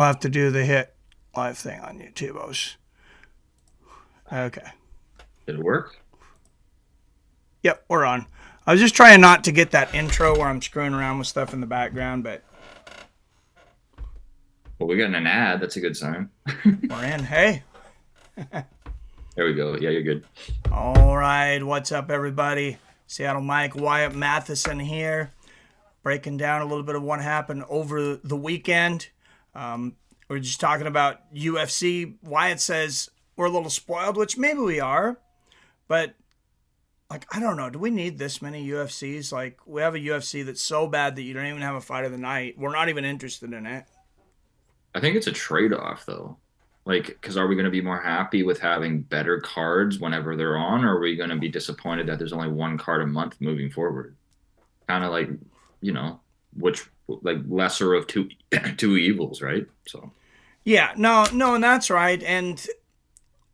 I'll have to do the hit live thing on YouTube. Okay. Did it work? Yep, we're on. I was just trying not to get that intro where I'm screwing around with stuff in the background, but Well, we're getting an ad. That's a good sign. we're in. Hey. There we go. Yeah, you're good. All right. What's up, everybody? Seattle Mike, Wyatt Matheson here, breaking down a little bit of what happened over the weekend. We're just talking about UFC. Wyatt says we're a little spoiled, which maybe we are, but like, I don't know. Do we need this many UFCs? Like, we have a UFC that's so bad that you don't even have a fight of the night. We're not even interested in it. I think it's a trade-off, though. Like, because are we going to be more happy with having better cards whenever they're on, or are we going to be disappointed that there's only one card a month moving forward? Kind of like, which like lesser of two evils, right? So Yeah, no, and that's right. And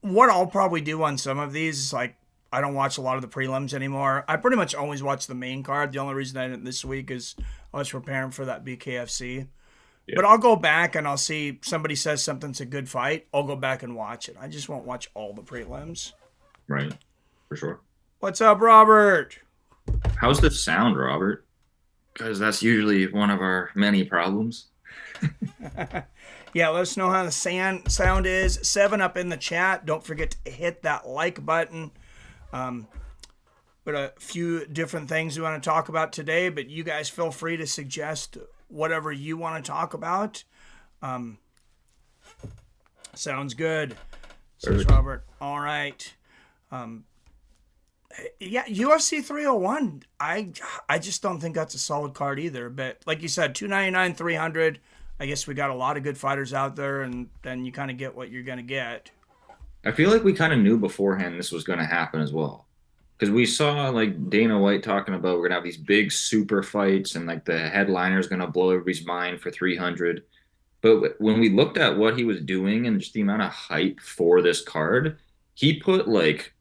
what I'll probably do on some of these is like, I don't watch a lot of the prelims anymore. I pretty much always watch the main card. The only reason I didn't this week is I was preparing for that BKFC. Yeah. But I'll go back and I'll see somebody says something's a good fight. I'll go back and watch it. I just won't watch all the prelims. Right, for sure. What's up, Robert? How's the sound, Robert? Because that's usually one of our many problems. Yeah, let us know how the sound is. 7 up in the chat. Don't forget to hit that like button. But a few different things we want to talk about today, but you guys feel free to suggest whatever you want to talk about. Sounds good, says Robert. All right. Yeah, UFC 301. I just don't think that's a solid card either. But like you said, 299, 300. I guess we got a lot of good fighters out there, and then you kind of get what you're going to get. I feel like we kind of knew beforehand this was going to happen as well. Because we saw like Dana White talking about we're going to have these big super fights and like the headliner is going to blow everybody's mind for 300. But when we looked at what he was doing and just the amount of hype for this card, he put like,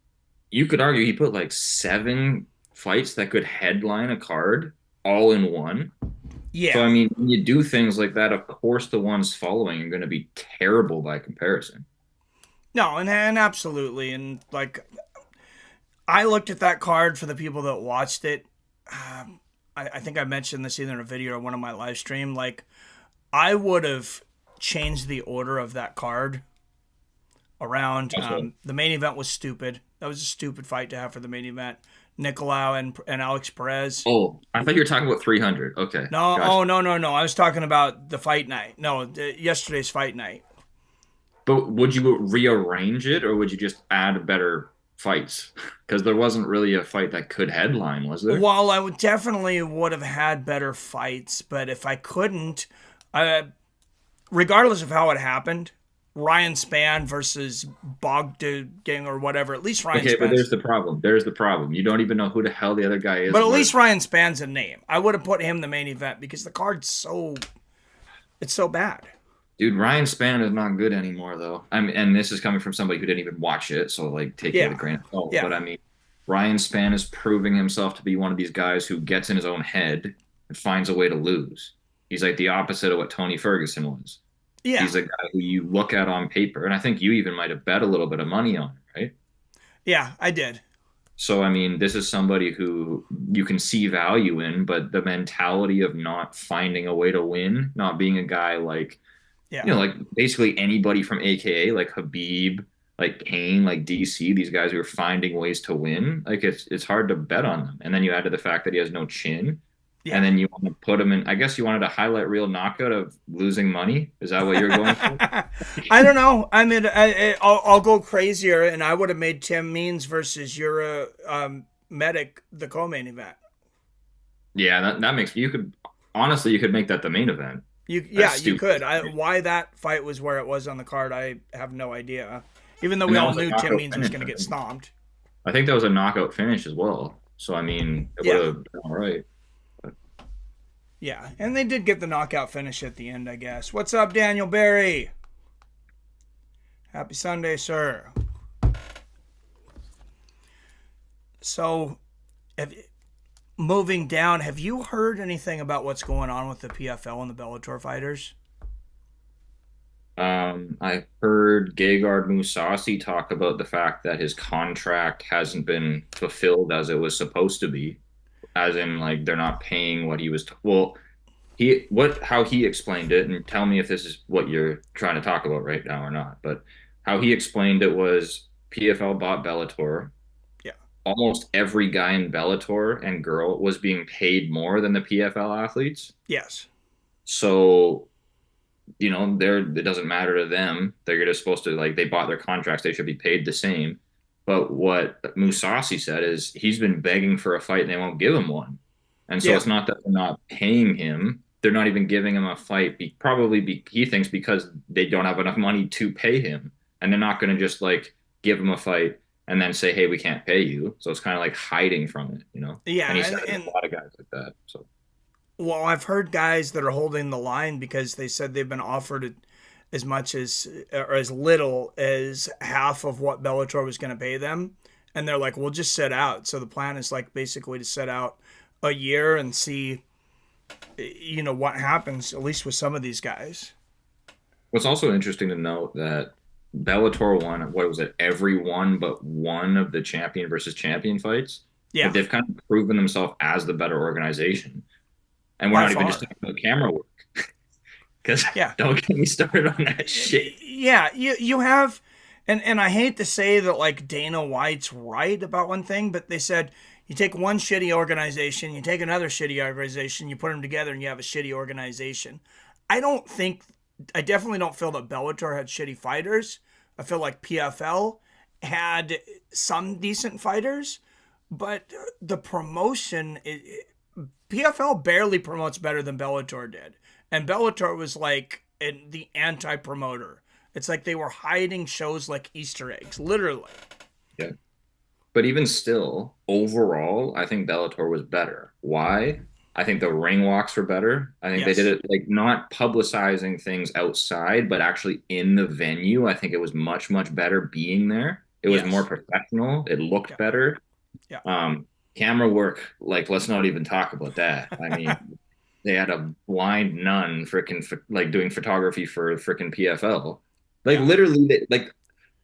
you could argue he put like 7 fights that could headline a card all in one. Yeah. So, I mean, when you do things like that, of course the ones following are going to be terrible by comparison. No, and absolutely. And like, I looked at that card for the people that watched it. I think I mentioned this either in a video or one of my live stream. Like, I would have changed the order of that card around. The main event was stupid. That was a stupid fight to have for the main event. Nicolau and Alex Perez. Oh, I thought you were talking about 300. Okay. No, gotcha. Oh, no. I was talking about the fight night. No, yesterday's fight night. But would you rearrange it, or would you just add better fights? Because there wasn't really a fight that could headline, was there? Well, I would definitely have had better fights, but if I couldn't, regardless of how it happened, Ryan Spann versus Bogdagang or whatever, at least Ryan Spann. Okay, but there's the problem. You don't even know who the hell the other guy is. But at least Ryan Spann's a name. I would have put him the main event because the card's so bad. Dude, Ryan Spann is not good anymore, though. And this is coming from somebody who didn't even watch it, so like take it with a grain of salt. Yeah. But I mean, Ryan Spann is proving himself to be one of these guys who gets in his own head and finds a way to lose. He's like the opposite of what Tony Ferguson was. Yeah. He's a guy who you look at on paper, and I think you even might have bet a little bit of money on, right? Yeah, I did. So, I mean, this is somebody who you can see value in, but the mentality of not finding a way to win, not being a guy like, like basically anybody from AKA, like Khabib, like Kane, like DC, these guys who are finding ways to win, like it's hard to bet on them. And then you add to the fact that he has no chin. Yeah. And then you want to put him in, I guess you wanted a highlight reel knockout of losing money. Is that what you're going for? I don't know. I mean, I'll go crazier, and I would have made Tim Means versus your Medic the co-main event. Yeah, that makes, you could make that the main event. You could. Why that fight was where it was on the card, I have no idea. Even though we all knew Tim Means was going to get stomped. I think that was a knockout finish as well. So, I mean, it would have been all right. Yeah, and they did get the knockout finish at the end, I guess. What's up, Daniel Berry? Happy Sunday, sir. So, moving down, have you heard anything about what's going on with the PFL and the Bellator fighters? I heard Gegard Mousasi talk about the fact that his contract hasn't been fulfilled as it was supposed to be, as in like they're not paying what he was. Well, how he explained it, and tell me if this is what you're trying to talk about right now or not. But how he explained it was PFL bought Bellator. Yeah. Almost every guy in Bellator and girl was being paid more than the PFL athletes. Yes. So, it doesn't matter to them. They're just supposed to, like, they bought their contracts. They should be paid the same. But what Mousasi said is he's been begging for a fight and they won't give him one. And so it's not that they're not paying him. They're not even giving him a fight. He thinks because they don't have enough money to pay him. And they're not going to just like give him a fight and then say, hey, we can't pay you. So it's kind of like hiding from it, Yeah. And he said a lot of guys like that. So. Well, I've heard guys that are holding the line because they said they've been offered as much as or as little as half of what Bellator was going to pay them. And they're like, we'll just sit out. So the plan is like basically to sit out a year and see, what happens, at least with some of these guys. What's also interesting to note that Bellator won, what was it, every one but one of the champion versus champion fights. Yeah. But they've kind of proven themselves as the better organization. And we're not even just talking about camera work. Because don't get me started on that shit. Yeah, you have, and I hate to say that like Dana White's right about one thing, but they said you take one shitty organization, you take another shitty organization, you put them together and you have a shitty organization. I definitely don't feel that Bellator had shitty fighters. I feel like PFL had some decent fighters, but the promotion, PFL barely promotes better than Bellator did. And Bellator was like the anti-promoter. It's like they were hiding shows like Easter eggs, literally. Yeah. But even still, overall, I think Bellator was better. Why? I think the ring walks were better. I think they did it like not publicizing things outside, but actually in the venue. I think it was much, much better being there. It was more professional. It looked better. Yeah. Camera work, like, let's not even talk about that. I mean, they had a blind nun like doing photography for freaking PFL. Like literally, like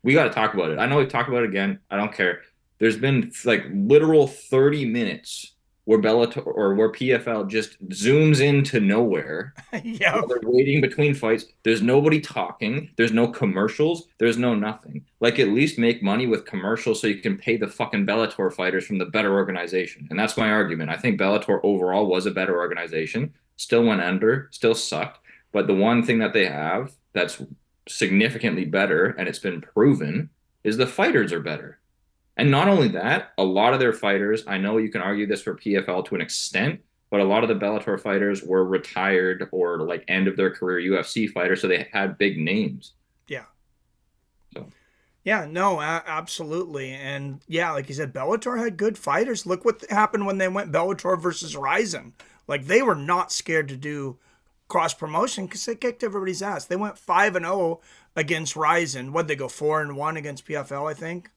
we got to talk about it. I know we talk about it again. I don't care. There's been like literal 30 minutes where Bellator or where PFL just zooms into nowhere. Yeah. They're waiting between fights. There's nobody talking. There's no commercials. There's no nothing. Like at least make money with commercials so you can pay the fucking Bellator fighters from the better organization. And that's my argument. I think Bellator overall was a better organization. Still went under. Still sucked. But the one thing that they have that's significantly better, and it's been proven, is the fighters are better. And not only that, a lot of their fighters, I know you can argue this for PFL to an extent, but a lot of the Bellator fighters were retired or like end of their career UFC fighters, so they had big names. Yeah. So. Yeah, no, absolutely. And yeah, like you said, Bellator had good fighters. Look what happened when they went Bellator versus Ryzen. Like they were not scared to do cross promotion because they kicked everybody's ass. They went 5-0 against Ryzen. What'd they go 4-1 against PFL, I think?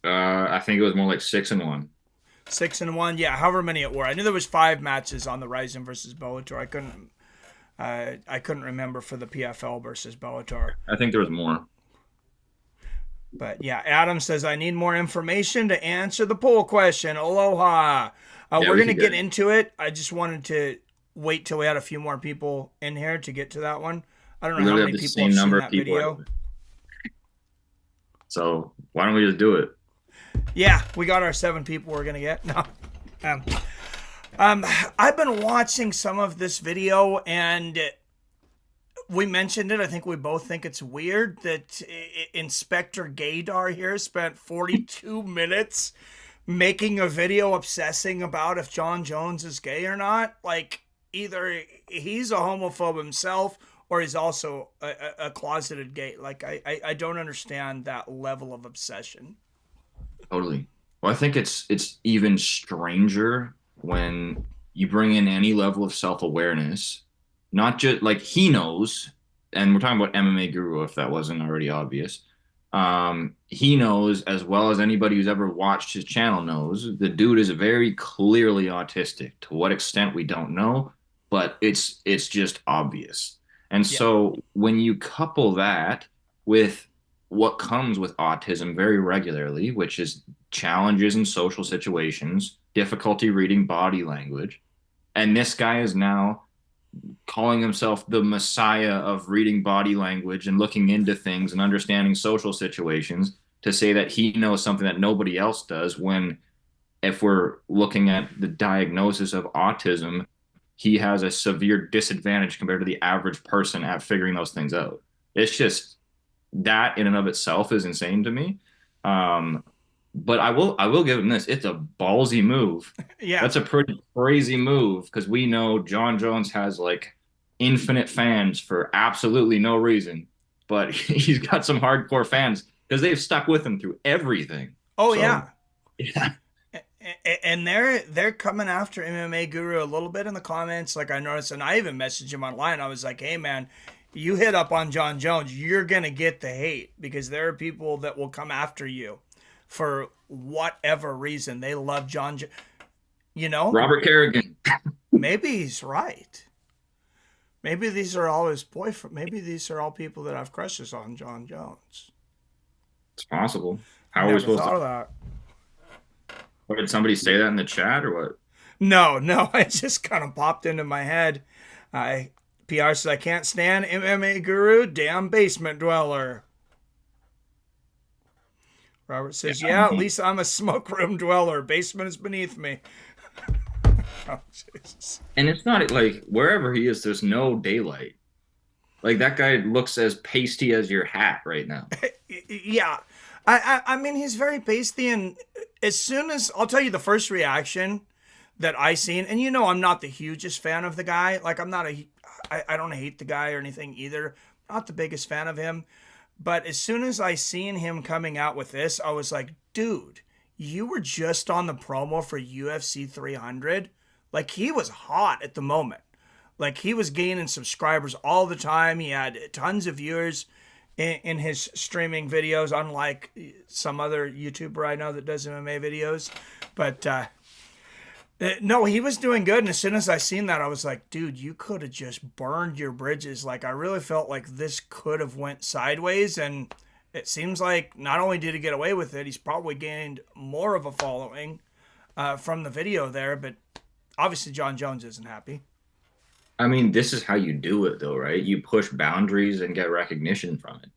I think it was more like 6-1. 6-1, yeah, however many it were. I knew there was 5 matches on the Ryzen versus Bellator. I couldn't remember for the PFL versus Bellator. I think there was more. But yeah, Adam says I need more information to answer the poll question. Aloha. We're gonna get into it. I just wanted to wait till we had a few more people in here to get to that one. I don't know how many people have seen that video. So why don't we just do it? Yeah, we got our 7 people we're gonna get. No. I've been watching some of this video and we mentioned it. I think we both think it's weird that Inspector Gaydar here spent 42 minutes making a video obsessing about if Jon Jones is gay or not. Like either he's a homophobe himself or he's also a closeted gay. Like I don't understand that level of obsession. Totally. Well, I think it's even stranger when you bring in any level of self-awareness, not just like he knows, and we're talking about MMA Guru, if that wasn't already obvious. He knows as well as anybody who's ever watched his channel knows the dude is very clearly autistic. To what extent we don't know, but it's just obvious. And Yeah. so when you couple that with what comes with autism very regularly, which is challenges in social situations, difficulty reading body language, and this guy is now calling himself the messiah of reading body language and looking into things and understanding social situations to say that he knows something that nobody else does when if we're looking at the diagnosis of autism, he has a severe disadvantage compared to the average person at figuring those things out. It's just that in and of itself is insane to me. But I will give him this. It's a ballsy move. Yeah. That's a pretty crazy move because we know Jon Jones has like infinite fans for absolutely no reason, but he's got some hardcore fans because they've stuck with him through everything. Oh So yeah. yeah, And they're coming after MMA Guru a little bit in the comments, like I noticed, and I even messaged him online. I was like, "Hey man, you hit up on Jon Jones, you're gonna get the hate because there are people that will come after you for whatever reason. They love you know, Robert Kerrigan. maybe he's right. Maybe these are all his boyfriend. Maybe these are all people that have crushes on Jon Jones. It's possible. How are we Never supposed thought to? of that. What, did somebody say that in the chat or what? No, it just kind of popped into my head. I PR says I can't stand MMA Guru, damn basement dweller. Robert says, Yeah, yeah, at least I'm a smoke room dweller. Basement is beneath me. Oh, Jesus. and it's not like wherever he is, there's no daylight. Like that guy looks as pasty as your hat right now. Yeah. I mean, he's very pasty. And as soon as, I'll tell you the first reaction that I seen, and you know I'm not the hugest fan of the guy. Like I don't hate the guy or anything either. Not the biggest fan of him. But as soon as I seen him coming out with this, I was like, dude, you were just on the promo for UFC 300. Like, he was hot at the moment. Like, he was gaining subscribers all the time. He had tons of viewers in his streaming videos, unlike some other YouTuber I know that does MMA videos. But no, he was doing good. And as soon as I seen that, I was like, dude, you could have just burned your bridges. Like, I really felt like this could have went sideways. And it seems like not only did he get away with it, he's probably gained more of a following from the video there. But obviously, Jon Jones isn't happy. I mean, this is how you do it though, right? You push boundaries and get recognition from it.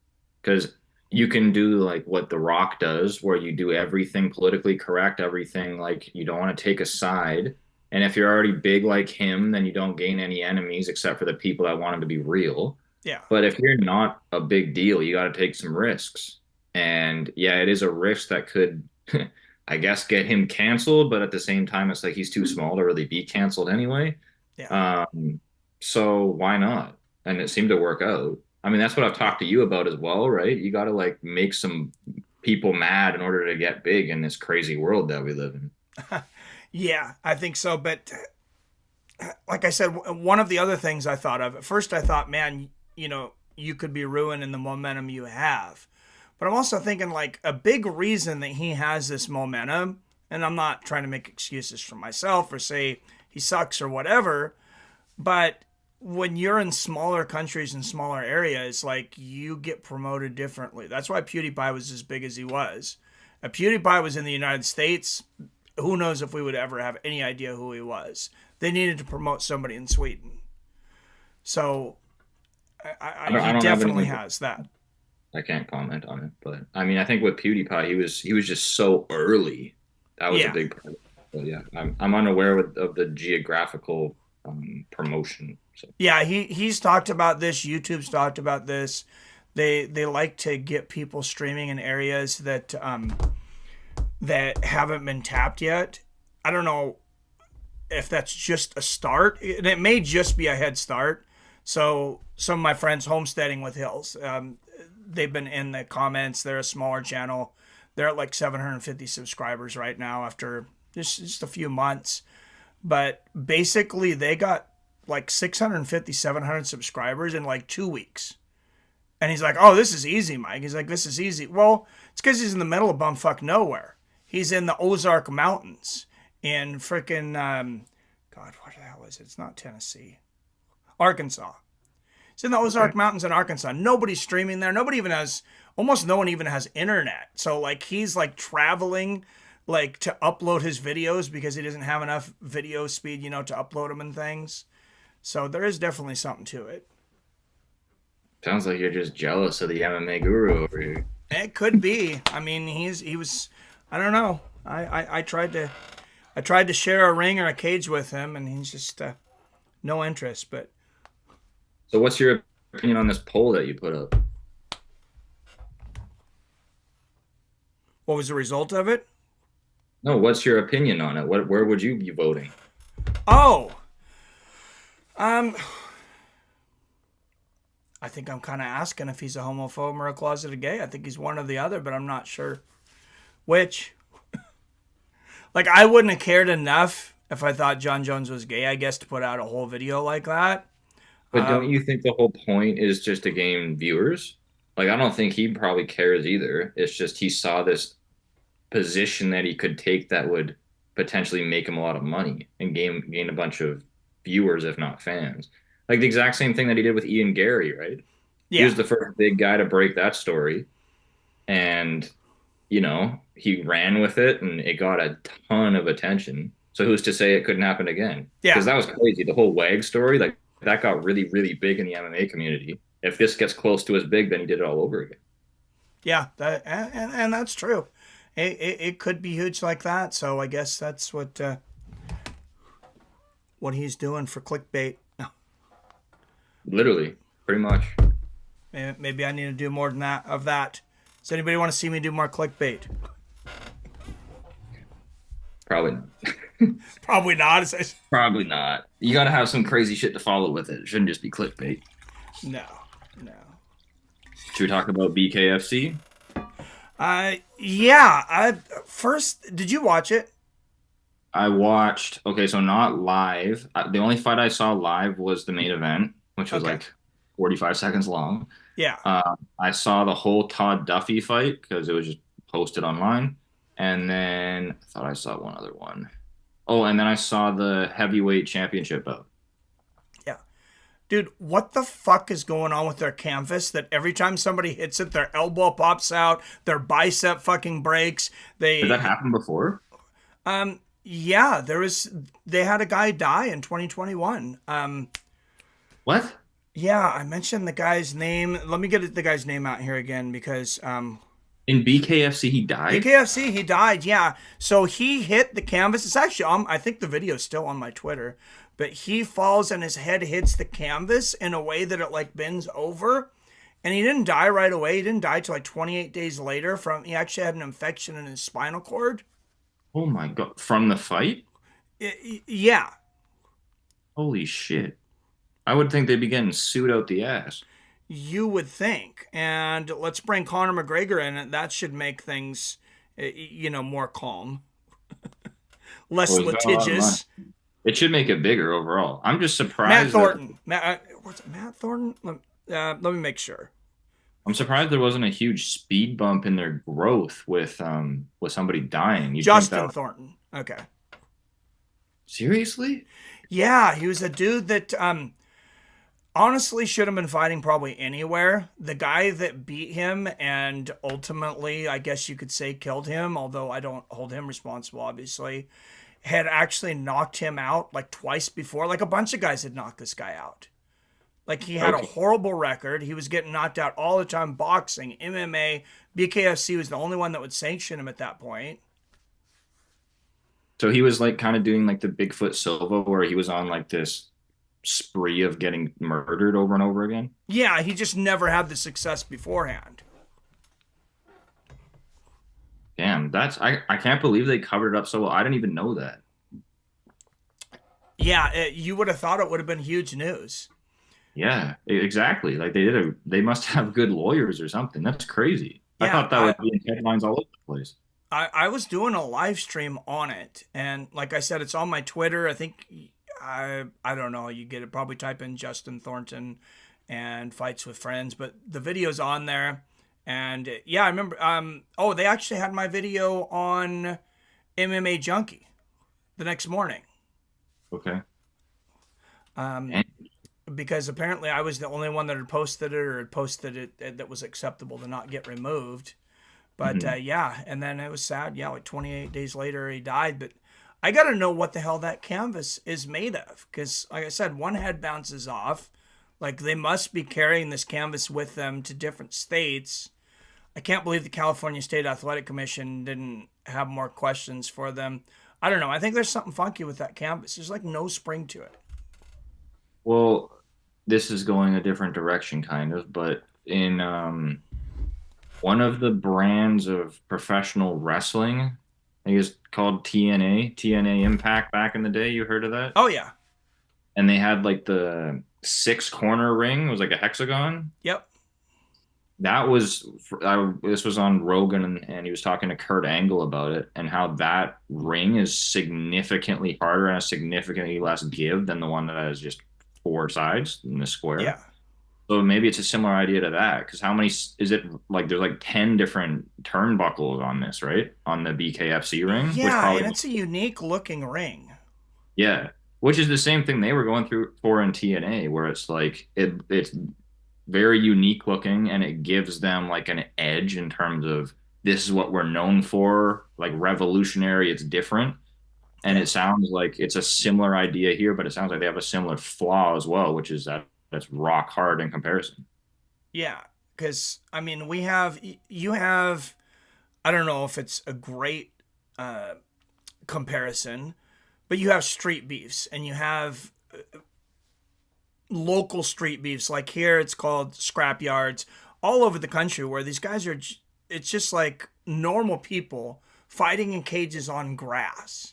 Because you can do like what The Rock does, where you do everything politically correct, everything like you don't want to take a side. And if you're already big like him, then you don't gain any enemies except for the people that want him to be real. Yeah. But if you're not a big deal, you got to take some risks. And yeah, it is a risk that could, I guess, get him canceled. But at the same time, it's like he's too small to really be canceled anyway. Yeah. So why not? And it seemed to work out. I mean, that's what I've talked to you about as well, right? You got to like make some people mad in order to get big in this crazy world that we live in. Yeah, I think so. But like I said, one of the other things I thought of at first, I thought, man, you know, you could be ruining the momentum you have. But I'm also thinking like a big reason that he has this momentum, and I'm not trying to make excuses for myself or say he sucks or whatever, but when you're in smaller countries and smaller areas, like you get promoted differently. That's why PewDiePie was as big as he was. If PewDiePie was in the United States, who knows if we would ever have any idea who he was. They needed to promote somebody in Sweden. So I he don't have definitely anything. has that. I can't comment on it, but I mean, I think with PewDiePie, he was just so early. That was a Yeah. big part of it. But yeah, I'm unaware of the geographical promotion. So Yeah, he's talked about this. YouTube's talked about this. They like to get people streaming in areas that haven't been tapped yet. I don't know if that's just a start, and it may just be a head start. So some of my friends homesteading with Hills, they've been in the comments. They're a smaller channel. They're at like 750 subscribers right now after just a few months. But basically, they got like 650, 700 subscribers in like 2 weeks. And he's like, oh, this is easy, Mike. He's like, this is easy. Well, it's because he's in the middle of bumfuck nowhere. He's in the Ozark Mountains in freaking, God, what the hell is it? It's not Tennessee. Arkansas. It's in the Ozark Mountains in Arkansas. Nobody's streaming there. Almost no one even has internet. So like he's like traveling like to upload his videos because he doesn't have enough video speed, to upload them and things. So there is definitely something to it. Sounds like you're just jealous of the MMA Guru over here. It could be. I mean, he was. I don't know. I tried to share a ring or a cage with him, and he's just no interest. But so, what's your opinion on this poll that you put up? What was the result of it? No, what's your opinion on it? Where would you be voting? Oh, I think I'm kind of asking if he's a homophobe or a closeted gay. I think he's one or the other, but I'm not sure which. Like, I wouldn't have cared enough if I thought Jon Jones was gay, I guess, to put out a whole video like that. But don't you think the whole point is just to gain viewers? Like, I don't think he probably cares either. It's just he saw this position that he could take that would potentially make him a lot of money and gain a bunch of viewers, if not fans. Like the exact same thing that he did with Ian Gary, right? Yeah. He was the first big guy to break that story. And, he ran with it and it got a ton of attention. So who's to say it couldn't happen again? Yeah. Because that was crazy. The whole WAG story, like that got really, really big in the MMA community. If this gets close to as big, then he did it all over again. Yeah, and that's true. It could be huge like that. So I guess that's what he's doing for clickbait. Literally, pretty much. Maybe I need to do more than that. Does anybody want to see me do more clickbait? Probably not. Probably not. Probably not. You got to have some crazy shit to follow with it. It shouldn't just be clickbait. No. Should we talk about BKFC? Yeah. First, did you watch it? I watched. Okay, so not live. The only fight I saw live was the main event, which was like 45 seconds long. Yeah. I saw the whole Todd Duffy fight because it was just posted online. And then I thought I saw one other one. Oh, and then I saw the heavyweight championship bout. Yeah. Dude, what the fuck is going on with their canvas that every time somebody hits it, their elbow pops out, their bicep fucking breaks? Did that happen before? Yeah, they had a guy die in 2021. What? Yeah, I mentioned the guy's name. Let me get the guy's name out here again because in BKFC he died? BKFC, he died, yeah. So he hit the canvas. It's actually I think the video's still on my Twitter. But he falls and his head hits the canvas in a way that it like bends over. And he didn't die right away. He didn't die till like 28 days later he actually had an infection in his spinal cord. Oh my God. From the fight? Yeah. Holy shit. I would think they'd be getting sued out the ass. You would think. And let's bring Conor McGregor in. That should make things, more calm. Less litigious. It should make it bigger overall. I'm just surprised. Matt Thornton. What's it, Matt Thornton? Let me make sure. I'm surprised there wasn't a huge speed bump in their growth with somebody dying. Justin Thornton. Okay. Seriously? Yeah, he was a dude that honestly should have been fighting probably anywhere. The guy that beat him and ultimately, I guess you could say, killed him, although I don't hold him responsible, obviously, had actually knocked him out like twice before. Like a bunch of guys had knocked this guy out. Like he had a horrible record. He was getting knocked out all the time, boxing, MMA. BKFC was the only one that would sanction him at that point. So he was like kind of doing like the Bigfoot Silva where he was on like this spree of getting murdered over and over again. Yeah, he just never had the success beforehand. Damn, I can't believe they covered it up so well. I didn't even know that. Yeah, you would have thought it would have been huge news. Yeah, exactly. Like they must have good lawyers or something. That's crazy. Yeah, I thought that would be in headlines all over the place. I was doing a live stream on it, and like I said, it's on my Twitter. I think I don't know. You get it. Probably type in Justin Thornton and fights with friends, but the video's on there. And yeah, I remember. They actually had my video on MMA Junkie the next morning. Okay. because apparently I was the only one that had posted it or had posted it that was acceptable to not get removed. But yeah, and then it was sad. Yeah, like 28 days later, he died. But I got to know what the hell that canvas is made of. Because, like I said, one head bounces off. Like, they must be carrying this canvas with them to different states. I can't believe the California State Athletic Commission didn't have more questions for them. I don't know. I think there's something funky with that canvas. There's like no spring to it. Well, this is going a different direction, kind of, but in one of the brands of professional wrestling, I think it's called TNA Impact back in the day. You heard of that? Oh, yeah. And they had like the 6-corner ring. It was like a hexagon. Yep. That was, this was on Rogan, and he was talking to Kurt Angle about it and how that ring is significantly harder and has significantly less give than the one that has just 4 sides in the square. Yeah. So maybe it's a similar idea to that, because how many is it? Like there's like 10 different turnbuckles on this, right? On the BKFC ring. Yeah, and it's a unique looking ring. Yeah, which is the same thing they were going through for in TNA, where it's like it's very unique looking, and it gives them like an edge in terms of this is what we're known for, like revolutionary. It's different, and it sounds like it's a similar idea here, but it sounds like they have a similar flaw as well, which is that that's rock hard in comparison. Yeah, because I mean, you have, I don't know if it's a great comparison, but you have street beefs and you have local street beefs. Like here, it's called scrap yards all over the country, where these guys are. It's just like normal people fighting in cages on grass.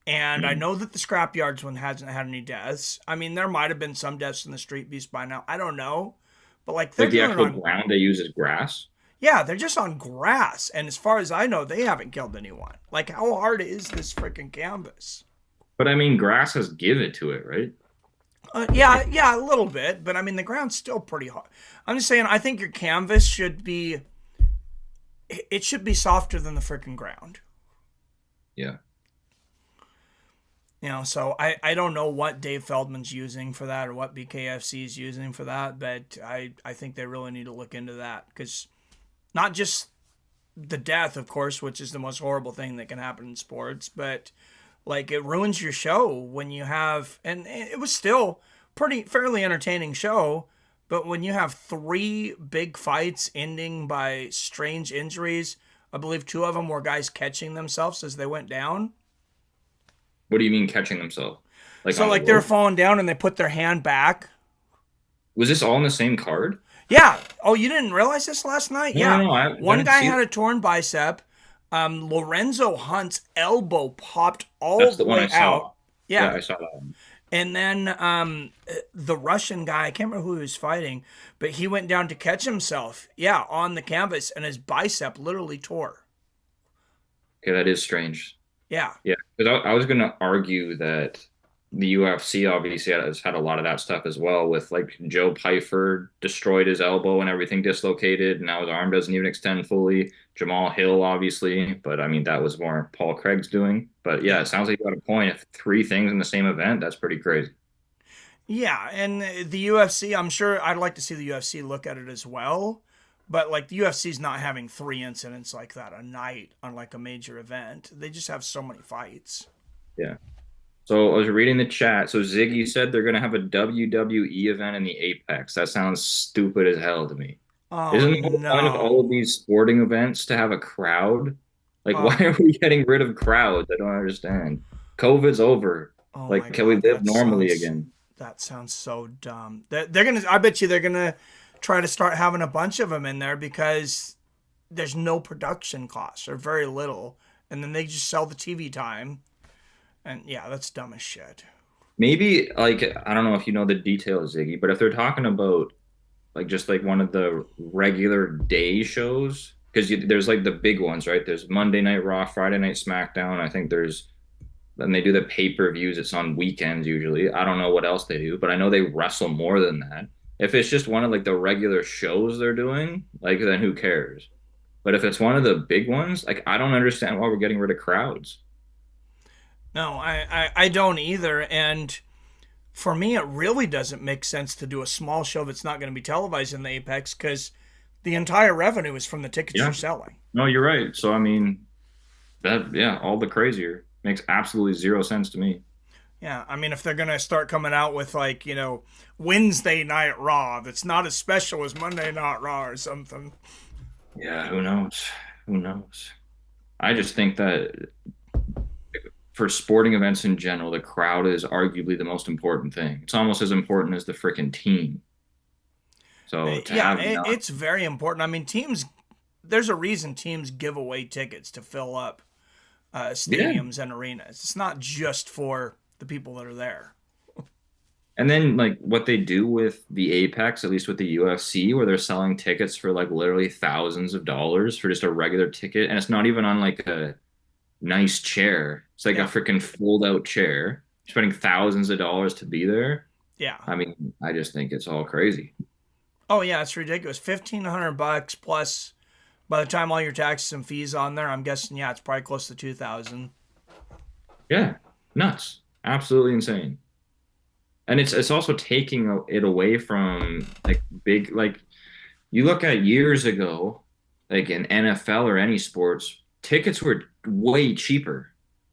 And I know that the scrapyards one hasn't had any deaths. I mean, there might have been some deaths in the street beast by now. I don't know. But like they're the actual ground they use is grass? Yeah, they're just on grass. And as far as I know, they haven't killed anyone. Like, how hard is this freaking canvas? But I mean, grass has given to it, right? Yeah, a little bit. But I mean, the ground's still pretty hard. I'm just saying, I think your canvas should be softer than the freaking ground. Yeah. You know, so I don't know what Dave Feldman's using for that or what BKFC is using for that, but I think they really need to look into that, because not just the death, of course, which is the most horrible thing that can happen in sports, but like it ruins your show when you have, and it was still fairly entertaining show, but when you have 3 big fights ending by strange injuries, I believe 2 of them were guys catching themselves as they went down. What do you mean catching themselves? Like they were falling down and they put their hand back. Was this all in the same card? Yeah. Oh, you didn't realize this last night? No, yeah. no, One guy had a torn bicep. Lorenzo Hunt's elbow popped all the way out. Yeah, I saw that one. And then the Russian guy, I can't remember who he was fighting, but he went down to catch himself. Yeah, on the canvas, and his bicep literally tore. Okay, that is strange. Yeah. Yeah, because I was going to argue that the UFC obviously has had a lot of that stuff as well, with like Joe Pyfer destroyed his elbow and everything dislocated, and now his arm doesn't even extend fully. Jamal Hill, obviously, but I mean, that was more Paul Craig's doing. But yeah, it sounds like you got a point. If 3 things in the same event, that's pretty crazy. Yeah, and the UFC, I'm sure I'd like to see the UFC look at it as well. But like the UFC's not having 3 incidents like that a night on like a major event. They just have so many fights. Yeah. So I was reading the chat. So Ziggy said they're going to have a WWE event in the Apex. That sounds stupid as hell to me. Oh, Isn't the whole point of all of these sporting events to have a crowd? Like, why are we getting rid of crowds? I don't understand. COVID's over. Like, can we live normally again? That sounds so dumb. They're gonna. I bet you they're gonna try to start having a bunch of them in there, because there's no production costs or very little, and then they just sell the TV time. And yeah, that's dumb as shit. Maybe, like, I don't know if you know the details, Ziggy, but if they're talking about like just like one of the regular day shows, because there's like the big ones, right? There's Monday Night Raw, Friday Night SmackDown. I think then they do the pay-per-views. It's on weekends usually. I don't know what else they do, but I know they wrestle more than that. If it's just one of like the regular shows they're doing, like, then who cares? But if it's one of the big ones, like, I don't understand why we're getting rid of crowds. No, I don't either. And For me, it really doesn't make sense to do a small show that's not going to be televised in the Apex because the entire revenue is from the tickets you're Yeah. selling. No, you're right. So I mean, all the crazier makes absolutely zero sense to me. Yeah, I mean, if they're gonna start coming out with like Wednesday Night Raw, that's not as special as Monday Night Raw or something. Yeah, who knows? Who knows? I just think that for sporting events in general, the crowd is arguably the most important thing. It's almost as important as the freaking team. So to Yeah, have not, it's very important. I mean, teams. There's a reason teams give away tickets to fill up yeah. stadiums and arenas. It's not just for the people that are there. And then like what they do with the Apex, at least with the UFC, where they're selling tickets for like literally thousands of dollars for just a regular ticket, and it's not even on like a nice chair. It's like a Yeah, freaking fold out chair. You're spending thousands of dollars to be there. yeah. I mean, I just think it's all crazy. Oh yeah, it's ridiculous. $1,500 plus. By the time all your taxes and fees on there, I'm guessing it's probably close to 2,000. Yeah, nuts. Absolutely insane. And it's also taking it away from like big like you look at years ago, like in NFL or any sports, tickets were way cheaper.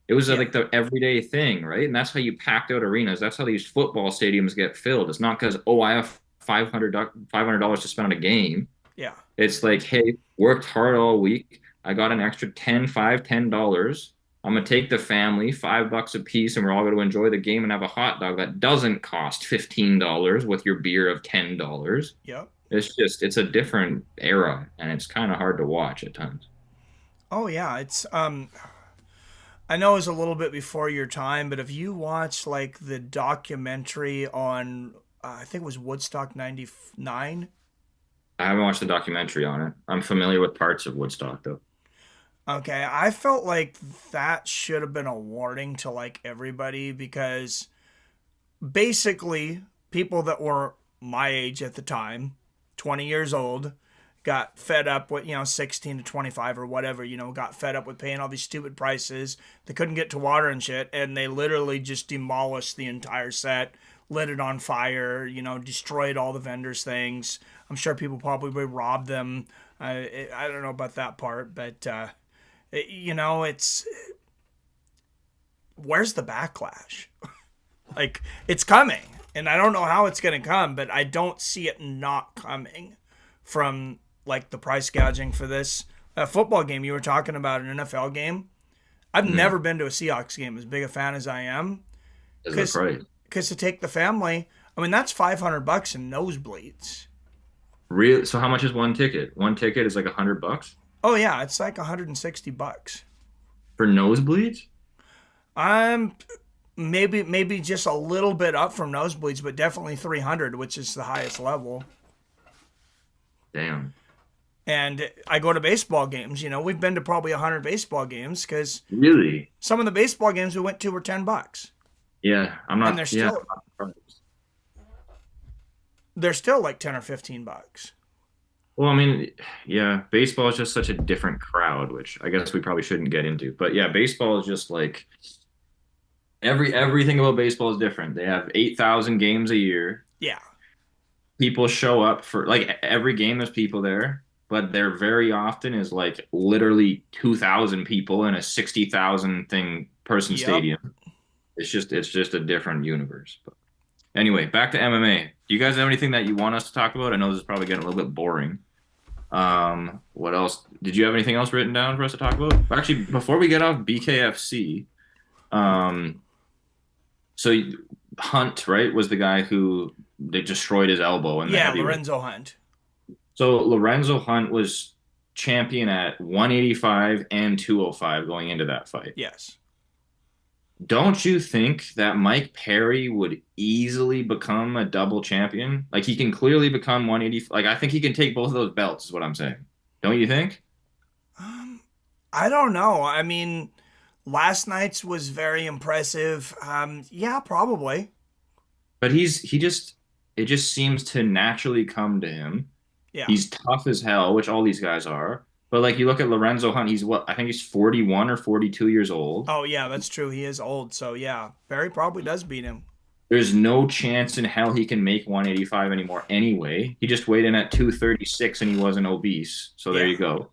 It was Yeah, like the everyday thing, right? And that's how you packed out arenas. That's how these football stadiums get filled. It's not because, oh, I have $500 to spend on a game. yeah. It's like, hey, worked hard all week. I got an extra $10. I'm gonna take the family, $5 a piece, and we're all gonna enjoy the game and have a hot dog that doesn't cost $15 with your beer of $10. Yep. It's a different era, and it's kind of hard to watch at times. Oh yeah, it's I know it's a little bit before your time, but if you watch like the documentary on I think it was Woodstock 99. I haven't watched the documentary on it. I'm familiar with parts of Woodstock, though. Okay, I felt like that should have been a warning to like everybody because basically people that were my age at the time, 20 years old, got fed up with 16 to 25 or whatever, got fed up with paying all these stupid prices. They couldn't get to water and shit, and they literally just demolished the entire set, lit it on fire, destroyed all the vendors things. I'm sure people probably robbed them. I don't know about that part, but it's where's the backlash? Like, it's coming, and I don't know how it's going to come, but I don't see it not coming from like the price gouging for this football game you were talking about, an NFL game. I've never been to a Seahawks game, as big a fan as I am, Is that right? because to take the family, I mean that's $500 in nosebleeds. Real? So how much is one ticket? One ticket is like $100 Oh yeah, it's like $160. for nosebleeds. I'm maybe just a little bit up from nosebleeds, but definitely 300, which is the highest level. Damn. And I go to baseball games. We've been to probably 100 baseball games because Really? some of the baseball games we went to were $10, Yeah, I'm and they're not. Yeah, still I'm not surprised. they're still like 10 or $15. Well, I mean, yeah, baseball is just such a different crowd, which I guess we probably shouldn't get into. But yeah, baseball is just like everything about baseball is different. They have 8,000 games a year. Yeah, People show up for like every game there's people there, but there very often is like literally 2,000 people in a 60,000 thing person yep. stadium. It's just a different universe. But anyway, back to MMA. Do you guys have anything that you want us to talk about? I know this is probably getting a little bit boring. What else? Did you have anything else written down for us to talk about? Actually, before we get off BKFC, so Hunt, right, was the guy who they destroyed his elbow in the Yeah, heavyweight. Lorenzo Hunt. So Lorenzo Hunt was champion at 185 and 205 going into that fight. Yes. Don't you think that Mike Perry would easily become a double champion? Like he can clearly become 180. Like I think he can take both of those belts, is what I'm saying. Don't you think? I don't know. I mean, last night's was very impressive. Yeah, probably. But it just seems to naturally come to him. Yeah. He's tough as hell, which all these guys are. But like you look at Lorenzo Hunt, he's what? I think he's 41 or 42 years old. Oh yeah, that's true. He is old, so yeah, Perry probably does beat him. There's no chance in hell he can make 185 anymore anyway. He just weighed in at 236 and he wasn't obese. So there Yeah. you go.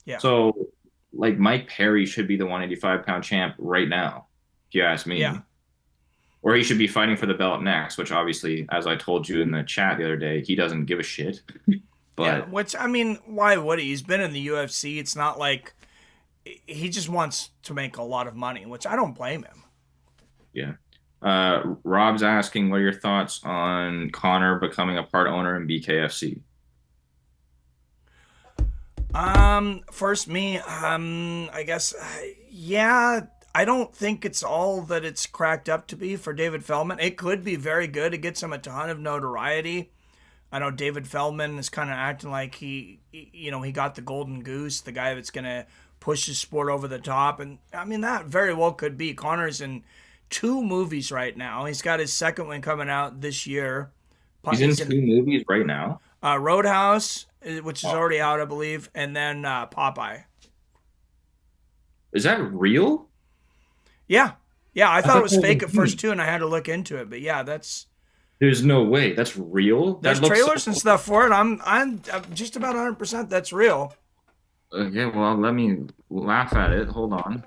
Yeah. So, like, Mike Perry should be the 185-pound champ right now, if you ask Yeah. me. Or he should be fighting for the belt next, which obviously, as I told you in the chat the other day, he doesn't give a shit. Yeah. But Which, I mean, why would he? He's been in the UFC. It's not like he just wants to make a lot of money, which I don't blame him. yeah. Rob's asking, what are your thoughts on Conor becoming a part owner in BKFC? First me, I guess, yeah, I don't think it's all that it's cracked up to be for David Feldman. It could be very good. It gets him a ton of notoriety. I know David Feldman is kind of acting like he got the golden goose, the guy that's going to push his sport over the top. And I mean, that very well could be. Connor's in 2 movies right now. He's got his second one coming out this year. He's in 2 movies right now. Roadhouse, which is Oh. already out, I believe, and then Popeye. Is that real? Yeah. Yeah, I thought it was that fake was at first too, and I had to look into it. But yeah, There's no way. That's real? there's That looks trailers so... and stuff for it. I'm just about 100% that's real. Okay, well, let me laugh at it. Hold on.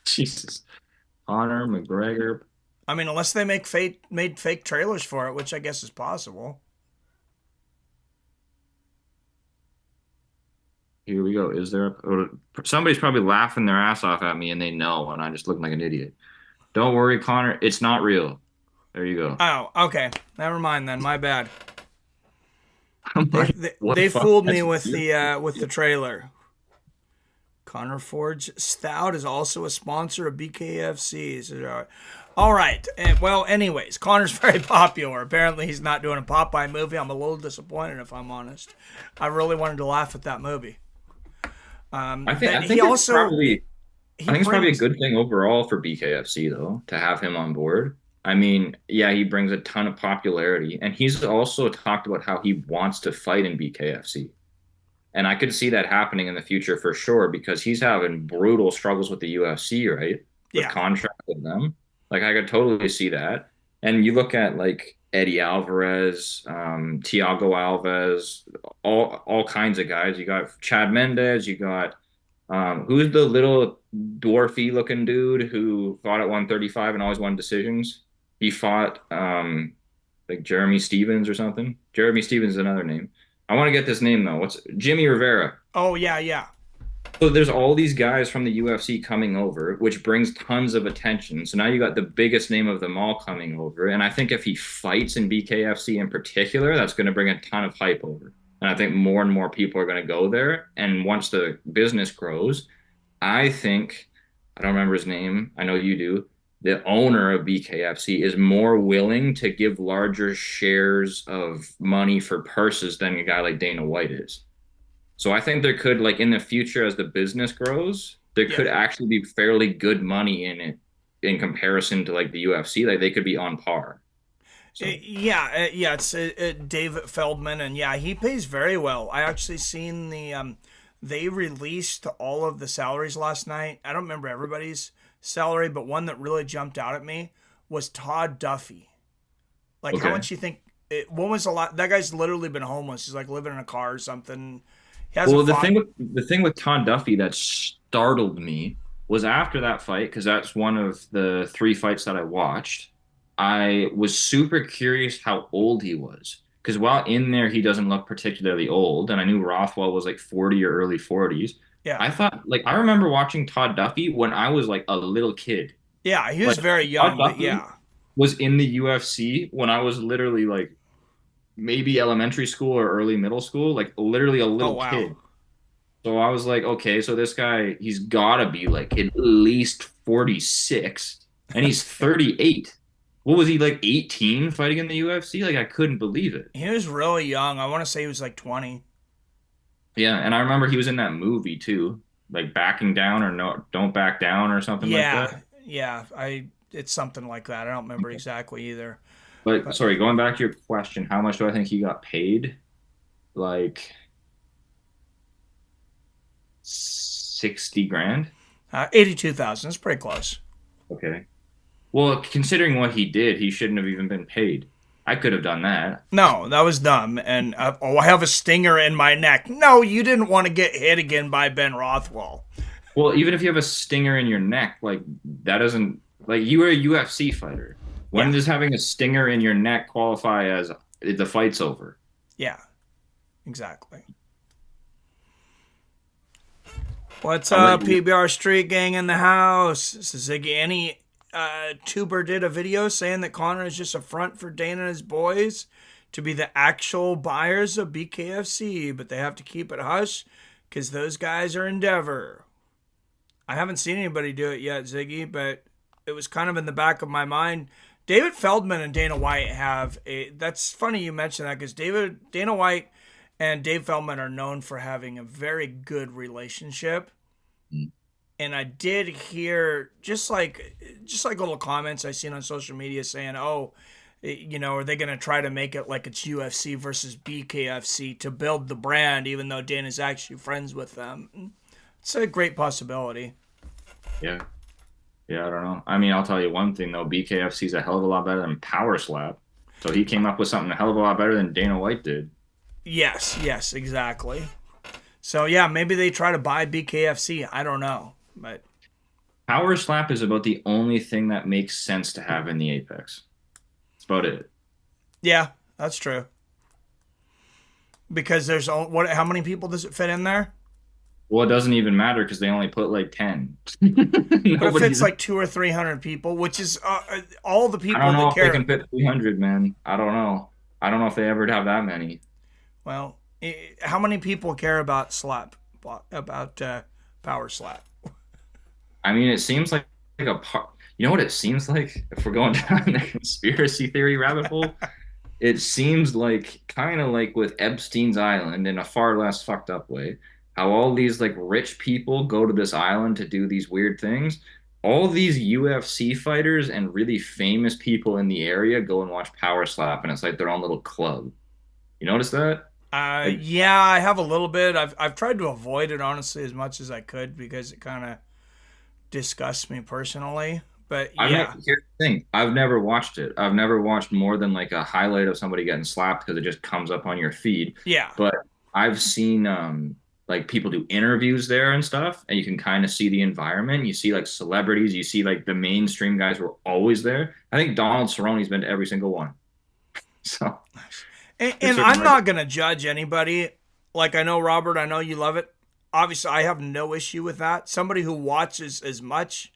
Jesus. Conor McGregor. I mean, unless they made fake trailers for it, which I guess is possible. Here we go. Is there somebody's probably laughing their ass off at me and they know, and I just look like an idiot. Don't worry, Conor. It's not real. There you go. Oh, okay. Never mind then. My bad. I'm They like, they, what they the fuck? fooled me That's with the trailer. Connor Forge Stout is also a sponsor of BKFC. So, all right. Well, anyways, Connor's very popular. Apparently, he's not doing a Popeye movie. I'm a little disappointed, if I'm honest. I really wanted to laugh at that movie. I think He also I think it's probably a good thing overall for BKFC though to have him on board. I mean, yeah, he brings a ton of popularity, and he's also talked about how he wants to fight in BKFC. And I could see that happening in the future for sure because he's having brutal struggles with the UFC, right? With Yeah. contract with them. Like I could totally see that. And you look at like Eddie Alvarez, Thiago Alves, all kinds of guys. You got Chad Mendez, you got who's the little dwarfy looking dude who fought at 135 and always won decisions? He fought like Jeremy Stevens or something. Jeremy Stevens is another name. I want to get this name though. What's Jimmy Rivera? Oh yeah, yeah. So there's all these guys from the UFC coming over, which brings tons of attention. So now you got the biggest name of them all coming over. And I think if he fights in BKFC in particular, that's going to bring a ton of hype over. And I think more and more people are going to go there. And once the business grows, I think, I don't remember his name. I know you do. The owner of BKFC is more willing to give larger shares of money for purses than a guy like Dana White is. So I think there could, like in the future, as the business grows, there could actually be fairly good money in it in comparison to like the UFC. Like they could be on par. So. Yeah, it's David Feldman, and yeah, he pays very well. I actually seen they released all of the salaries last night. I don't remember everybody's salary, but one that really jumped out at me was Todd Duffy. Like, how much you think? When was a lot? That guy's literally been homeless. He's like living in a car or something. Well, the thing with Todd Duffy that startled me was after that fight, because that's one of the 3 fights that I watched. I was super curious how old he was. Because while in there, he doesn't look particularly old. And I knew Rothwell was like 40 or early 40s. Yeah. I thought, like, I remember watching Todd Duffy when I was like a little kid. Yeah, he was very young, but yeah. Was in the UFC when I was literally like maybe elementary school or early middle school, like literally a little kid. So I was like, okay, so this guy, he's got to be like at least 46 and he's 38. What was he, like 18 fighting in the UFC? Like I couldn't believe it. He was really young. I want to say he was like 20. Yeah, and I remember he was in that movie too, like Backing Down or No, Don't Back Down or something like that. Yeah, it's something like that. I don't remember exactly either. But sorry, going back to your question, how much do I think he got paid? Like 60 grand? 82,000. It's pretty close. Okay. Well, considering what he did, he shouldn't have even been paid. I could have done that. No, that was dumb. And I have a stinger in my neck. No, you didn't want to get hit again by Ben Rothwell. Well, even if you have a stinger in your neck, like that doesn't like you were a UFC fighter. When does having a stinger in your neck qualify as the fight's over? Yeah, exactly. What's up, PBR Street Gang in the house? This is Ziggy. Any tuber did a video saying that Conor is just a front for Dana and his boys to be the actual buyers of BKFC, but they have to keep it hush because those guys are Endeavor. I haven't seen anybody do it yet, Ziggy, but it was kind of in the back of my mind. David Feldman and Dana White have a... That's funny you mention that because Dana White and Dave Feldman are known for having a very good relationship. And I did hear just like little comments I seen on social media saying, "Oh, you know, are they going to try to make it like it's UFC versus BKFC to build the brand, even though Dana's actually friends with them?" It's a great possibility. Yeah, I don't know. I mean, I'll tell you one thing though: BKFC's a hell of a lot better than Power Slap. So he came up with something a hell of a lot better than Dana White did. Yes, exactly. So yeah, maybe they try to buy BKFC. I don't know. But Power Slap is about the only thing that makes sense to have in the Apex. That's about it. Yeah, that's true. Because there's how many people does it fit in there? Well, it doesn't even matter because they only put like 10. But if it's like 200 or 300 people, which is all the people I don't know that care. If they can fit 300, man. I don't know. I don't know if they ever have that many. Well, how many people care about Power Slap? I mean, it seems like a part. You know what it seems like? If we're going down the conspiracy theory rabbit hole, it seems like kind of like with Epstein's Island in a far less fucked up way. How all these like rich people go to this island to do these weird things. All these UFC fighters and really famous people in the area go and watch Power Slap, and it's like their own little club. You notice that? Yeah, I have a little bit. I've tried to avoid it honestly as much as I could because it kind of disgusts me personally. But yeah, here's the thing: I've never watched it. I've never watched more than like a highlight of somebody getting slapped because it just comes up on your feed. Yeah, but I've seen like people do interviews there and stuff, and you can kind of see the environment. You see like celebrities, you see like the mainstream guys were always there. I think Donald Cerrone's been to every single one. So, and I'm not gonna judge anybody. Like I know Robert, I know you love it. Obviously, I have no issue with that. Somebody who watches as much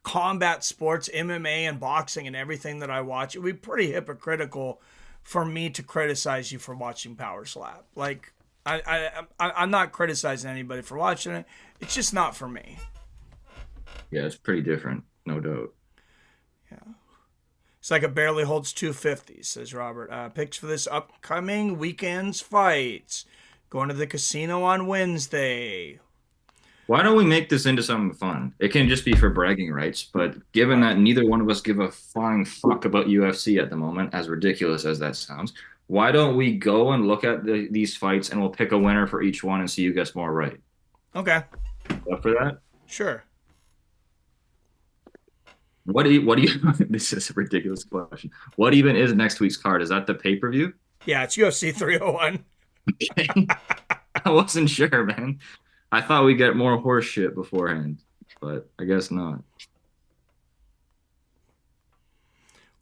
combat sports, MMA and boxing and everything that I watch, it would be pretty hypocritical for me to criticize you for watching Power Slap. Like, I'm not criticizing anybody for watching it. It's just not for me. Yeah, it's pretty different, no doubt. Yeah. It's like it barely holds 250, says Robert. Picks for this upcoming weekend's fights. Going to the casino on Wednesday. Why don't we make this into something fun? It can just be for bragging rights, but given that neither one of us give a flying fuck about UFC at the moment, as ridiculous as that sounds, why don't we go and look at these fights and we'll pick a winner for each one and see who gets more right? Okay. Up for that? Sure. What do you this is a ridiculous question. What even is next week's card? Is that the pay-per-view? Yeah, it's UFC 301. Okay. I wasn't sure, man. I thought we'd get more horse shit beforehand, but I guess not.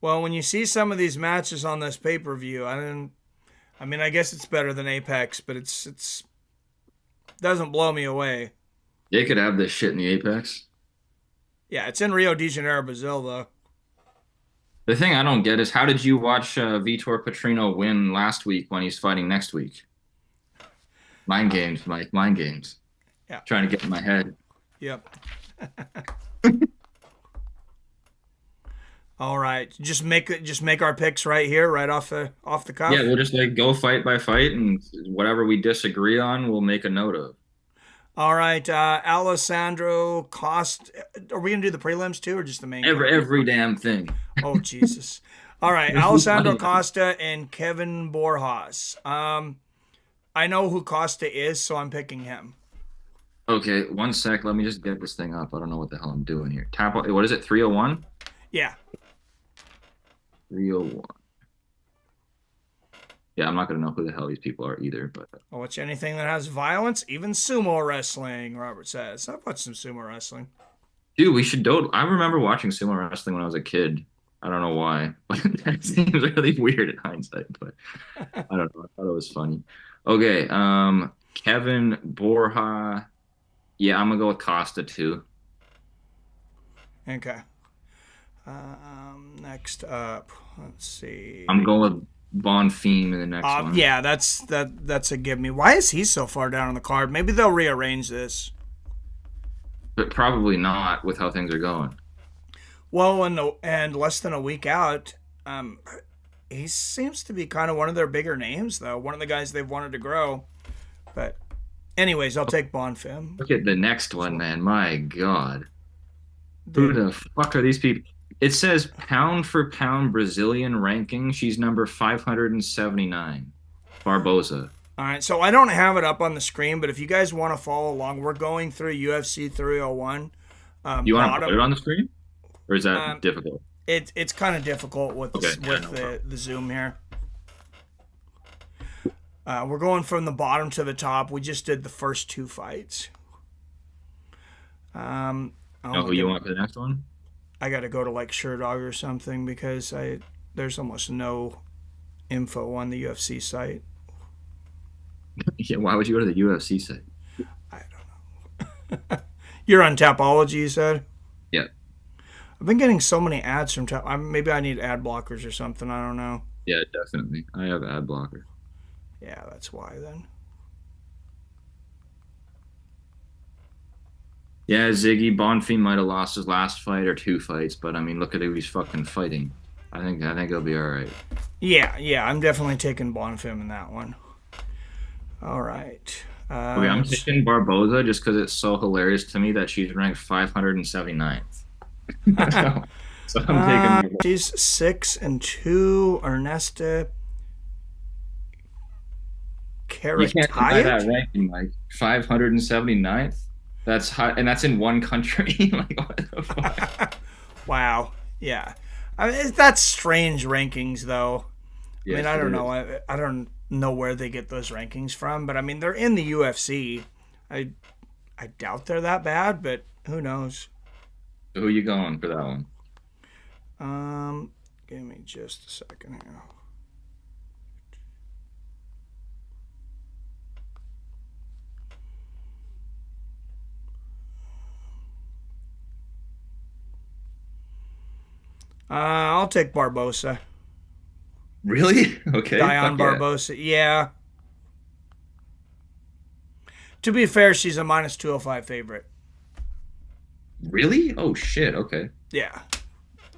Well, when you see some of these matches on this pay-per-view, I guess it's better than Apex, but it's doesn't blow me away. They could have this shit in the Apex. Yeah, it's in Rio de Janeiro, Brazil, though. The thing I don't get is how did you watch Vitor Petrino win last week when he's fighting next week? Mind games, Mike. Mind games. Yeah. Trying to get in my head. Yep. All right. Just make our picks right here, right off the cuff. Yeah, we'll just like go fight by fight, and whatever we disagree on, we'll make a note of. All right, Alessandro Costa. Are we gonna do the prelims too, or just the main? Every damn thing. Oh Jesus! All right, Alessandro Costa and Kevin Borjas. I know who Costa is, so I'm picking him. Okay, one sec. Let me just get this thing up. I don't know what the hell I'm doing here. Tap. What is it? 301. Yeah. 301. Yeah, I'm not gonna know who the hell these people are either. But I'll watch anything that has violence, even sumo wrestling. Robert says I've watched some sumo wrestling. dude, we should do. I remember watching sumo wrestling when I was a kid. I don't know why, but that seems really weird in hindsight. But I don't know. I thought it was funny. Okay, Kevin Borja. Yeah, I'm gonna go with Costa too. Okay. Next up, let's see. I'm going with Von Fiend in the next one. Yeah, that's a give me. Why is he so far down on the card? Maybe they'll rearrange this. But probably not with how things are going. Well, and less than a week out, he seems to be kind of one of their bigger names, though. One of the guys they've wanted to grow. But, anyways, I'll take Bonfim. Look at the next one, man. My God. Dude. Who the fuck are these people? It says pound for pound Brazilian ranking. She's number 579. Barboza. All right, so I don't have it up on the screen, but if you guys want to follow along, we're going through UFC 301. You want to put it on the screen? Or is that difficult? It's kind of difficult with the Zoom here. We're going from the bottom to the top. We just did the first two fights. Who you want for the next one? I got to go to like Sherdog or something because there's almost no info on the UFC site. Yeah, why would you go to the UFC site? I don't know. You're on Tapology, you said? Yeah. I've been getting so many ads from maybe I need ad blockers or something. I don't know. Yeah, definitely. I have ad blocker. Yeah, that's why then. Yeah, Ziggy Bonfim might have lost his last fight or two fights, but I mean, look at who he's fucking fighting. I think he'll be all right. Yeah, I'm definitely taking Bonfim in that one. All right. Okay, I'm taking Barboza just because it's so hilarious to me that she's ranked 579th. so I'm taking. She's 6-2. Ernesta. You can't deny that ranking, Mike. 579th. That's high, and that's in one country. Like, what the fuck? Wow. Yeah. I mean, that's strange rankings, though. Yes, I mean, I don't know. I don't know where they get those rankings from, but I mean, they're in the UFC. I doubt they're that bad, but who knows? So who are you going for that one? Give me just a second here. I'll take Barbosa. Really? Okay. Dion Barbosa. Yeah. To be fair, she's a minus 205 favorite. Really? Oh, shit. Okay. Yeah.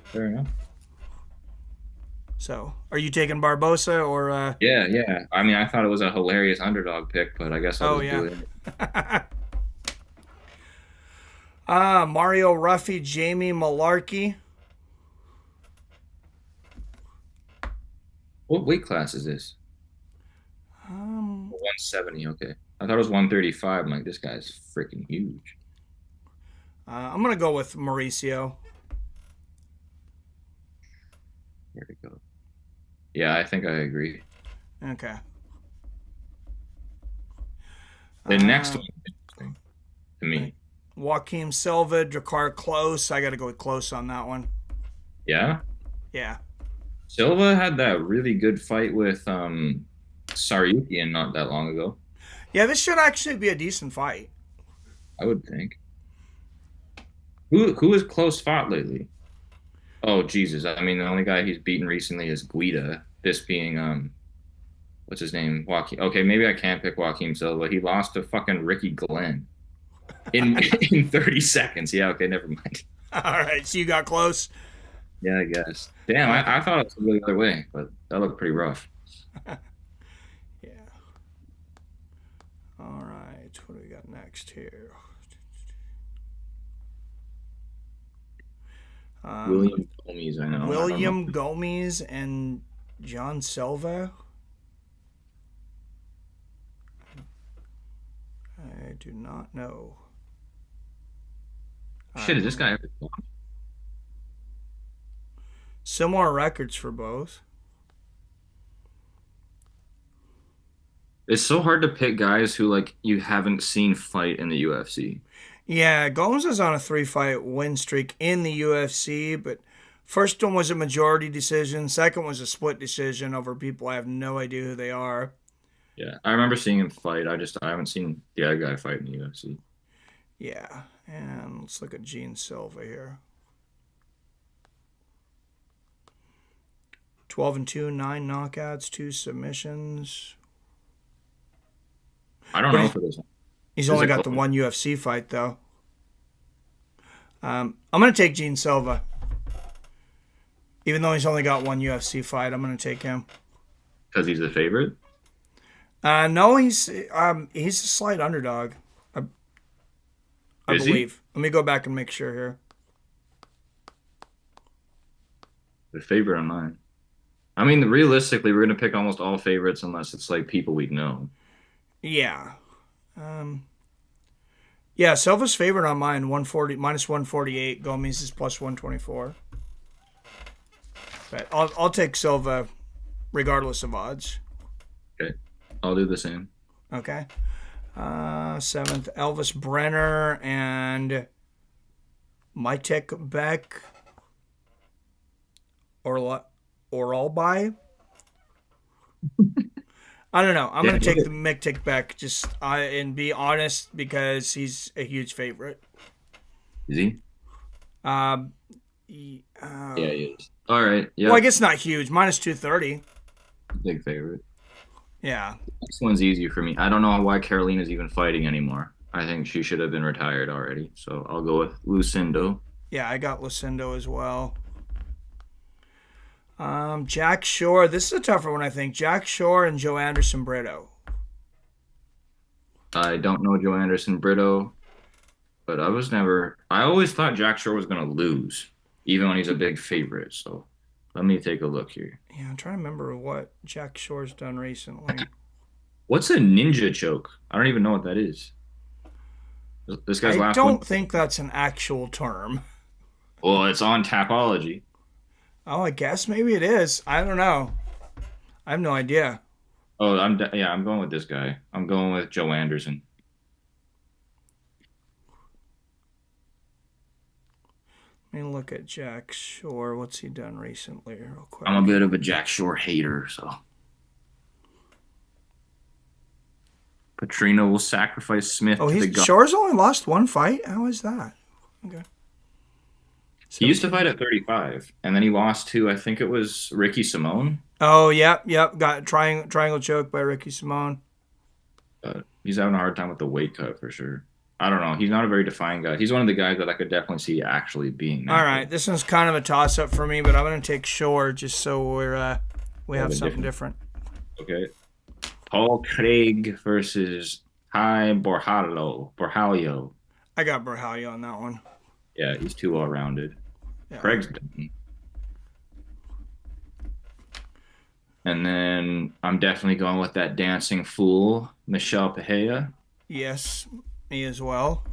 Fair enough. So, are you taking Barbosa or... Yeah. I mean, I thought it was a hilarious underdog pick, but I guess I'll just do it. Mario Ruffy, Jamie Malarkey. What weight class is this? 170. Okay, I thought it was 135. I'm like, this guy's freaking huge. I'm gonna go with Mauricio. There we go. Yeah, I think I agree. Okay. The next one, interesting to me. Joaquim Silva, Drakkar Close. I got to go with Close on that one. Yeah. Yeah. Silva had that really good fight with Saryukian not that long ago. Yeah, this should actually be a decent fight. I would think. Who has Close fought lately? Oh Jesus! I mean, the only guy he's beaten recently is Guida. This being what's his name? Joaquin. Okay, maybe I can't pick Joaquim Silva. He lost to fucking Ricky Glenn in 30 seconds. Yeah. Okay. Never mind. All right. So you got Close. Yeah, I guess. Damn, I thought it was really the other way, but that looked pretty rough. Yeah. All right. What do we got next here? William Gomes, I know. William Gomes and John Silva. I do not know. Shit, is this guy ever gone? Similar records for both. It's so hard to pick guys who like you haven't seen fight in the UFC. Yeah, Gomes is on a 3-fight win streak in the UFC, but first one was a majority decision. Second was a split decision over people I have no idea who they are. Yeah, I remember seeing him fight. I haven't seen the other guy fight in the UFC. Yeah, and let's look at Gene Silva here. 12-2, 9 knockouts, 2 submissions. I don't know for this one. He's only got the one UFC fight, though. I'm going to take Gene Silva. Even though he's only got one UFC fight, I'm going to take him. Because he's the favorite? No, he's a slight underdog. I believe. Let me go back and make sure here. The favorite on mine. I mean, realistically, we're going to pick almost all favorites unless it's like people we know. Yeah. Yeah, Silva's favorite on mine, 140 minus 148. Gomes is plus 124. But I'll take Silva regardless of odds. Okay. I'll do the same. Okay. 7th, Elvis Brenner and Mytek Beck Oralby. I don't know. I'm going to take the Mytek Beck just and be honest because he's a huge favorite. Is he? Yeah, he is. All right. Yeah. Well, I guess not huge. Minus 230. Big favorite. Yeah. This one's easy for me. I don't know why Carolina's even fighting anymore. I think she should have been retired already. So I'll go with Lucindo. Yeah, I got Lucindo as well. Jack Shore. This is a tougher one, I think. Jack Shore and Joe Anderson Brito. I don't know Joe Anderson Brito, but I always thought Jack Shore was going to lose, even when he's a big favorite. So let me take a look here. Yeah, I'm trying to remember what Jack Shore's done recently. What's a ninja choke? I don't even know what that is. This guy's last one. I don't think that's an actual term. Well, it's on Tapology. Oh, I guess maybe it is. I don't know. I have no idea. Oh, I'm going with this guy. I'm going with Joe Anderson. Let me look at Jack Shore. What's he done recently, real quick? I'm a bit of a Jack Shore hater, so. Petrino will sacrifice Smith to the god. Shore's only lost one fight? How is that? Okay. He used to fight at 35, and then he lost to, I think it was Ricky Simone. Oh, yep. Got triangle choke by Ricky Simone. He's having a hard time with the weight cut for sure. I don't know. He's not a very defined guy. He's one of the guys that I could definitely see actually being. All right, this one's kind of a toss-up for me, but I'm going to take Shore just so we have something different. Okay. Paul Craig versus Ty Borjalho. I got Borjalho on that one. Yeah, he's too well-rounded. Yeah. Craig's done. And then I'm definitely going with that dancing fool, Michelle Pejia. Yes, me as well.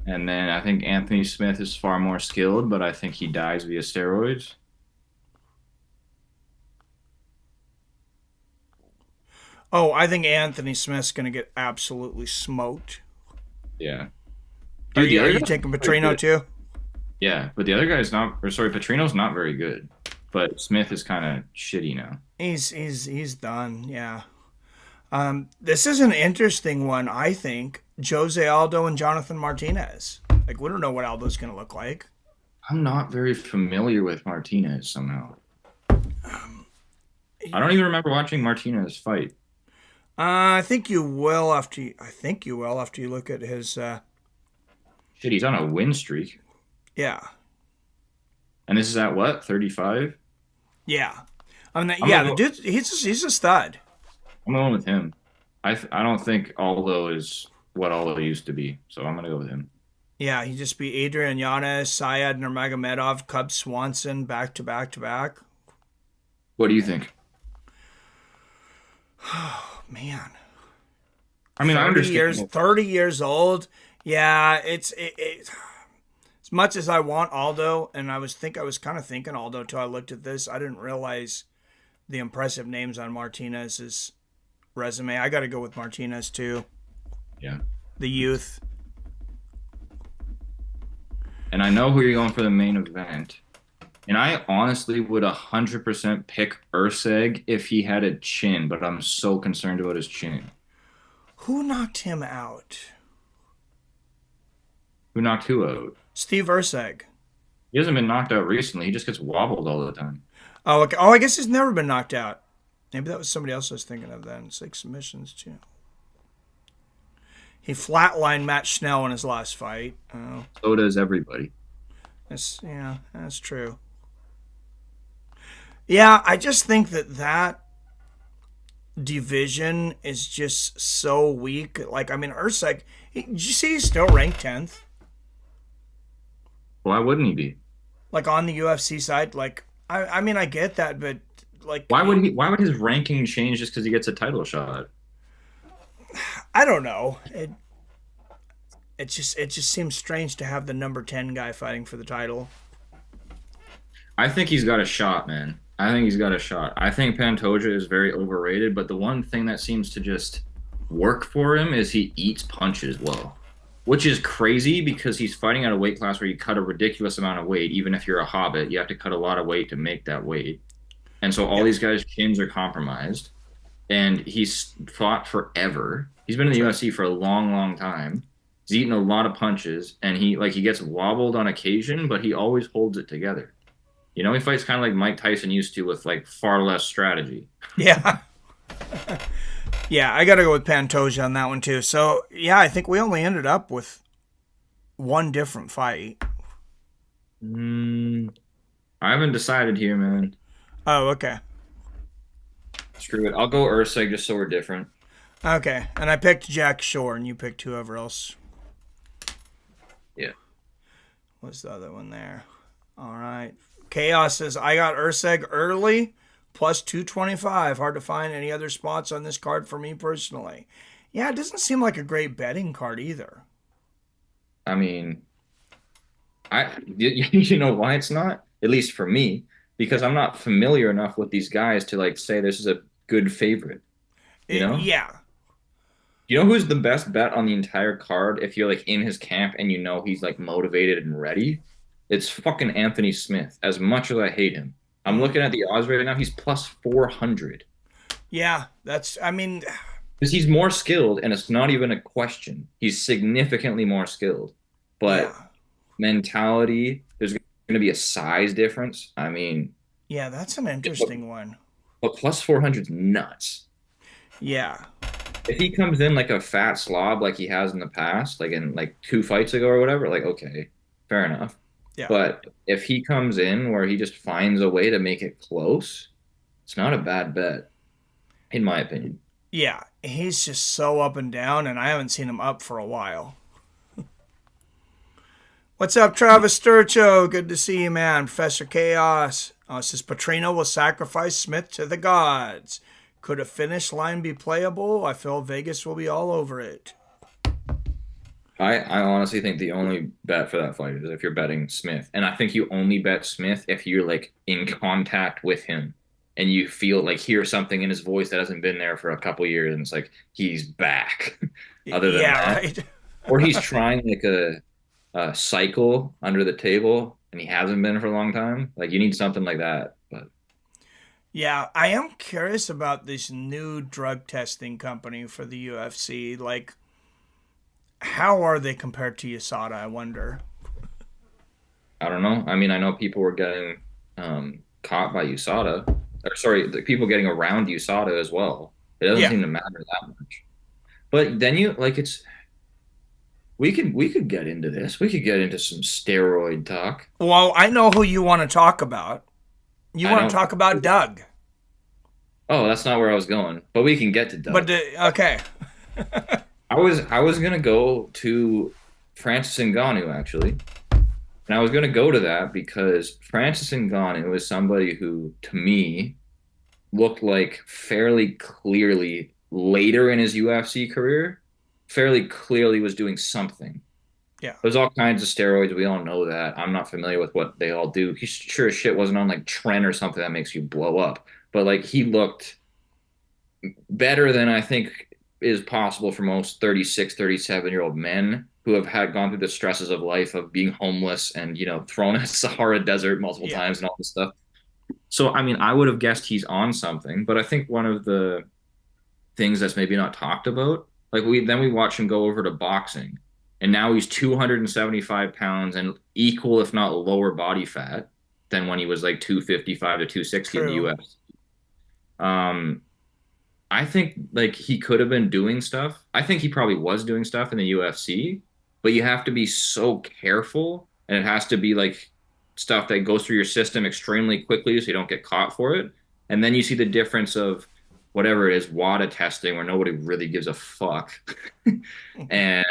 And then I think Anthony Smith is far more skilled, but I think he dies via steroids. Oh, I think Anthony Smith's going to get absolutely smoked. Yeah. Are you taking Petrino too? Yeah, but the other guy's Petrino's not very good. But Smith is kind of shitty now. He's done, yeah. This is an interesting one, I think. Jose Aldo and Jonathan Martinez. Like, we don't know what Aldo's going to look like. I'm not very familiar with Martinez somehow. I don't even remember watching Martinez fight. I think you will after you look at his. Shit, he's on a win streak. Yeah. And this is at what? 35? Yeah. The dude, he's a stud. I'm going with him. I don't think Aldo is what Aldo used to be, so I'm going to go with him. Yeah, he just beat Adrian Yanez, Syed Nurmagomedov, Cub Swanson back to back to back. What do you think? Oh, man. I mean, I understand. 30 years old. Yeah, it's As much as I want Aldo, and I was kind of thinking Aldo till I looked at this. I didn't realize the impressive names on Martinez's resume. I got to go with Martinez too. Yeah. The youth. And I know who you're going for the main event. And I honestly would 100% pick Urseg if he had a chin, but I'm so concerned about his chin. Who knocked him out? Who knocked who out? Steve Urseg. He hasn't been knocked out recently. He just gets wobbled all the time. Oh, okay. Oh, I guess he's never been knocked out. Maybe that was somebody else I was thinking of then. 6 submissions, too. He flatlined Matt Schnell in his last fight. Oh. So does everybody. That's true. Yeah, I just think that division is just so weak. Like, I mean, Urseg, did you see he's still ranked 10th? Why wouldn't he be? Like, on the UFC side, like, I mean, I get that, but like, why would his ranking change just because he gets a title shot? I don't know. It just seems strange to have the number 10 guy fighting for the title. I think he's got a shot, man. I think he's got a shot. I think Pantoja is very overrated, but the one thing that seems to just work for him is he eats punches well, which is crazy because he's fighting at a weight class where you cut a ridiculous amount of weight. Even if you're a hobbit, you have to cut a lot of weight to make that weight. And so all these guys' chins are compromised, and he's fought forever. He's been in the UFC for a long, long time. He's eaten a lot of punches, and he gets wobbled on occasion, but he always holds it together. You know, he fights kind of like Mike Tyson used to, with like far less strategy. Yeah. Yeah, I got to go with Pantoja on that one too. So, yeah, I think we only ended up with one different fight. I haven't decided here, man. Oh, okay. Screw it. I'll go Urseg just so we're different. Okay, and I picked Jack Shore, and you picked whoever else. Yeah. What's the other one there? All right. Chaos says, I got Urseg early, plus 225. Hard to find any other spots on this card for me personally. Yeah, it doesn't seem like a great betting card either. I mean, you know why it's not? At least for me, because I'm not familiar enough with these guys to like say this is a good favorite. You know? Yeah. You know who's the best bet on the entire card if you're like in his camp and you know he's like motivated and ready? It's fucking Anthony Smith. As much as I hate him, I'm looking at the odds right now. He's plus 400. Yeah, because he's more skilled, and it's not even a question. He's significantly more skilled, but mentality. There's going to be a size difference. I mean, yeah, that's an interesting one. But plus 400 is nuts. Yeah. If he comes in like a fat slob like he has in the past, like in like 2 fights ago or whatever, like okay, fair enough. Yeah. But if he comes in where he just finds a way to make it close, it's not a bad bet, in my opinion. Yeah, he's just so up and down, and I haven't seen him up for a while. What's up, Travis Sturcho? Good to see you, man. Professor Chaos. It says, Petrino will sacrifice Smith to the gods. Could a finish line be playable? I feel Vegas will be all over it. I honestly think the only bet for that fight is if you're betting Smith. And I think you only bet Smith if you're like in contact with him and you feel like hear something in his voice that hasn't been there for a couple years and it's like he's back. Other than that. Right. Or he's trying like a cycle under the table and he hasn't been for a long time. Like you need something like that. But yeah, I am curious about this new drug testing company for the UFC. Like, how are they compared to USADA, I wonder? I don't know. I mean, I know people were getting caught by USADA. Or sorry, the people getting around USADA as well. It doesn't seem to matter that much. But then we could get into this. We could get into some steroid talk. Well, I know who you want to talk about. You want to talk about Doug. Oh, that's not where I was going. But we can get to Doug. But okay. I was gonna go to Francis Ngannou actually, and I was gonna go to that because Francis Ngannou is somebody who, to me, looked like fairly clearly later in his UFC career, fairly clearly was doing something. Yeah. There's all kinds of steroids. We all know that. I'm not familiar with what they all do. He sure as shit wasn't on like Tren or something that makes you blow up. But like he looked better than I think is possible for most 36, 37-year-old men who have had gone through the stresses of life of being homeless and, thrown in a Sahara desert multiple Yeah. times and all this stuff. So, I mean, I would have guessed he's on something, but I think one of the things that's maybe not talked about, like we watch him go over to boxing, and now he's 275 pounds and equal, if not lower body fat than when he was like 255 to 260 in the True. UFC. I think like he could have been doing stuff. I think he probably was doing stuff in the UFC, but you have to be so careful, and it has to be like stuff that goes through your system extremely quickly so you don't get caught for it. And then you see the difference of whatever it is, WADA testing, where nobody really gives a fuck. And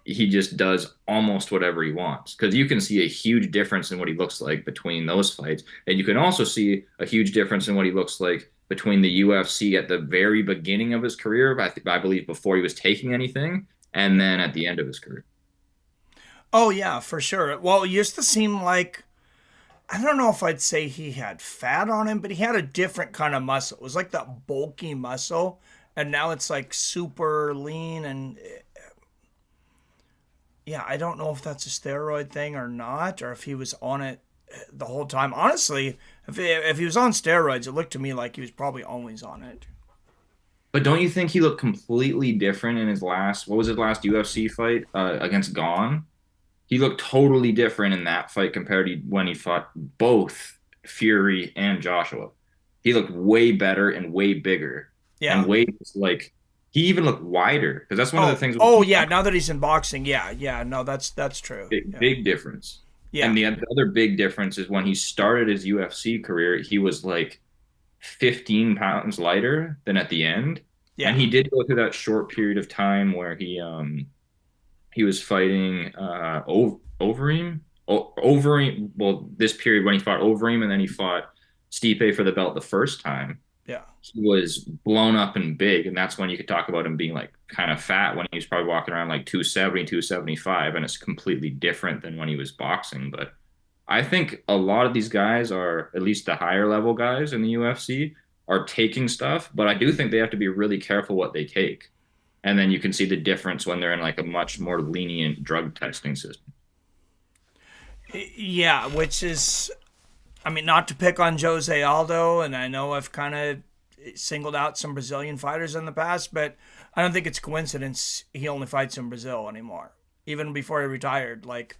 he just does almost whatever he wants. Because you can see a huge difference in what he looks like between those fights. And you can also see a huge difference in what he looks like between the UFC at the very beginning of his career, I believe before he was taking anything, and then at the end of his career. Oh, yeah, for sure. Well, it used to seem like, I don't know if I'd say he had fat on him, but he had a different kind of muscle. It was like that bulky muscle, and now it's like super lean. And yeah, I don't know if that's a steroid thing or not, or if he was on it the whole time. Honestly, if he was on steroids, it looked to me like he was probably always on it. But don't you think he looked completely different in his last, what was his last UFC fight against Gone? He looked totally different in that fight compared to when he fought both Fury and Joshua. He looked way better and way bigger and Yeah. way like he even looked wider because that's one of the Oh, things. oh yeah. Now that he's in boxing, yeah, yeah. No, that's true. Big, Yeah, big difference. yeah, And the other big difference is when he started his UFC career, he was like 15 pounds lighter than at the end. And yeah, he did go through that short period of time where he was fighting Overeem. Overeem, well, this period when he fought Overeem and then he fought Stipe for the belt the first time, yeah. he was blown up and big. And that's when you could talk about him being like kind of fat when he was probably walking around like 270, 275. And it's completely different than when he was boxing. But I think a lot of these guys are, at least the higher level guys in the UFC, are taking stuff. But I do think they have to be really careful what they take. And then you can see the difference when they're in like a much more lenient drug testing system. Yeah, which is, I mean, not to pick on Jose Aldo, and I know I've kind of singled out some Brazilian fighters in the past, but I don't think it's coincidence he only fights in Brazil anymore. Even before he retired, like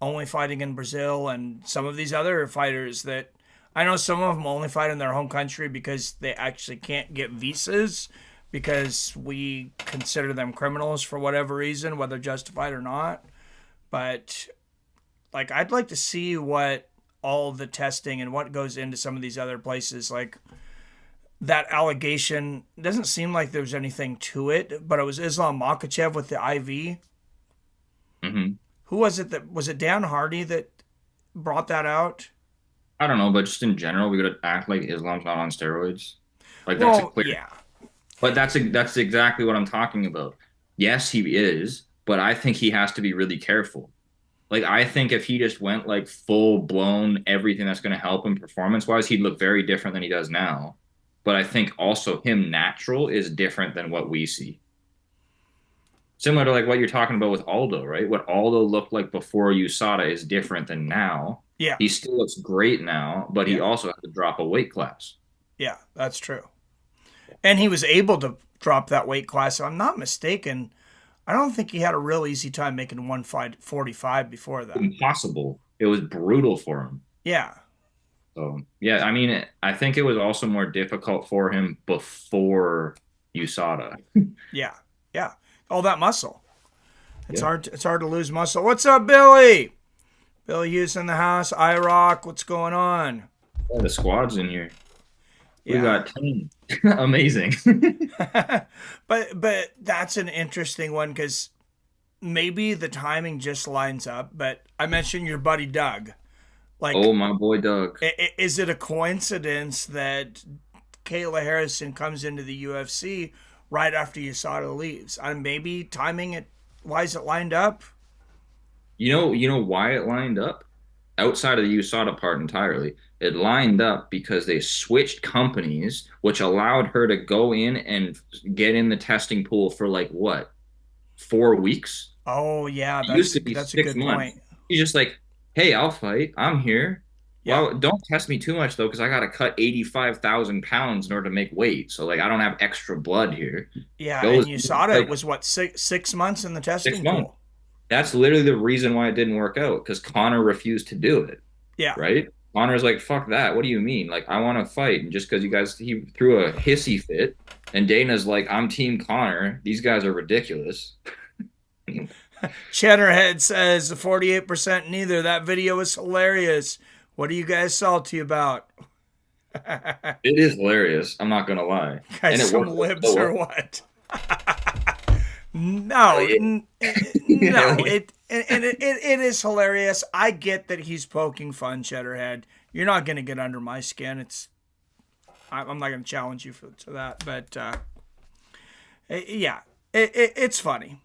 only fighting in Brazil, and some of these other fighters that I know some of them only fight in their home country because they actually can't get visas because we consider them criminals for whatever reason, whether justified or not. But like, I'd like to see what all the testing and what goes into some of these other places. Like that allegation doesn't seem like there was anything to it, but it was Islam Makhachev with the IV. Mm-hmm. Who was it that was it? Dan Hardy that brought that out? I don't know, but just in general, we got to act like Islam's not on steroids. Like that's a Well, clear. yeah, But that's exactly what I'm talking about. Yes, he is, but I think he has to be really careful. Like I think if he just went like full blown everything that's going to help him performance wise, he'd look very different than he does now. But I think also him natural is different than what we see. Similar to like what you're talking about with Aldo, right? What Aldo looked like before USADA is different than now. yeah, He still looks great now, but he yeah, also had to drop a weight class. yeah. That's true. And he was able to drop that weight class. If I'm not mistaken, I don't think he had a real easy time making 145 before that. Impossible. It was brutal for him. Yeah, So, yeah, I mean, I think it was also more difficult for him before USADA. yeah, yeah. All that muscle. It's Yeah. hard. It's hard to lose muscle. What's up, Billy? Billy Hughes in the house. IROC. What's going on? Yeah, the squad's in here. We Yeah. got 10. Amazing. But that's an interesting one because maybe the timing just lines up. But I mentioned your buddy Doug. Like, Oh, my boy Doug. is it a coincidence that Kayla Harrison comes into the UFC right after USADA leaves? Maybe timing it wise it lined up. You know why it lined up? Outside of the USADA part entirely, it lined up because they switched companies, which allowed her to go in and get in the testing pool for like what, 4 weeks? Oh yeah, It used to be that's a six good months. point. She's just like, hey, I'll fight. I'm here. Yeah. Well, don't test me too much though, because I got to cut 85,000 pounds in order to make weight. So like, I don't have extra blood here. Yeah, Goes and USADA like was what, 6 months in the 6 testing months. pool. That's literally the reason why it didn't work out because Conor refused to do it. Yeah. Right? Conor's like, fuck that. What do you mean? Like, I want to fight. And just because he threw a hissy fit, and Dana's like, I'm Team Conor. These guys are ridiculous. Cheddarhead says 48% neither. That video is hilarious. What are you guys salty about? It is hilarious. I'm not gonna lie. Guys, And it some worked libs so or well. what? No, no. It is hilarious. I get that he's poking fun, Cheddarhead. You're not going to get under my skin. I'm not going to challenge you to that, but yeah, it's funny.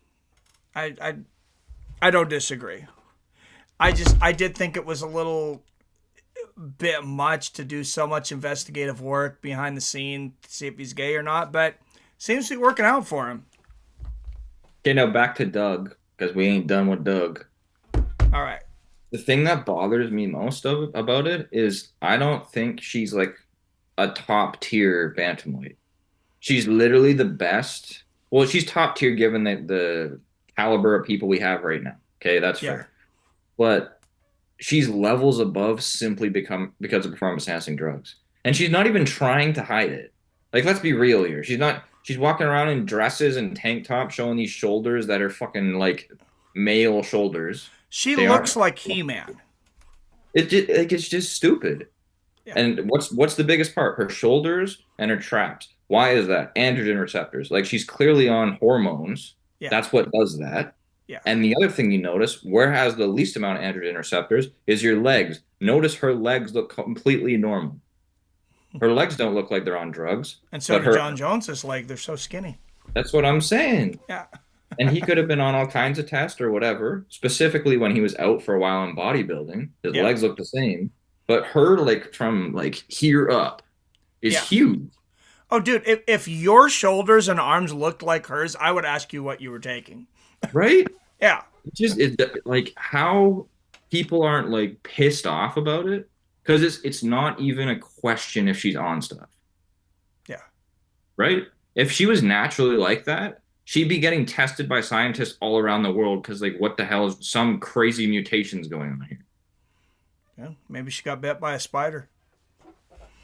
I don't disagree. I did think it was a little bit much to do so much investigative work behind the scene to see if he's gay or not, but seems to be working out for him. Okay, now back to Doug, because we ain't done with Doug. All right. The thing that bothers me most about it is I don't think she's like a top tier bantamweight. She's literally the best. Well, she's top tier given the caliber of people we have right now. Okay, that's fair. But she's levels above simply because of performance enhancing drugs. And she's not even trying to hide it. Like, let's be real here. She's walking around in dresses and tank tops showing these shoulders that are fucking like male shoulders. She looks like He-Man. It's just stupid. Yeah. And what's the biggest part? Her shoulders and her traps. Why is that? Androgen receptors. Like, she's clearly on hormones. Yeah. That's what does that. Yeah. And the other thing you notice, where has the least amount of androgen receptors, is your legs. Notice her legs look completely normal. Her legs don't look like they're on drugs. And so do Jon Jones's leg. They're so skinny. That's what I'm saying. Yeah. And he could have been on all kinds of tests or whatever, specifically when he was out for a while in bodybuilding. His legs look the same. But her, like, from, like, here up is huge. Oh, dude, if your shoulders and arms looked like hers, I would ask you what you were taking. Right? Yeah. Like, how people aren't, like, pissed off about it. Because it's not even a question if she's on stuff. Yeah. Right? If she was naturally like that, she'd be getting tested by scientists all around the world because, like, what the hell is some crazy mutations going on here? Yeah, maybe she got bit by a spider.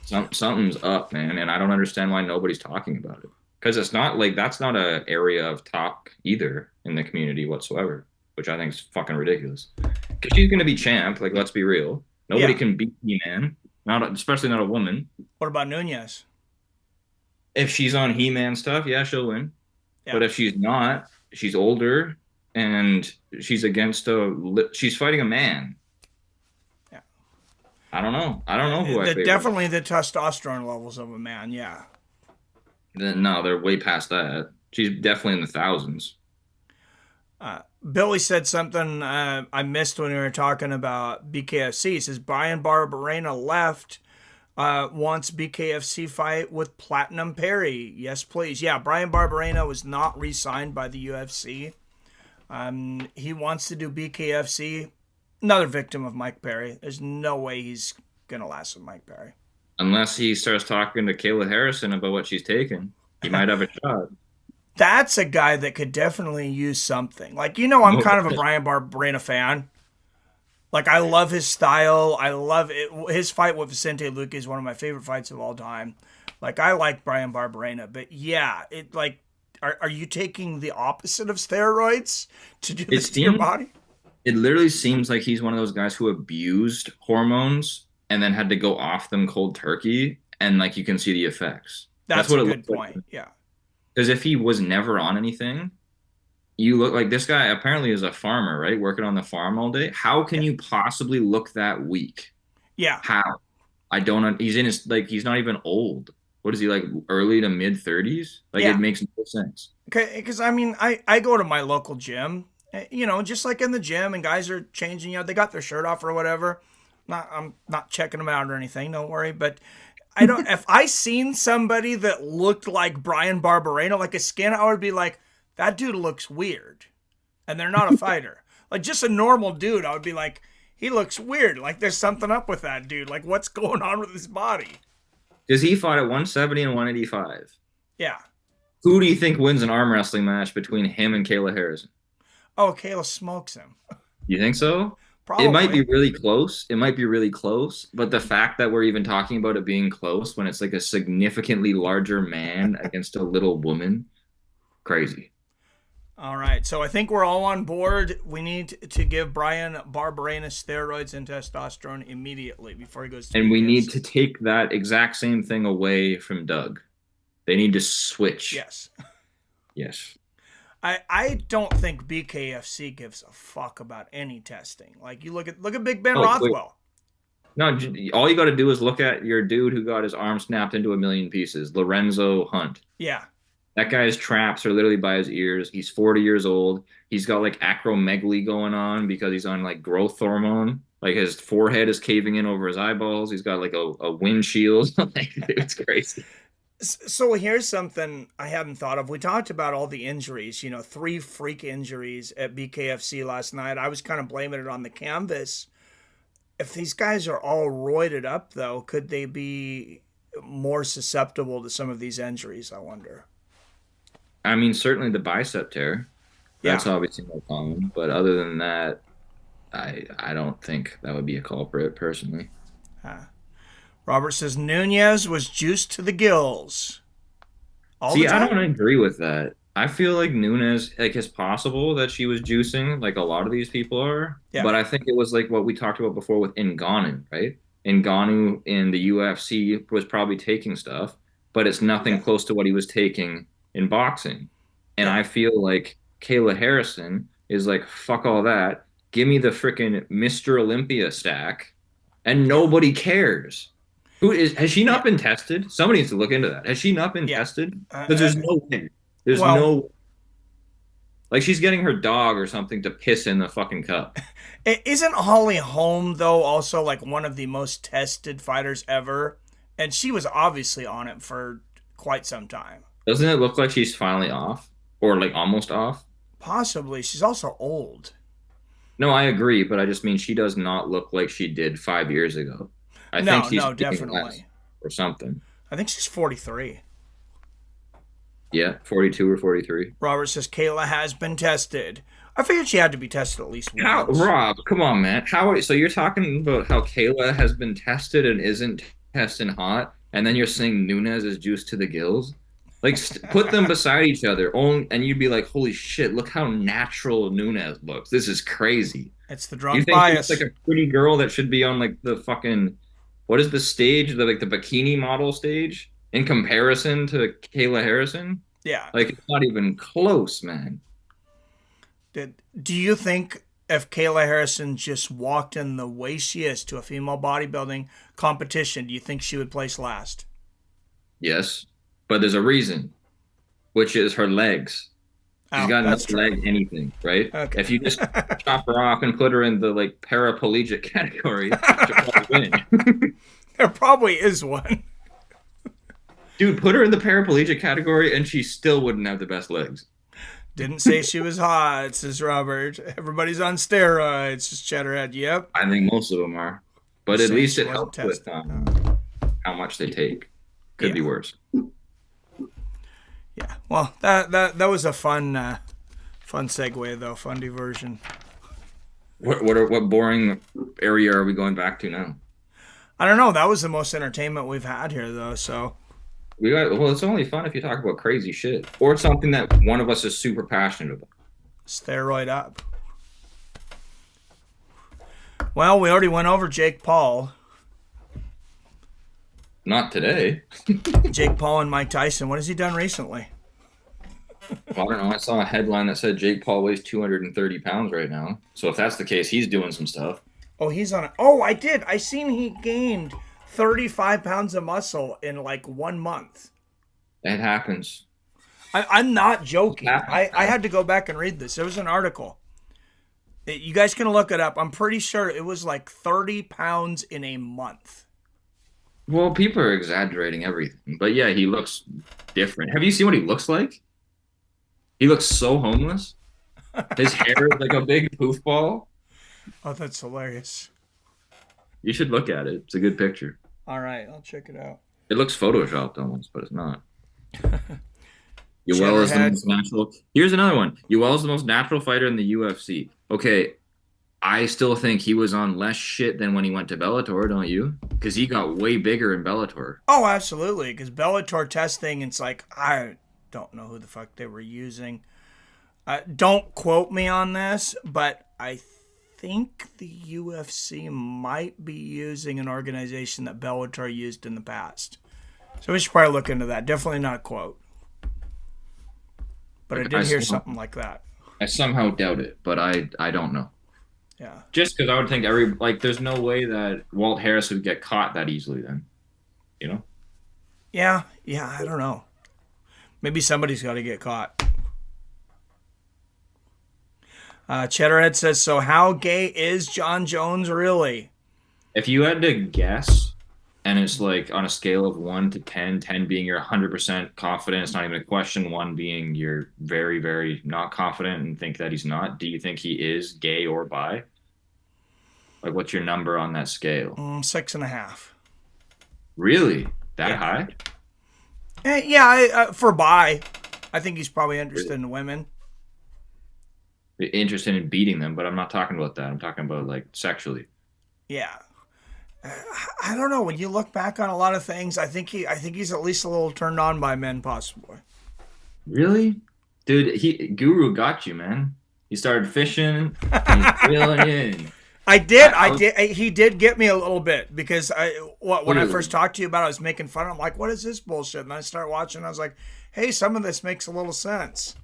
Something's up, man, and I don't understand why nobody's talking about it. Because it's not like that's not an area of talk either in the community whatsoever, which I think is fucking ridiculous. Because she's going to be champ, like, let's be real. Nobody can beat He-Man, especially not a woman. What about Nunez? If she's on He-Man stuff, yeah, she'll win. Yeah. But if she's not, she's older and she's she's fighting a man. Yeah. I don't know. I don't know who I favor. Definitely the testosterone levels of a man, yeah. No, they're way past that. She's definitely in the thousands. Billy said something I missed when we were talking about BKFC. He says Brian Barberena left, wants BKFC fight with Platinum Perry. Yes, please. Yeah, Brian Barberena was not re-signed by the UFC. He wants to do BKFC. Another victim of Mike Perry. There's no way he's going to last with Mike Perry. Unless he starts talking to Kayla Harrison about what she's taking. He might have a shot. That's a guy that could definitely use something. Like, I'm kind of a Brian Barberena fan. Like, I love his style. I love it. His fight with Vicente Luque is one of my favorite fights of all time. Like, I like Brian Barberena. But, yeah, are you taking the opposite of steroids to do this to your body? It literally seems like he's one of those guys who abused hormones and then had to go off them cold turkey. And, like, you can see the effects. That's what a good point, like. Yeah. Because if he was never on anything, you look like this guy apparently is a farmer, right? Working on the farm all day. How can you possibly look that weak? Yeah. How? I don't. He's in his, like, he's not even old. What is he, like, early to mid 30s? Like, it makes no sense. Because I mean, I go to my local gym Just like in the gym and guys are changing, they got their shirt off or whatever. I'm not checking them out or anything, don't worry. But if I seen somebody that looked like Brian Barberena, like a skin, I would be like, that dude looks weird. And they're not a fighter. Like just a normal dude, I would be like, he looks weird. Like there's something up with that dude. Like what's going on with his body? Because he fought at 170 and 185. Yeah. Who do you think wins an arm wrestling match between him and Kayla Harrison? Oh, Kayla smokes him. You think so? Probably. It might be really close. But the fact that we're even talking about it being close when it's like a significantly larger man against a little woman, crazy. All right, so I think we're all on board. We need to give Brian Barberena steroids and testosterone immediately before he goes to And we need to take that exact same thing away from Doug. They need to switch. Yes. Yes. I don't think BKFC gives a fuck about any testing. Like you look at Big Ben Rothwell. Wait. No, all you got to do is look at your dude who got his arm snapped into a million pieces, Lorenzo Hunt. Yeah. That guy's traps are literally by his ears. He's 40 years old. He's got like acromegaly going on because he's on like growth hormone. Like his forehead is caving in over his eyeballs. He's got like a windshield. It's crazy. So here's something I hadn't thought of. We talked about all the injuries, 3 freak injuries at BKFC last night. I was kind of blaming it on the canvas. If these guys are all roided up, though, could they be more susceptible to some of these injuries, I wonder? I mean, certainly the bicep tear. That's obviously more common. But other than that, I don't think that would be a culprit, personally. Robert says Nunez was juiced to the gills. See, I don't agree with that. I feel like Nunez, like, it's possible that she was juicing, like a lot of these people are. Yeah. But I think it was like what we talked about before with Ngannou, right? Ngannou in the UFC was probably taking stuff, but it's nothing close to what he was taking in boxing. And I feel like Kayla Harrison is like, fuck all that. Give me the freaking Mr. Olympia stack, and nobody cares. Has she not been tested? Somebody needs to look into that. Has she not been tested? Because there's no way. There's no... Like, she's getting her dog or something to piss in the fucking cup. Isn't Holly Holm, though, also, like, one of the most tested fighters ever? And she was obviously on it for quite some time. Doesn't it look like she's finally off? Or, like, almost off? Possibly. She's also old. No, I agree, but I just mean she does not look like she did 5 years ago. I think she's definitely. Or something. I think she's 43. Yeah, 42 or 43. Robert says Kayla has been tested. I figured she had to be tested at least once. Rob, come on, man. So you're talking about how Kayla has been tested and isn't testing hot, and then you're saying Nunez is juiced to the gills? Like, put them beside each other, and you'd be like, holy shit, look how natural Nunez looks. This is crazy. It's the drunk bias. It's like a pretty girl that should be on, like, the fucking... What is the stage? The bikini model stage in comparison to Kayla Harrison? Yeah. Like, it's not even close, man. Do you think if Kayla Harrison just walked in the way she is to a female bodybuilding competition, do you think she would place last? Yes. But there's a reason, which is her legs. She's got enough leg anything, right? Okay. If you just chop her off and put her in the like paraplegic category, she'll probably win. There probably is one. Dude, put her in the paraplegic category and she still wouldn't have the best legs. Didn't say she was hot, says Robert. Everybody's on steroids, says Cheddarhead. Yep. I think most of them are. But at least it helps with how much they take. Could be worse. Yeah, well, that was a fun segue though, fun diversion. What boring area are we going back to now? I don't know. That was the most entertainment we've had here though. So it's only fun if you talk about crazy shit or something that one of us is super passionate about. Steroid up. Well, we already went over Jake Paul. Not today. Jake Paul and Mike Tyson. What has he done recently? Well, I don't know. I saw a headline that said Jake Paul weighs 230 pounds right now. So if that's the case, he's doing some stuff. Oh, he's on it. Oh, I did. I seen he gained 35 pounds of muscle in like 1 month. It happens. I'm not joking. I had to go back and read this. There was an article. You guys can look it up. I'm pretty sure it was like 30 pounds in a month. Well, people are exaggerating everything, but yeah, he looks different. Have you seen what he looks like? He looks so homeless. His hair is like a big poof ball. Oh, that's hilarious. You should look at it. It's a good picture. All right, I'll check it out. It looks photoshopped almost, but it's not. Yoel is the Cheddarhead. most natural. Here's another one. Yoel is the most natural fighter in the UFC. Okay, I still think he was on less shit than when he went to Bellator, don't you? Because he got way bigger in Bellator. Oh, absolutely. Because Bellator testing, it's like, I don't know who the fuck they were using. Don't quote me on this, but I think the UFC might be using an organization that Bellator used in the past. So we should probably look into that. Definitely not a quote. But I did hear something like that. I somehow doubt it, but I don't know. Yeah. Just because I would think there's no way that Walt Harris would get caught that easily then. You know? Yeah, I don't know. Maybe somebody's got to get caught. Cheddarhead says, so how gay is Jon Jones really? If you had to guess, and it's like on a scale of 1 to 10, 10 being you're 100% confident, it's not even a question, 1 being you're very, very not confident and think that he's not, do you think he is gay or bi? Like, what's your number on that scale? 6.5. Really? That high? Yeah, for bi. I think he's probably interested in women. Interested in beating them, but I'm not talking about that. I'm talking about like sexually. Yeah. I don't know. When you look back on a lot of things, I think he's at least a little turned on by men, possibly. Really? Dude, Guru got you, man. He started fishing and he's reeling in. I did. He did get me a little bit because when I first talked to you about it, I was making fun. I'm like, what is this bullshit? And I start watching. I was like, hey, some of this makes a little sense.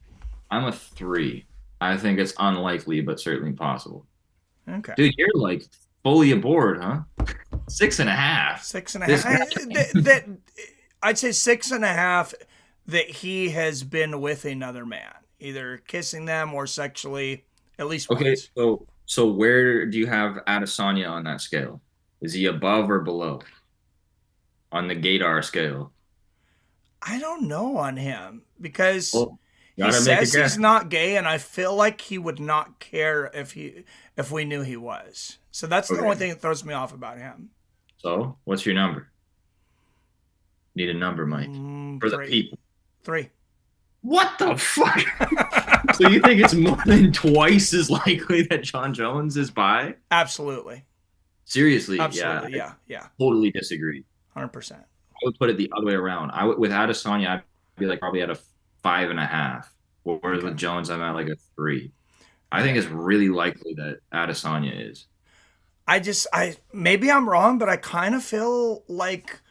I'm a 3. I think it's unlikely, but certainly possible. Okay. Dude, you're like fully aboard, huh? 6.5. 6.5. I'd say 6.5 that he has been with another man, either kissing them or sexually, at least once. Okay, so where do you have Adesanya on that scale? Is he above or below on the Gaydar scale? I don't know on him because he Gotta make a says guess. he's not gay, and I feel like he would not care if we knew he was. So that's the only thing that throws me off about him. So, what's your number? Need a number, Mike, for 3. the people. 3. What the fuck? So you think it's more than twice as likely that Jon Jones is bi? Absolutely. Seriously, Absolutely. yeah. Yeah. Totally disagree. 100%. I would put it the other way around. With Adesanya, I'd be like probably at a 5.5. Whereas with Jones, I'm at like a 3. I think it's really likely that Adesanya is. Maybe I'm wrong, but I kind of feel like,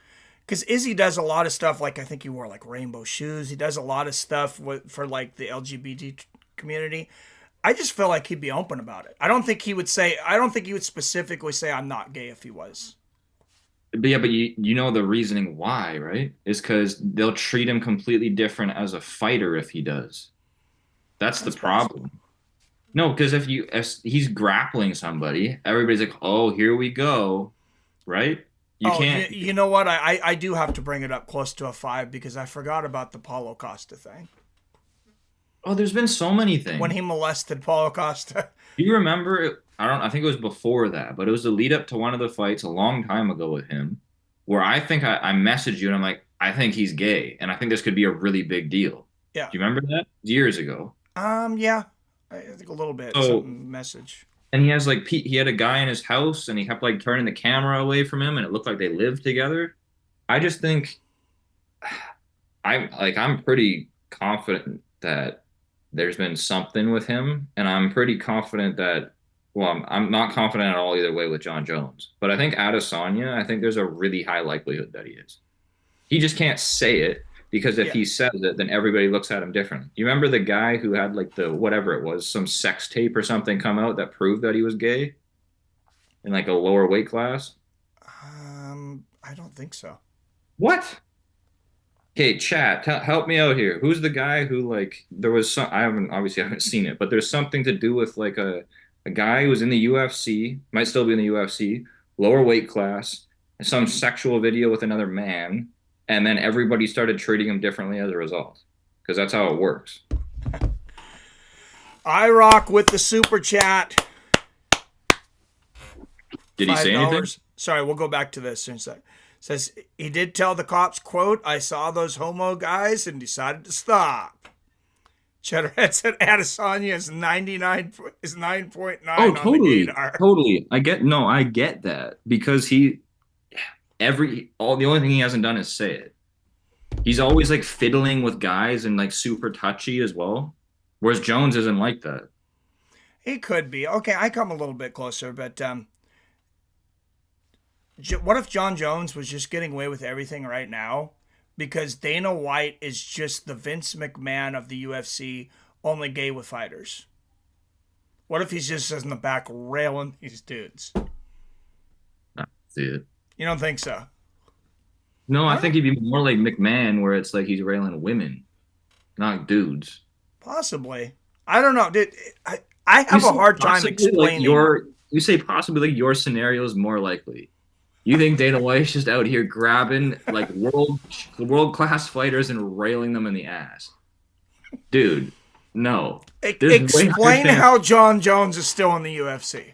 because Izzy does a lot of stuff, like I think he wore like rainbow shoes. He does a lot of stuff for like the LGBT community. I just feel like he'd be open about it. I don't think he would specifically say I'm not gay if he was. But yeah, but you know the reasoning why, right? Is because they'll treat him completely different as a fighter if he does. That's the problem. Possible. No, because if he's grappling somebody, everybody's like, "Oh, here we go," right? You can't. You know what? I do have to bring it up close to a 5 because I forgot about the Paulo Costa thing. Oh, there's been so many things. When he molested Paulo Costa. Do you remember? I think it was before that, but it was the lead up to one of the fights a long time ago with him, where I think I messaged you and I'm like, I think he's gay, and I think this could be a really big deal. Yeah. Do you remember that? Years ago. Yeah. I think a little bit. Some message. And he has he had a guy in his house, and he kept like turning the camera away from him, and it looked like they lived together. I just think I'm pretty confident that there's been something with him, and I'm pretty confident that. Well, I'm not confident at all either way with Jon Jones, but I think Adesanya, I think there's a really high likelihood that he is. He just can't say it because if he says it, then everybody looks at him differently. You remember the guy who had like the whatever it was, some sex tape or something come out that proved that he was gay in like a lower weight class? I don't think so. What? Okay, chat, help me out here. Who's the guy who like there was some? I haven't seen it, but there's something to do with like a A guy who was in the UFC, might still be in the UFC, lower weight class, some sexual video with another man, and then everybody started treating him differently as a result. Because that's how it works. I rock with the super chat. Did he say anything? Sorry, we'll go back to this in a sec. Says he did tell the cops, quote, "I saw those homo guys and decided to stop." Cheddarhead said Adesanya is 9.9 Oh, on the gator. Totally. I get that because the only thing he hasn't done is say it. He's always like fiddling with guys and like super touchy as well. Whereas Jones isn't like that. He could be. Okay, I come a little bit closer, but what if Jon Jones was just getting away with everything right now? Because Dana White is just the Vince McMahon of the UFC, only gay with fighters. What if he's just in the back railing these dudes? I see it. You don't think so? No, I think he'd be more like McMahon, where it's like he's railing women, not dudes. Possibly. I don't know. I have a hard time explaining. You say possibly like your scenario is more likely. You think Dana White's just out here grabbing like world class fighters and railing them in the ass? Dude, no. Explain how Jon Jones is still in the UFC.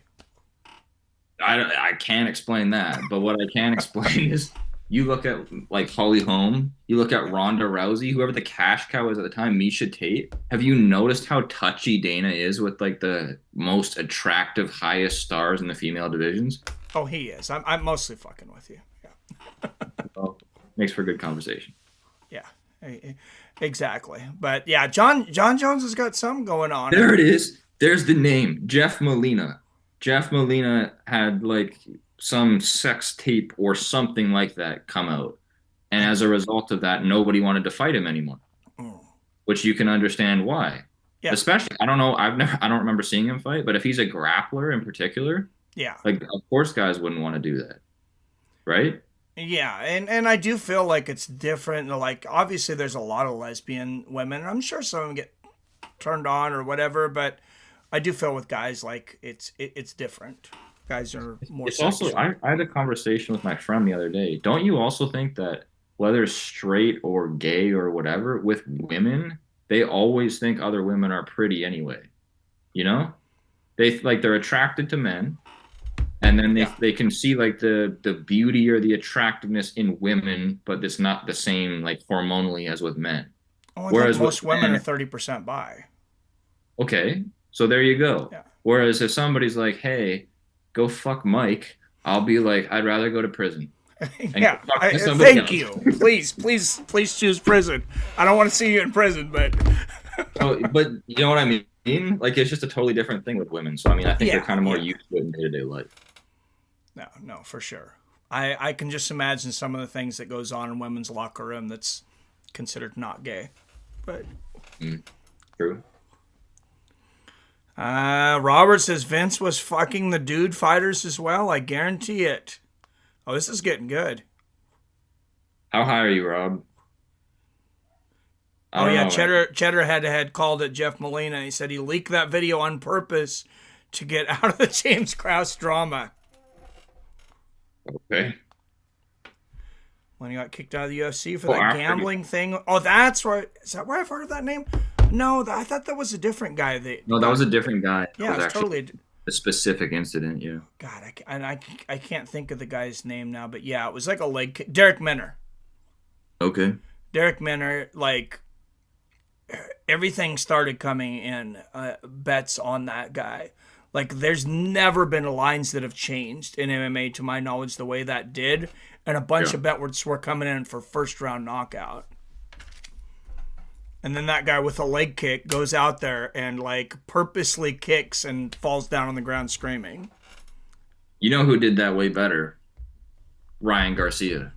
I can't explain that, but what I can explain is you look at like Holly Holm, you look at Ronda Rousey, whoever the cash cow was at the time, Miesha Tate. Have you noticed how touchy Dana is with like the most attractive, highest stars in the female divisions? Oh, he is. I'm mostly fucking with you. Yeah. Well, makes for good conversation. Yeah, exactly. But yeah, Jon Jones has got some going on. There it is. There's the name, Jeff Molina. Jeff Molina had like some sex tape or something like that come out. And as a result of that, nobody wanted to fight him anymore. Which you can understand why. Yeah. Especially, I don't know, I don't remember seeing him fight, but if he's a grappler in particular, yeah, like of course guys wouldn't want to do that. Right? Yeah, and I do feel like it's different. Like obviously there's a lot of lesbian women, and I'm sure some of them get turned on or whatever, but I do feel with guys like it's different. Guys are more it's sexual. Also I had a conversation with my friend the other day. Don't you also think that whether straight or gay or whatever, with women, they always think other women are pretty anyway? You know? They're attracted to men, and then they can see like the beauty or the attractiveness in women, but it's not the same like hormonally as with men. Oh, whereas most women are 30% bi. Okay, so there you go. Yeah. Whereas if somebody's like, "Hey, go fuck Mike," I'll be like, "I'd rather go to prison." Yeah, thank you. Please choose prison. I don't want to see you in prison, but but you know what I mean? Like it's just a totally different thing with women. So I mean, I think they're kind of more used to it in day-to-day life. No, for sure. I can just imagine some of the things that goes on in women's locker room that's considered not gay. But true. Robert says Vince was fucking the dude fighters as well. I guarantee it. Oh, this is getting good. How high are you, Rob? Oh yeah, Cheddar had called it Jeff Molina. He said he leaked that video on purpose to get out of the James Krause drama. Okay. When he got kicked out of the UFC for that gambling thing. Oh, that's right. Is that where I've heard of that name? No, I thought that was a different guy. That was a different guy. Yeah, it was totally a specific incident. Yeah. God, I can't think of the guy's name now, but yeah, it was like a leg kick. Derek Minner. Okay. Derek Minner, like everything started coming in bets on that guy. Like there's never been lines that have changed in MMA to my knowledge the way that did, and a bunch of bets were coming in for first round knockout. And then that guy with a leg kick goes out there and like purposely kicks and falls down on the ground screaming. You know who did that way better? Ryan Garcia.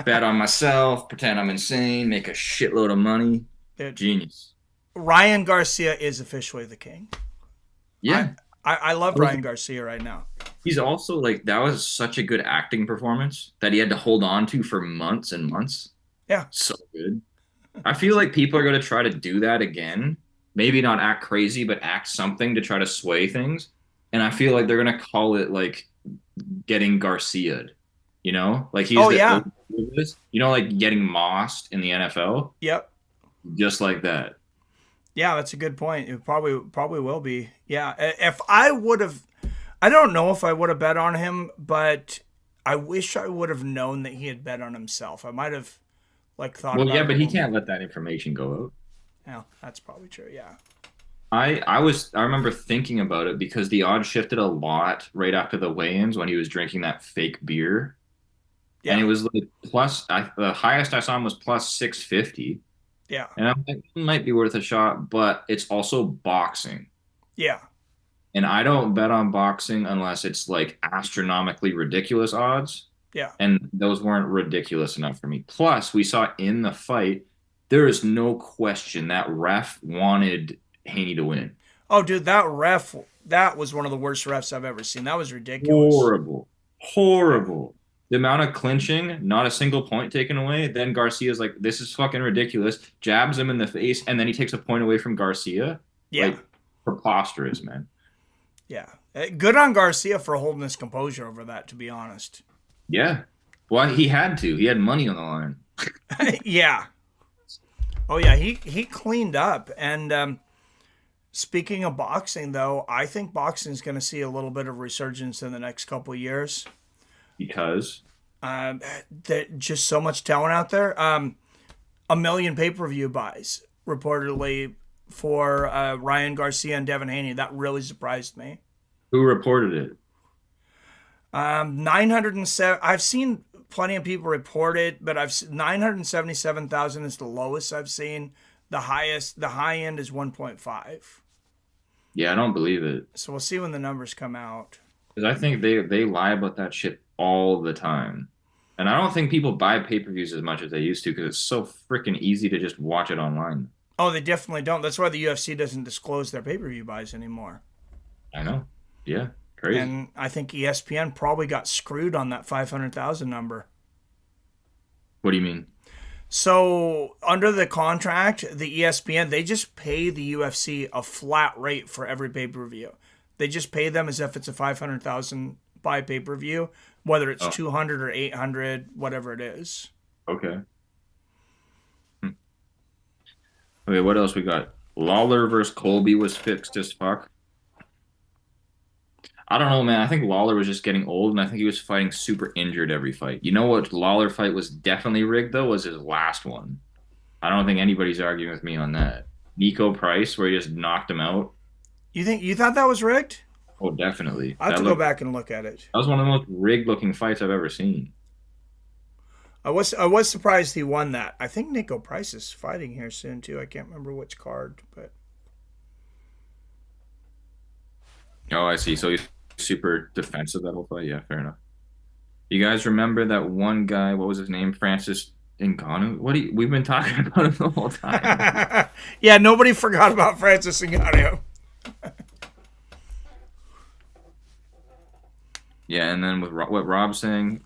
Bet on myself, pretend I'm insane, make a shitload of money. Genius. Ryan Garcia is officially the king. Yeah. I love Ryan Garcia right now. He's also like, that was such a good acting performance that he had to hold on to for months and months. Yeah. So good. I feel like people are going to try to do that again. Maybe not act crazy, but act something to try to sway things. and I feel like they're gonna call it like getting Garcia'd. Like he's Oh the yeah. like getting mossed in the NFL, Yep. just like that. Yeah, that's a good point. It probably will be. Yeah. If I would have, I don't know if I would have bet on him, but I wish I would have known that he had bet on himself. I might have thought Well, about yeah, it a but he little can't more. let that information go out. Yeah, that's probably true. Yeah. I remember thinking about it because the odds shifted a lot right after the weigh-ins when he was drinking that fake beer, and Yeah. it was like the highest I saw him was plus 650, Yeah. and I'm like, it might be worth a shot, but it's also boxing. Yeah. And I don't bet on boxing unless it's like astronomically ridiculous odds. Yeah. And those weren't ridiculous enough for me. Plus, we saw in the fight, there is no question that ref wanted Haney to win. Oh, dude, that was one of the worst refs I've ever seen. That was ridiculous. Horrible. Yeah. Horrible. The amount of clinching, not a single point taken away. Then Garcia's like, this is fucking ridiculous. Jabs him in the face, and then he takes a point away from Garcia. Yeah. Like, preposterous, man. Yeah. Good on Garcia for holding his composure over that, to be honest. Yeah. Well, he had to. He had money on the line. Yeah. Oh yeah, he cleaned up. And speaking of boxing, though, I think boxing is going to see a little bit of resurgence in the next couple of years. Because There's just so much talent out there. A million pay-per-view buys reportedly for Ryan Garcia and Devin Haney. That really surprised me. who reported it? 907. I've seen plenty of people report it, but 977,000 is the lowest I've seen. The high end is 1.5. Yeah, I don't believe it. So we'll see when the numbers come out. Because I think they lie about that shit all the time. And I don't think people buy pay-per-views as much as they used to because it's so freaking easy to just watch it online. Oh, they definitely don't. That's why the UFC doesn't disclose their pay-per-view buys anymore. I know. Yeah, crazy. And I think ESPN probably got screwed on that 500,000 number. What do you mean? So under the contract, the ESPN, they just pay the UFC a flat rate for every pay-per-view. They just pay them as if it's a 500,000 buy pay-per-view, whether it's Oh, 200 or 800, whatever it is. okay. Hmm. Okay, what else we got? Lawler versus Colby was fixed as fuck. I don't know, man. I think Lawler was just getting old, and I think he was fighting super injured every fight. You know what Lawler fight was definitely rigged, though, was his last one. I don't think anybody's arguing with me on that. Nico Price, where he just knocked him out. You thought that was rigged? Oh, definitely. I have to go back and look at it. That was one of the most rigged-looking fights I've ever seen. I was surprised he won that. I think Nico Price is fighting here soon too. I can't remember which card, but Oh, I see. So he's super defensive that whole fight. Yeah, fair enough. You guys remember that one guy? What was his name? Francis Ngannou. We've been talking about him the whole time. yeah, nobody forgot about Francis Ngannou. Yeah, and then with what Rob's saying,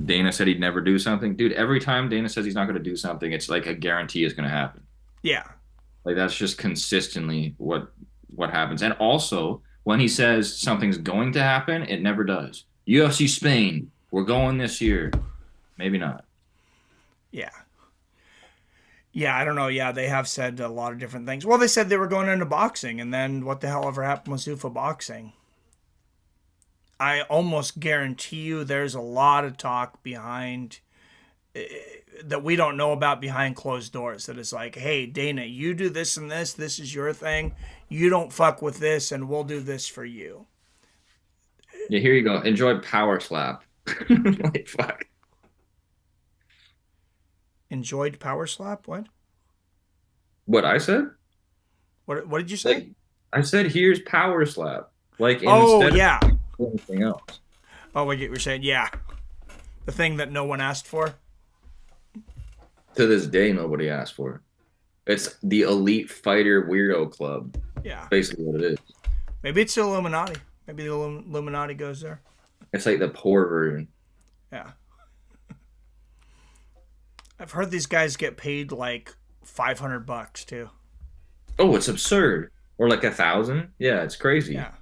Dana said he'd never do something. Dude, every time Dana says he's not going to do something, it's like a guarantee is going to happen. Yeah, Like that's just consistently what happens. And also, when he says something's going to happen, it never does. UFC Spain, we're going this year. Maybe not. yeah, yeah. I don't know. Yeah, they have said a lot of different things. Well, they said they were going into boxing, and then what the hell ever happened with Zuffa boxing? I almost guarantee you there's a lot of talk behind that we don't know about behind closed doors that is like, hey, Dana, you do this and this. This is your thing. You don't fuck with this, and we'll do this for you. Yeah, here you go. Enjoy Power Slap. Like, fuck. Enjoyed Power Slap? What? What I said? What did you say? Like, I said, here's Power Slap. Like, Oh, instead yeah. of anything else. Oh, I get what you're saying. Yeah. The thing that no one asked for. To this day, nobody asked for it. It's the Elite Fighter Weirdo Club. Yeah. Basically what it is. Maybe it's the Illuminati. Maybe the Illuminati goes there. It's like the poor version. Yeah. I've heard these guys get paid like $500 too. Oh, it's absurd. Or like 1,000. Yeah, it's crazy. Yeah.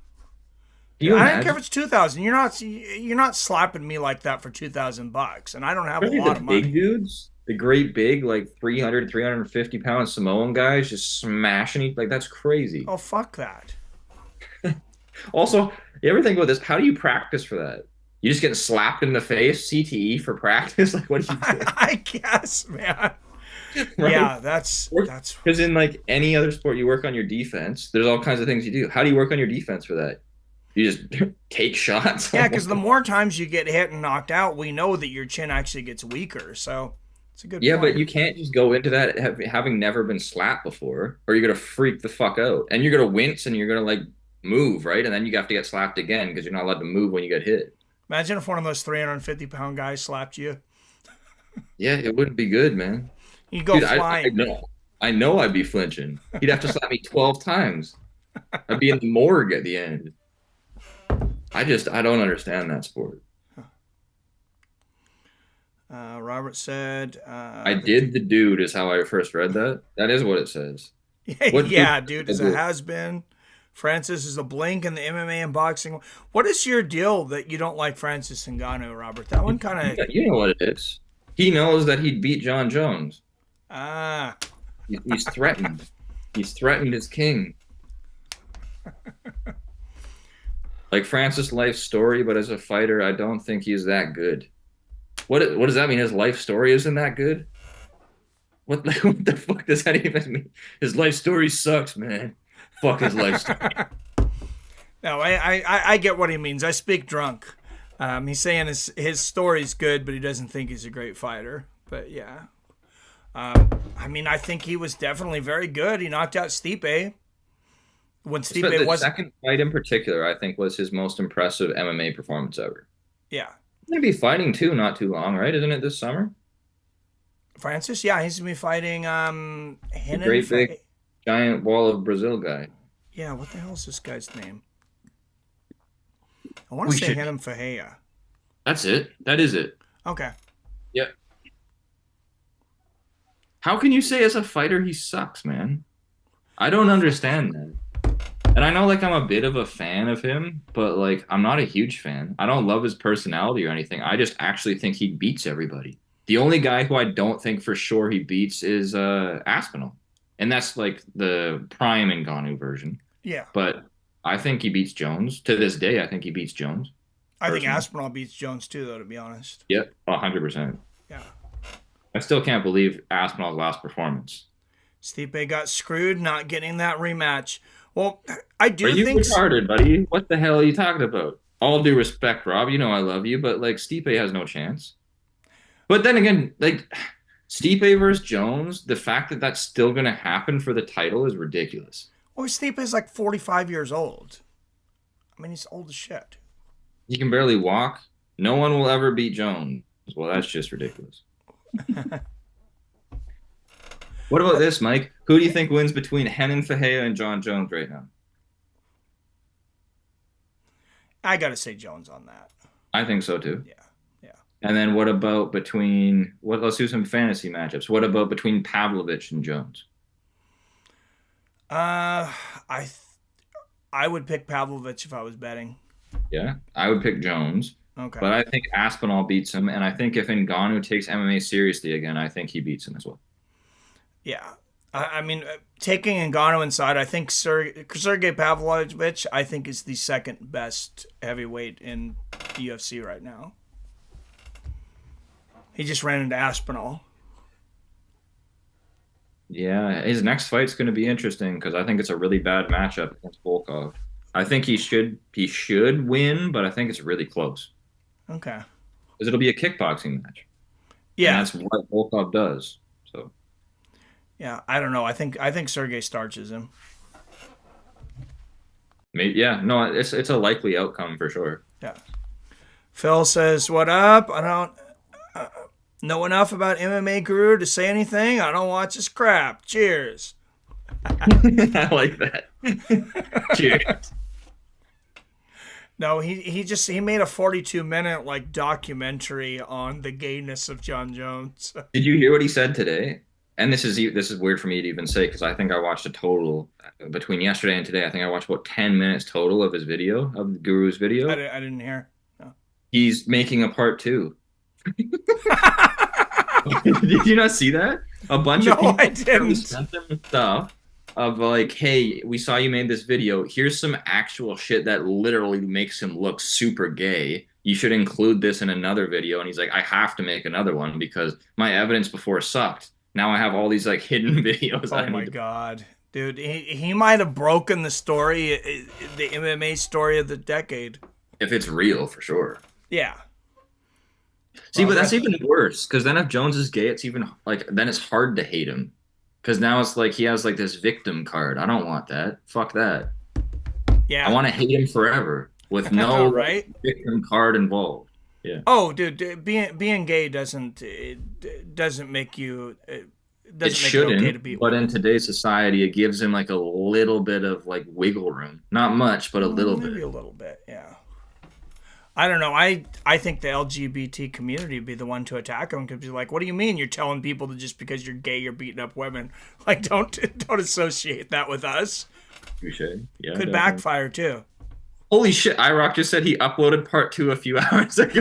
Can you I don't care if imagine? it's 2,000. You're not slapping me like that for $2,000, and I don't have a Especially lot the of big money. dudes, the great big, like 300, 350 pound Samoan guys just smashing each, like that's crazy. Oh, fuck that. Also, you ever think about this? How do you practice for that? You just get slapped in the face, CTE for practice? Like, what do you do? I guess, man. Right? Yeah, that's Because in like any other sport, you work on your defense. There's all kinds of things you do. How do you work on your defense for that? You just take shots? yeah. Like, Because the more times you get hit and knocked out, we know that your chin actually gets weaker. So it's a good yeah, but point. you can't just go into that having never been slapped before, or you're gonna freak the fuck out, and you're gonna wince, and you're gonna like move, right? And then you have to get slapped again because you're not allowed to move when you get hit. Imagine if one of those 350-pound guys slapped you. Yeah, it wouldn't be good, man. You go Dude, I flying. know. I know I'd be flinching. He'd have to slap me 12 times. I'd be in the morgue at the end. I don't understand that sport. Robert said, I did the dude is how I first read that. That is what it says. What dude? yeah, dude, is a has been. Francis is a blink in the MMA and boxing. What is your deal that you don't like Francis Ngannou, Robert? That one kind of. You know what it is. He knows that he'd beat Jon Jones. Ah. He's threatened. He's threatened his king. Like Francis' life story, but as a fighter, I don't think he's that good. What does that mean? His life story isn't that good? What the fuck does that even mean? His life story sucks, man. Fuck his life story. No, I get what he means. I speak drunk. He's saying his story's good, but he doesn't think he's a great fighter. But yeah. I mean, I think he was definitely very good. He knocked out Stipe. When Stipe The was. second fight in particular, I think, was his most impressive MMA performance ever. Yeah. He's gonna be fighting too, not too long, right? Isn't it this summer? Francis? Yeah, he's going to be fighting The great big giant wall of Brazil guy. Yeah, what the hell is this guy's name? I want to say Renan Fahea. That's it. That is it. Okay. Yep. How can you say as a fighter he sucks, man? I don't understand that. And I know like I'm a bit of a fan of him, but like I'm not a huge fan. I don't love his personality or anything. I just actually think he beats everybody. The only guy who I don't think for sure he beats is Aspinall. And that's like the prime Ngannou version. Yeah. But I think he beats Jones. To this day, I think he beats Jones. I think Aspinall beats Jones too, though, to be honest. Yep, 100%. Yeah. I still can't believe Aspinall's last performance. Stipe got screwed not getting that rematch. Well, I do you think retarded, buddy. What the hell are you talking about? All due respect, Rob. You know I love you, but like Stipe has no chance. But then again, like Stipe versus Jones, the fact that that's still going to happen for the title is ridiculous. Well, Stipe is like 45 years old. I mean, he's old as shit. He can barely walk. No one will ever beat Jones. Well, that's just ridiculous. What about this, Mike? Who do you think wins between Renan Fahea and Jon Jones right now? I got to say Jones on that. I think so too. Yeah. And then what about let's do some fantasy matchups. What about between Pavlovich and Jones? I would pick Pavlovich if I was betting. Yeah, I would pick Jones. Okay. But I think Aspinall beats him, and I think if Ngannou takes MMA seriously again, I think he beats him as well. Yeah. I mean, taking Ngannou inside, I think Sergey Pavlovich, I think, is the second best heavyweight in the UFC right now. He just ran into Aspinall. Yeah, his next fight's going to be interesting because I think it's a really bad matchup against Volkov. I think he should win, but I think it's really close. Okay. Because it'll be a kickboxing match. Yeah. And that's what Volkov does. So. Yeah, I don't know. I think Sergey starches him. Maybe, yeah, no, it's a likely outcome for sure. Yeah. Phil says, "What up? I don't know enough about MMA Guru to say anything. I don't watch his crap. Cheers." I like that. Cheers. No, he made a 42-minute like documentary on the gayness of Jon Jones. Did you hear what he said today? and this is weird for me to even say because I think I watched a total between yesterday and today. I think I watched about 10 minutes total of his video, of the Guru's video. I didn't hear. No. He's making a part 2. Did you not see that? A bunch of people I didn't. sent them stuff of like, hey, we saw you made this video. Here's some actual shit that literally makes him look super gay. You should include this in another video. And he's like, I have to make another one because my evidence before sucked. Now I have all these like hidden videos. Oh my God. Dude, he might have broken the story, the MMA story of the decade. If it's real, for sure. Yeah. See, but that's even worse because then if Jones is gay, it's even like then it's hard to hate him because now it's like he has like this victim card. I don't want that. Fuck that. Yeah. I want to hate him forever with no right? victim card involved. Yeah. Oh, dude, being gay doesn't make you. It shouldn't, okay to be but in today's society, it gives him like a little bit of like wiggle room. Not much, but a little bit. Maybe a little bit, yeah. I don't know. I think the LGBT community would be the one to attack him because be like, what do you mean you're telling people that just because you're gay you're beating up women? Like, don't associate that with us. Touche. Yeah. Could definitely backfire too. Holy shit! iRock just said he uploaded part 2 a few hours ago.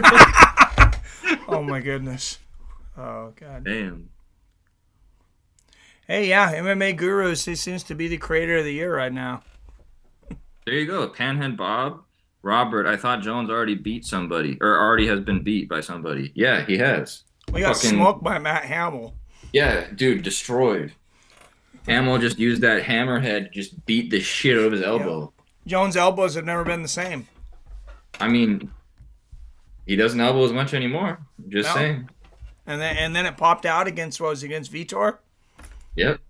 Oh my goodness. Oh God. Damn. Hey, yeah, MMA Guru. He seems to be the creator of the year right now. There you go, Panhead Bob. Robert, I thought Jones already beat somebody, or already has been beat by somebody. Yeah, he has. We got smoked by Matt Hamill. Yeah, dude, destroyed. Hamill just used that hammerhead, just beat the shit out of his elbow. Yeah. Jones' elbows have never been the same. I mean, he doesn't elbow as much anymore. Just saying. And then it popped out against Vitor? Yep.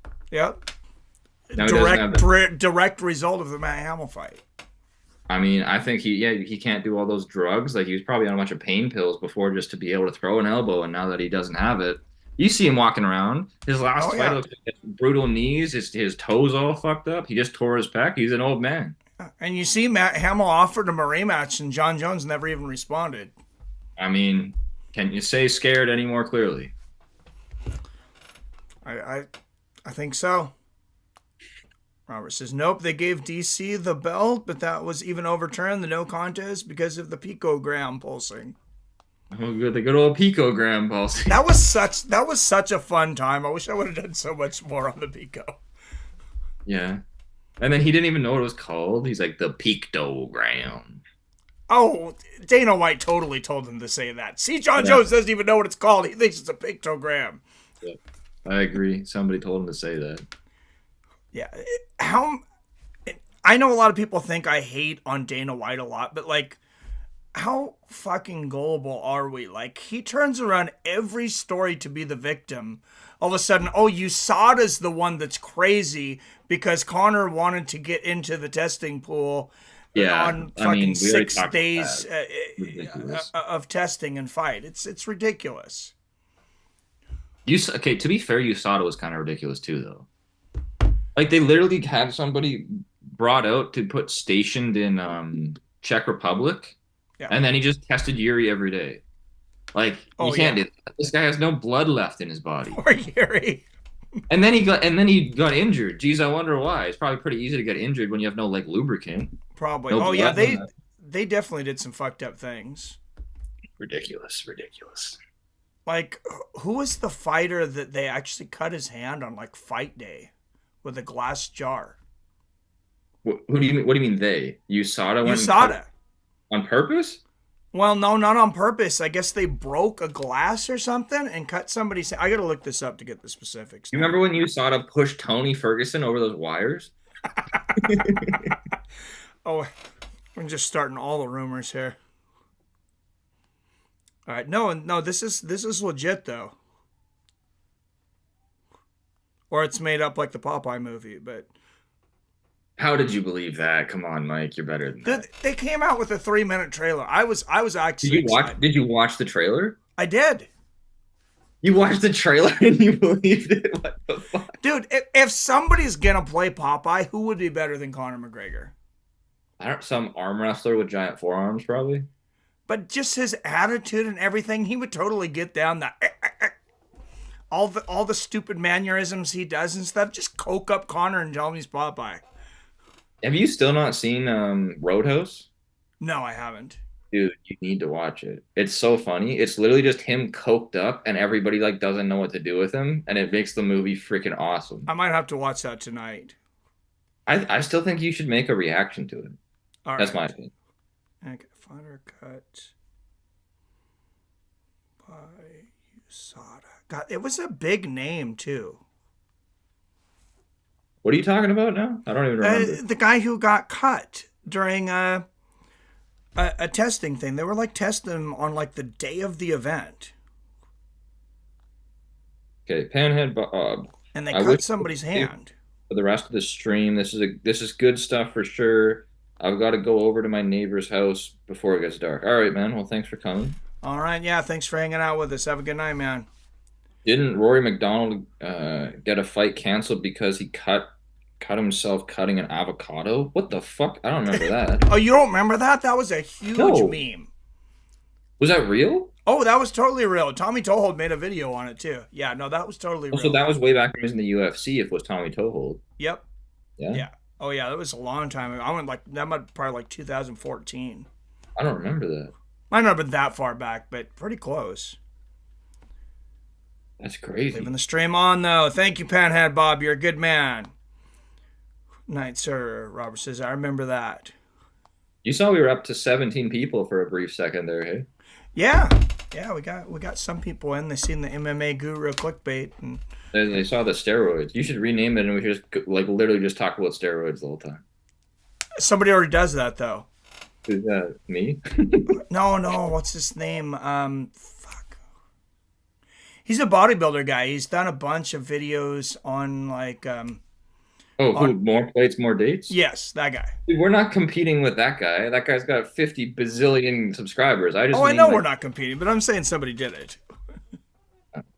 Direct result of the Matt Hamill fight. I mean, I think he can't do all those drugs. Like he was probably on a bunch of pain pills before just to be able to throw an elbow, and now that he doesn't have it, you see him walking around. His last fight looks like brutal knees, his toes all fucked up. He just tore his pec. He's an old man. And you see Matt Hamill offered him a rematch, and Jon Jones never even responded. I mean, can you say scared any more clearly? I think so. Robert says, nope, they gave DC the belt, but that was even overturned, the no contest, because of the picogram pulsing. Oh, good, the good old picogram pulsing. That was such a fun time. I wish I would have done so much more on the pico. Yeah. And then he didn't even know what it was called. He's like, the pictogram. Oh, Dana White totally told him to say that. See, Jon Jones doesn't even know what it's called. He thinks it's a pictogram. Yeah, I agree. Somebody told him to say that. Yeah. I know a lot of people think I hate on Dana White a lot, but like, how fucking gullible are we? Like, he turns around every story to be the victim. All of a sudden, USADA's the one that's crazy because Conor wanted to get into the testing pool on fucking 6 days of testing and fight. It's ridiculous. To be fair, USADA was kind of ridiculous too, though. Like, they literally have somebody brought out to put stationed in Czech Republic, and then he just tested Yuri every day. Like, you can't do that. This guy has no blood left in his body. Poor Yuri. And then he got injured. Geez, I wonder why. It's probably pretty easy to get injured when you have no like lubricant. Probably. No they definitely did some fucked up things. Ridiculous. Like, who was the fighter that they actually cut his hand on like fight day with a glass jar? What do you mean? What do you mean they? USADA. On purpose? Well, no, not on purpose. I guess they broke a glass or something and cut somebody's. I got to look this up to get the specifics. You remember when USADA pushed Tony Ferguson over those wires? Oh, we're just starting all the rumors here. All right, no, this is legit though, or it's made up like the Popeye movie, but. How did you believe that? Come on, Mike, you're better than that. They came out with a 3-minute trailer. I was actually. Did you watch the trailer? I did. You watched the trailer and you believed it? What the fuck? Dude, if somebody's gonna play Popeye, who would be better than Conor McGregor? Some arm wrestler with giant forearms, probably. But just his attitude and everything, he would totally get down the. all the stupid mannerisms he does and stuff. Just coke up Conor and tell him he's Popeye. Have you still not seen Roadhouse? No, I haven't. Dude, you need to watch it. It's so funny. It's literally just him coked up and everybody like doesn't know what to do with him, and it makes the movie freaking awesome. I might have to watch that tonight. I still think you should make a reaction to it. All That's right. my opinion. Okay, fighter cut by USADA. God, it was a big name too. What are you talking about now? I don't even remember. The guy who got cut during a testing thing. They were like testing him on like the day of the event. Okay, Panhead Bob. And they cut somebody's hand. For the rest of the stream, this is good stuff for sure. I've got to go over to my neighbor's house before it gets dark. All right, man. Well, thanks for coming. All right, yeah. Thanks for hanging out with us. Have a good night, man. Didn't Rory McDonald get a fight canceled because he cut himself cutting an avocado? What the fuck? I don't remember that. Oh, you don't remember that? That was a huge meme. Was that real? Oh, that was totally real. Tommy Tohold made a video on it too. Yeah, no, that was totally real. So that was way back when he was in the UFC. If it was Tommy Tohold. Yep. Yeah. Yeah. Oh yeah, that was a long time ago. I went like that might probably like 2014. I don't remember that. Might not have been that far back, but pretty close. That's crazy. Leaving the stream on though. Thank you, Panhead Bob. You're a good man. Night, sir. Robert says, I remember that. You saw we were up to 17 people for a brief second there, hey? Yeah. Yeah, we got some people in. They seen the MMA Guru clickbait and they saw the steroids. You should rename it and we should just like literally just talk about steroids the whole time. Somebody already does that though. Who's that? Me? No. What's his name? Fuck. He's a bodybuilder guy. He's done a bunch of videos on like more plates, more dates? Yes, that guy. Dude, we're not competing with that guy. That guy's got 50 bazillion subscribers. I know we're not competing, but I'm saying somebody did it.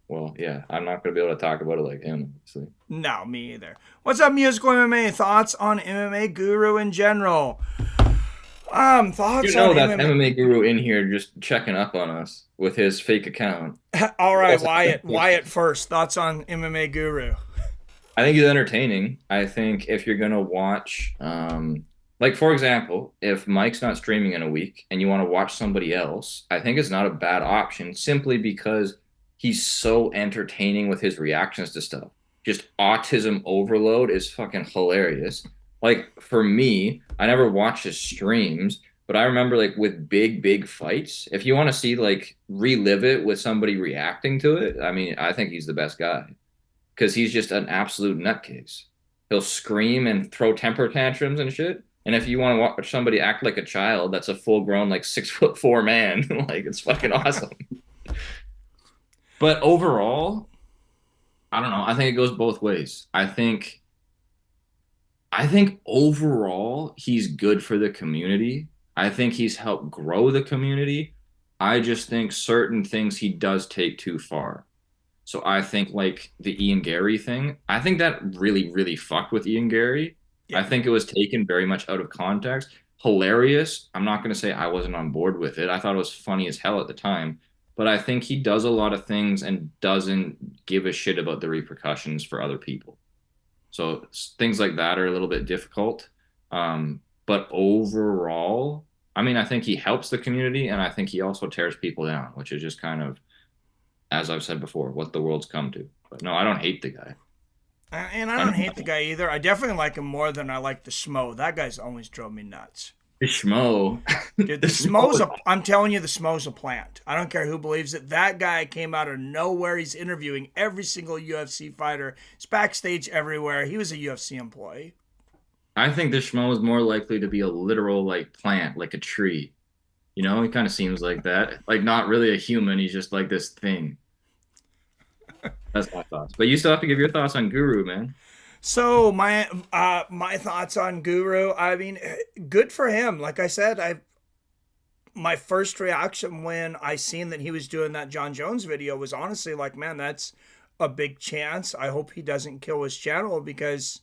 Well, yeah, I'm not going to be able to talk about it like him, obviously. No, me either. What's up, Musical MMA? Thoughts on MMA Guru in general? Thoughts on that MMA Guru in here just checking up on us with his fake account. All right, Wyatt first. Thoughts on MMA Guru? I think he's entertaining. I think if you're going to watch, like, for example, if Mike's not streaming in a week and you want to watch somebody else, I think it's not a bad option simply because he's so entertaining with his reactions to stuff. Just autism overload is fucking hilarious. Like, for me, I never watched his streams, but I remember, like, with big fights, if you want to see, like, relive it with somebody reacting to it, I mean, I think he's the best guy. Because he's just an absolute nutcase. He'll scream and throw temper tantrums and shit. And if you want to watch somebody act like a child, that's a full-grown, like, 6'4" man. Like, it's fucking awesome. But overall, I don't know. I think it goes both ways. I think overall, he's good for the community. I think he's helped grow the community. I just think certain things he does take too far. So I think like the Ian Gary thing, I think that really fucked with Ian Gary. Yeah. I think it was taken very much out of context. Hilarious. I'm not going to say I wasn't on board with it. I thought it was funny as hell at the time. But I think he does a lot of things and doesn't give a shit about the repercussions for other people. So things like that are a little bit difficult. But overall, I mean, I think he helps the community and I think he also tears people down, which is just kind of, as I've said before, what the world's come to. But no, I don't hate the guy. And I don't hate the guy either. I definitely like him more than I like the Schmo. That guy's always drove me nuts. The Schmo. Dude, the Schmo's I'm telling you, the Schmo's a plant. I don't care who believes it. That guy came out of nowhere. He's interviewing every single UFC fighter. He's backstage everywhere. He was a UFC employee. I think the Schmo is more likely to be a literal like plant, like a tree. You know, he kind of seems like that. Like, not really a human. He's just like this thing. That's my thoughts. But you still have to give your thoughts on Guru, man. So my thoughts on Guru, I mean, good for him. Like I said, my first reaction when I seen that he was doing that Jon Jones video was honestly like, man, that's a big chance. I hope he doesn't kill his channel because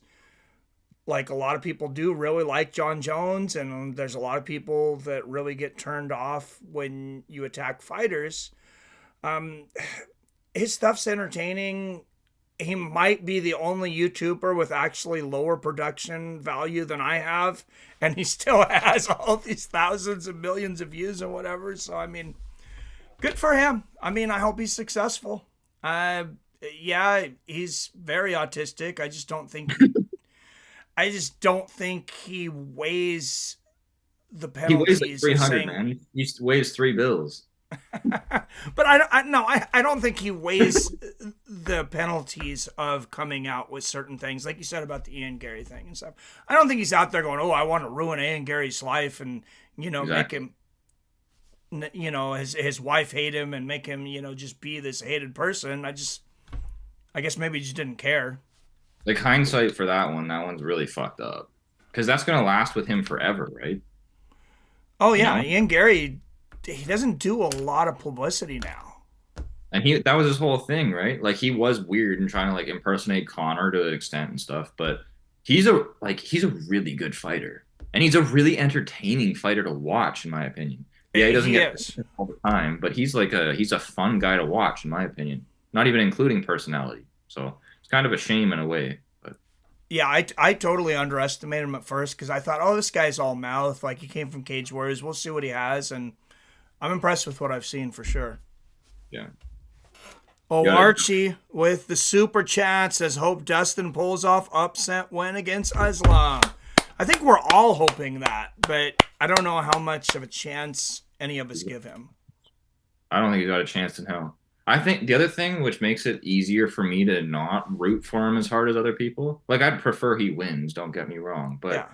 like a lot of people do really like Jon Jones, and there's a lot of people that really get turned off when you attack fighters. his stuff's entertaining. He might be the only YouTuber with actually lower production value than I have, and he still has all these thousands and millions of views and whatever. So I mean, good for him. I mean, I hope he's successful. Yeah, he's very autistic. I just don't think he weighs the He weighs like penalties. 300, man. He weighs 3 bills. But I don't think he weighs the penalties of coming out with certain things, like you said about the Ian Gary thing and stuff. I don't think he's out there going, "Oh, I want to ruin Ian Gary's life," and Exactly. make him, his wife hate him and make him, just be this hated person. I guess maybe he just didn't care. Like hindsight for that one's really fucked up. Because that's gonna last with him forever, right? Oh You yeah, know? Ian Gary, he doesn't do a lot of publicity now. And that was his whole thing, right? Like he was weird and trying to like impersonate Conor to an extent and stuff, but he's a really good fighter. And he's a really entertaining fighter to watch, in my opinion. Yeah, he doesn't He get is. all the time, but he's a fun guy to watch, in my opinion. Not even including personality. So it's kind of a shame in a way. But Yeah, I totally underestimated him at first because I thought, oh, this guy's all mouth. Like, he came from Cage Warriors. We'll see what he has. And I'm impressed with what I've seen for sure. yeah. Oh, Got it. Archie with the super chat says, hope Dustin pulls off upset win against Islam. I think we're all hoping that, but I don't know how much of a chance any of us give him. I don't think he's got a chance in hell. I think the other thing which makes it easier for me to not root for him as hard as other people, like I'd prefer he wins, don't get me wrong, but Yeah.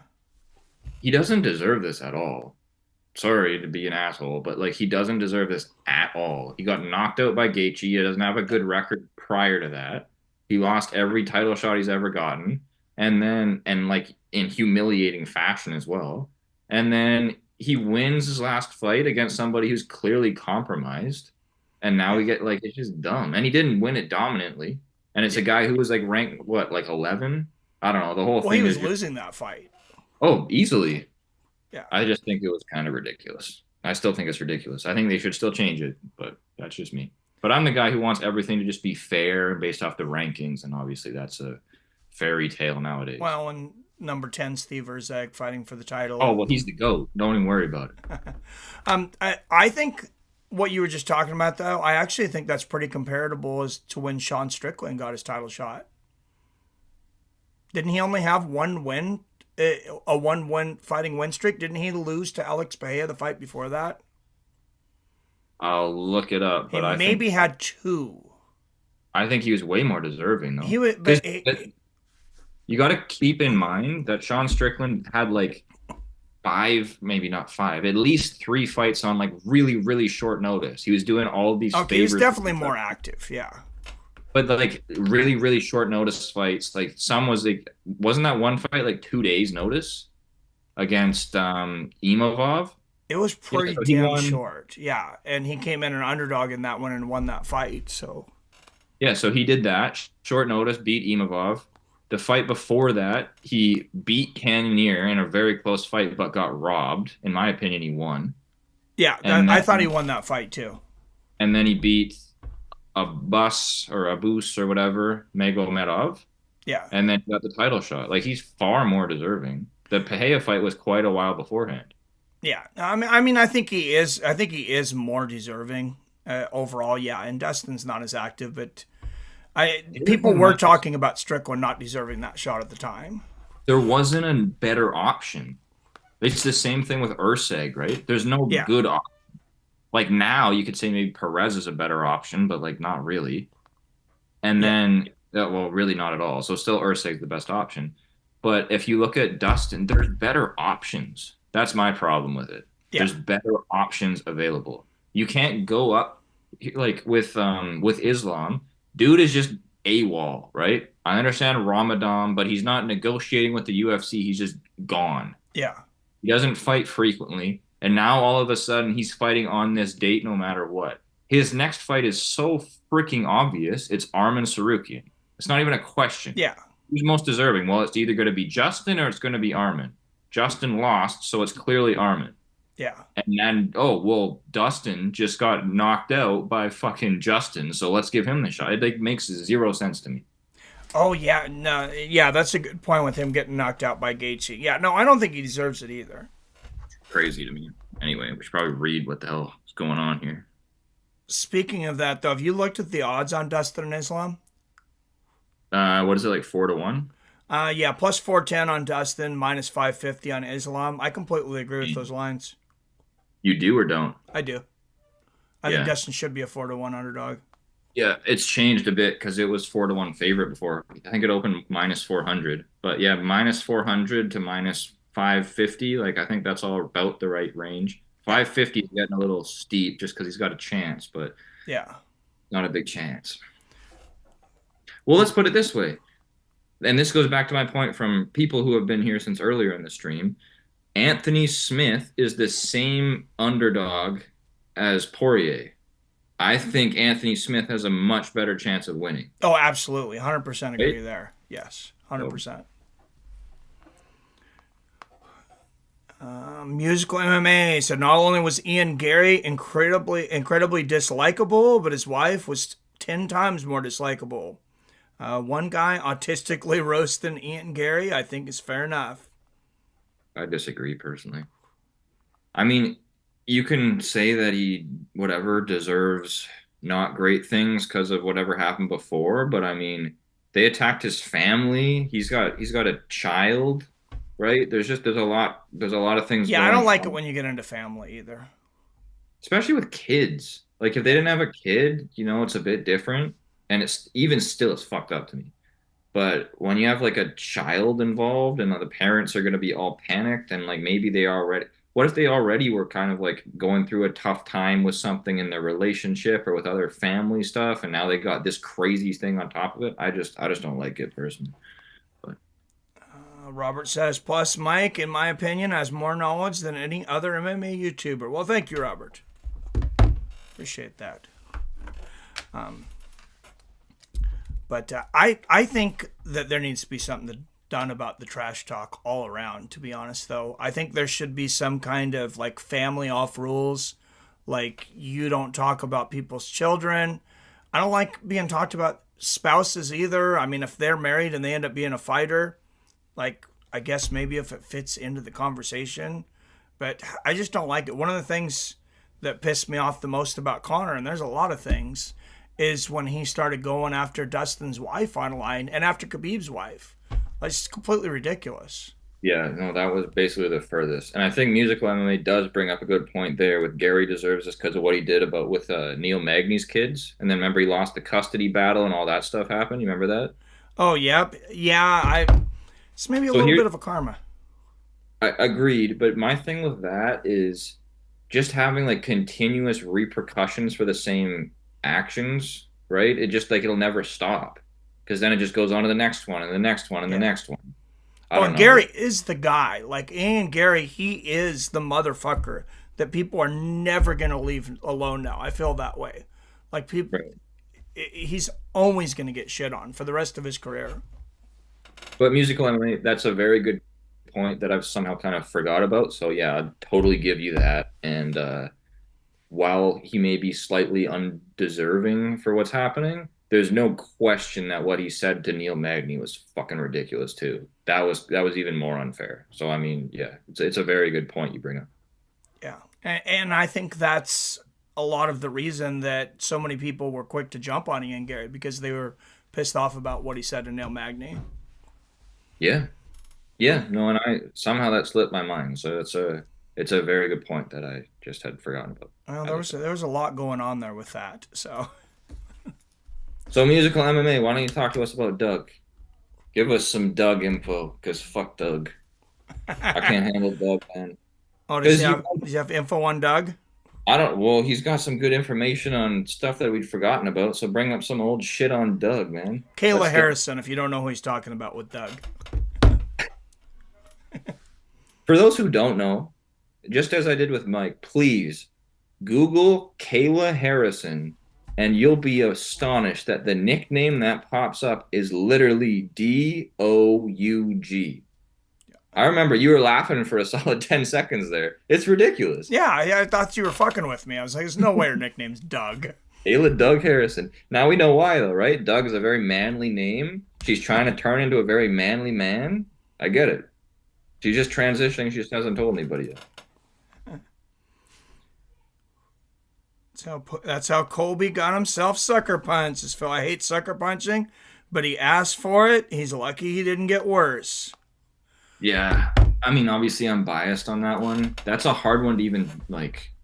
he doesn't deserve this at all. Sorry to be an asshole, but like he doesn't deserve this at all. He got knocked out by Gaethje. He doesn't have a good record prior to that. He lost every title shot he's ever gotten, and like in humiliating fashion as well. And then he wins his last fight against somebody who's clearly compromised, and now we get like it's just dumb. And he didn't win it dominantly. And it's a guy who was like ranked what, like 11? I don't know. The whole Well, thing he was is just, losing that fight. oh, easily. Yeah. I just think it was kind of ridiculous. I still think it's ridiculous. I think they should still change it, but that's just me. But I'm the guy who wants everything to just be fair based off the rankings, and obviously that's a fairy tale nowadays. Well, and number 10, Steve Erzak fighting for the title. Oh, well, he's the GOAT. Don't even worry about it. I think what you were just talking about, though, I actually think that's pretty comparable as to when Sean Strickland got his title shot. Didn't he only have one win, a 1-1 fighting win streak? Didn't he lose to Alex Bahia the fight before that? I'll look it up, He but maybe had two. I think he was way more deserving, though. He was, 'Cause you got to keep in mind that Sean Strickland had like five, maybe not five, at least 3 fights on like really, really short notice. He was doing all these okay, he was favors. definitely more active, yeah. But like really, really short notice fights. Like some was like, wasn't that one fight like 2 days notice against Imavov? It was pretty so he damn won. short, yeah. And he came in an underdog in that one and won that fight. So Yeah, so he did that. Short notice, beat Imavov. The fight before that, he beat Cannonier in a very close fight, but got robbed. In my opinion, he won. yeah, And I then, thought he won that fight too. and then he beat Abus or whatever, Magomedov, Yeah, and then got the title shot. Like he's far more deserving. The Pahea fight was quite a while beforehand. yeah. I mean, I think he is. I think he is more deserving overall. Yeah, and Dustin's not as active, but people were talking about Strickland not deserving that shot at the time. There wasn't a better option. It's the same thing with Urseg, right? There's no Yeah. good option. Like now, you could say maybe Perez is a better option, but like not really. And then, well, really not at all. So still Urseg's the best option. But if you look at Dustin, there's better options. That's my problem with it. Yeah. There's better options available. You can't go up like with Islam. Dude is just AWOL, right? I understand Ramadan, but he's not negotiating with the UFC. He's just gone. Yeah. He doesn't fight frequently. And now all of a sudden he's fighting on this date no matter what. His next fight is so freaking obvious. It's Arman Sarukian. It's not even a question. Yeah. Who's most deserving? Well, it's either going to be Justin or it's going to be Arman. Justin lost, so it's clearly Arman. Yeah. And then, oh, well, Dustin just got knocked out by fucking Justin, so let's give him the shot. It like makes zero sense to me. Oh yeah, no, yeah, that's a good point with him getting knocked out by Gaethje. Yeah, no, I don't think he deserves it either. Crazy to me. Anyway, we should probably read what the hell is going on here. Speaking of that, though, have you looked at the odds on Dustin and Islam? What is it, like 4-1? Yeah, plus 410 on Dustin, minus 550 on Islam. I completely agree with those lines. You do or don't? I do. I think Yeah. Dustin should be a 4-1 underdog. Yeah, it's changed a bit because it was 4-1 favorite before. I think it opened minus 400, but yeah, minus 400 to minus 550. Like I think that's all about the right range. 550 is getting a little steep just because he's got a chance, but Yeah. not a big chance. Well, let's put it this way, and this goes back to my point from people who have been here since earlier in the stream. Anthony Smith is the same underdog as Poirier. I think Anthony Smith has a much better chance of winning. Oh, absolutely. 100% agree Right? there. Yes, 100%. Musical MMA said not only was Ian Gary incredibly dislikable, but his wife was 10 times more dislikable. One guy autistically roasting Ian Gary, I think is fair enough. I disagree personally. I mean, you can say that he whatever deserves not great things because of whatever happened before, but I mean, they attacked his family. He's got a child, right? There's a lot of things Yeah, I going don't like it on, when you get into family either. especially with kids. Like if they didn't have a kid, it's a bit different, and it's even still it's fucked up to me. But when you have like a child involved and the parents are going to be all panicked and like maybe they already, what if they already were kind of like going through a tough time with something in their relationship or with other family stuff and now they got this crazy thing on top of it? I just don't like it personally. But Robert says, plus Mike, in my opinion, has more knowledge than any other MMA YouTuber. Well, thank you, Robert. Appreciate that. But I think that there needs to be something done about the trash talk all around, to be honest, though. I think there should be some kind of like family off rules. Like you don't talk about people's children. I don't like being talked about spouses either. I mean, if they're married and they end up being a fighter, like I guess maybe if it fits into the conversation. But I just don't like it. One of the things that pissed me off the most about Conor, and there's a lot of things, is when he started going after Dustin's wife online and after Khabib's wife. Like, it's completely ridiculous. yeah, no, that was basically the furthest. And I think musical MMA does bring up a good point there with Gary deserves this because of what he did about with Neil Magny's kids. And then remember he lost the custody battle and all that stuff happened. You remember that? Oh, yep. Yeah, it's maybe a So little here, bit of a karma. I agreed, but my thing with that is just having like continuous repercussions for the same actions, right? It just like it'll never stop because then it just goes on to the next one and the next one and the Yeah. next one. I Oh, don't and know. Gary is the guy. Like, Ian Gary, he is the motherfucker that people are never going to leave alone now. I feel that way. Like, people, Right. he's always going to get shit on for the rest of his career. But musical MMA, that's a very good point that I've somehow kind of forgot about. So yeah, I'd totally give you that. And while he may be slightly undeserving for what's happening, there's no question that what he said to Neil Magny was fucking ridiculous too. That was even more unfair. So I mean, yeah, it's a very good point you bring up. Yeah. And I think that's a lot of the reason that so many people were quick to jump on Ian Gary because they were pissed off about what he said to Neil Magny. Yeah, yeah, no, and I somehow that slipped my mind. So it's a very good point that I just had forgotten about. Well, As I said. there was a lot going on there with that. So So musical MMA, why don't you talk to us about Doug? Give us some Doug info, because fuck Doug. I can't handle Doug, man. oh, Because does he have info on Doug? I don't, well, he's got some good information on stuff that we'd forgotten about, so bring up some old shit on Doug, man. Kayla Let's get, Harrison, if you don't know who he's talking about with Doug. for those who don't know, just as I did with Mike, please Google Kayla Harrison, and you'll be astonished that the nickname that pops up is literally Doug. I remember you were laughing for a solid 10 seconds there. It's ridiculous. Yeah, I thought you were fucking with me. I was like, there's no way her nickname's Doug. Kayla Doug Harrison. Now we know why, though, right? Doug is a very manly name. She's trying to turn into a very manly man. I get it. She's just transitioning. She just hasn't told anybody yet. That's how Colby got himself sucker punched. Phil, I hate sucker punching, but he asked for it. He's lucky he didn't get worse. Yeah. I mean, obviously I'm biased on that one. That's a hard one to even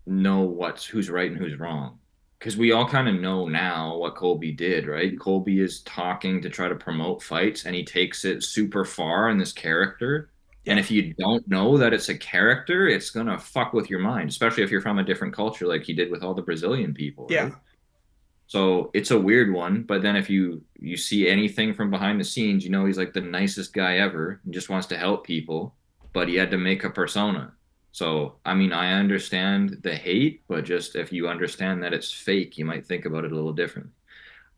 know who's right and who's wrong. Because we all kind of know now what Colby did, right? Colby is talking to try to promote fights and he takes it super far in this character. Yeah. And if you don't know that it's a character, it's going to fuck with your mind, especially if you're from a different culture like he did with all the Brazilian people. Right? Yeah. So it's a weird one. But then if you see anything from behind the scenes, he's like the nicest guy ever and just wants to help people. But he had to make a persona. So, I mean, I understand the hate, but just if you understand that it's fake, you might think about it a little different.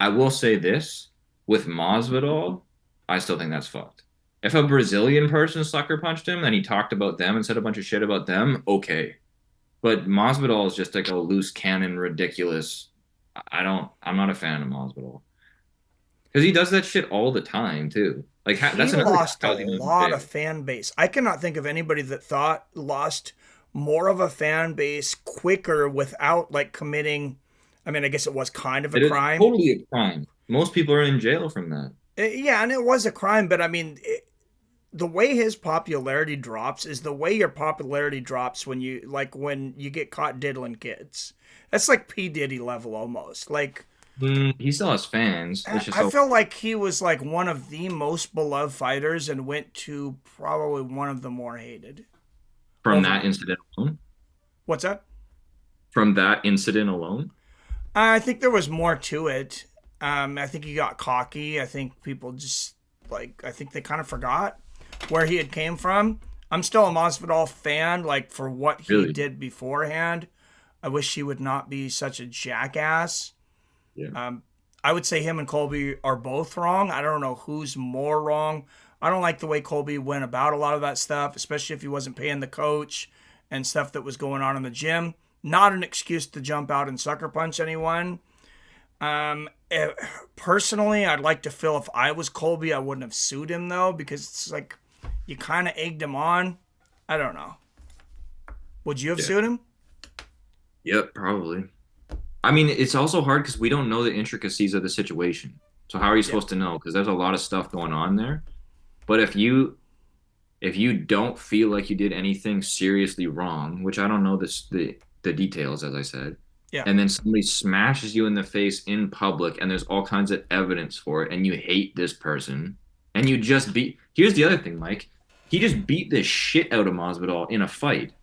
I will say this, with Masvidal, I still think that's fucked. If a Brazilian person sucker punched him and he talked about them and said a bunch of shit about them, okay. But Masvidal is just like a loose cannon, ridiculous. I'm not a fan of Masvidal. Because he does that shit all the time, too. Like that's lost a lot of fan base. I cannot think of anybody that lost more of a fan base quicker without committing. I mean, I guess it was kind of a crime. Totally a crime. Most people are in jail from that. Yeah, and it was a crime, but I mean, the way his popularity drops is the way your popularity drops when you get caught diddling kids. That's like P. Diddy level almost. He still has fans. I feel like he was one of the most beloved fighters and went to probably one of the more hated. From that incident alone? What's that? From that incident alone? I think there was more to it. I think he got cocky. I think people just, I think they kind of forgot where he had came from. I'm still a Masvidal fan, for what he did beforehand. I wish he would not be such a jackass. Yeah. I would say him and Colby are both wrong. I don't know who's more wrong. I don't like the way Colby went about a lot of that stuff, especially if he wasn't paying the coach and stuff that was going on in the gym. Not an excuse to jump out and sucker punch anyone. Personally, I'd like to feel if I was Colby, I wouldn't have sued him, though, because it's you kind of egged him on. I don't know. Would you have sued him? Yep, probably. I mean, it's also hard because we don't know the intricacies of the situation. So how are you supposed to know? Because there's a lot of stuff going on there. But if you don't feel like you did anything seriously wrong, which I don't know the details, as I said, and then somebody smashes you in the face in public and there's all kinds of evidence for it and you hate this person and you just beat... Here's the other thing, Mike. He just beat the shit out of Masvidal in a fight.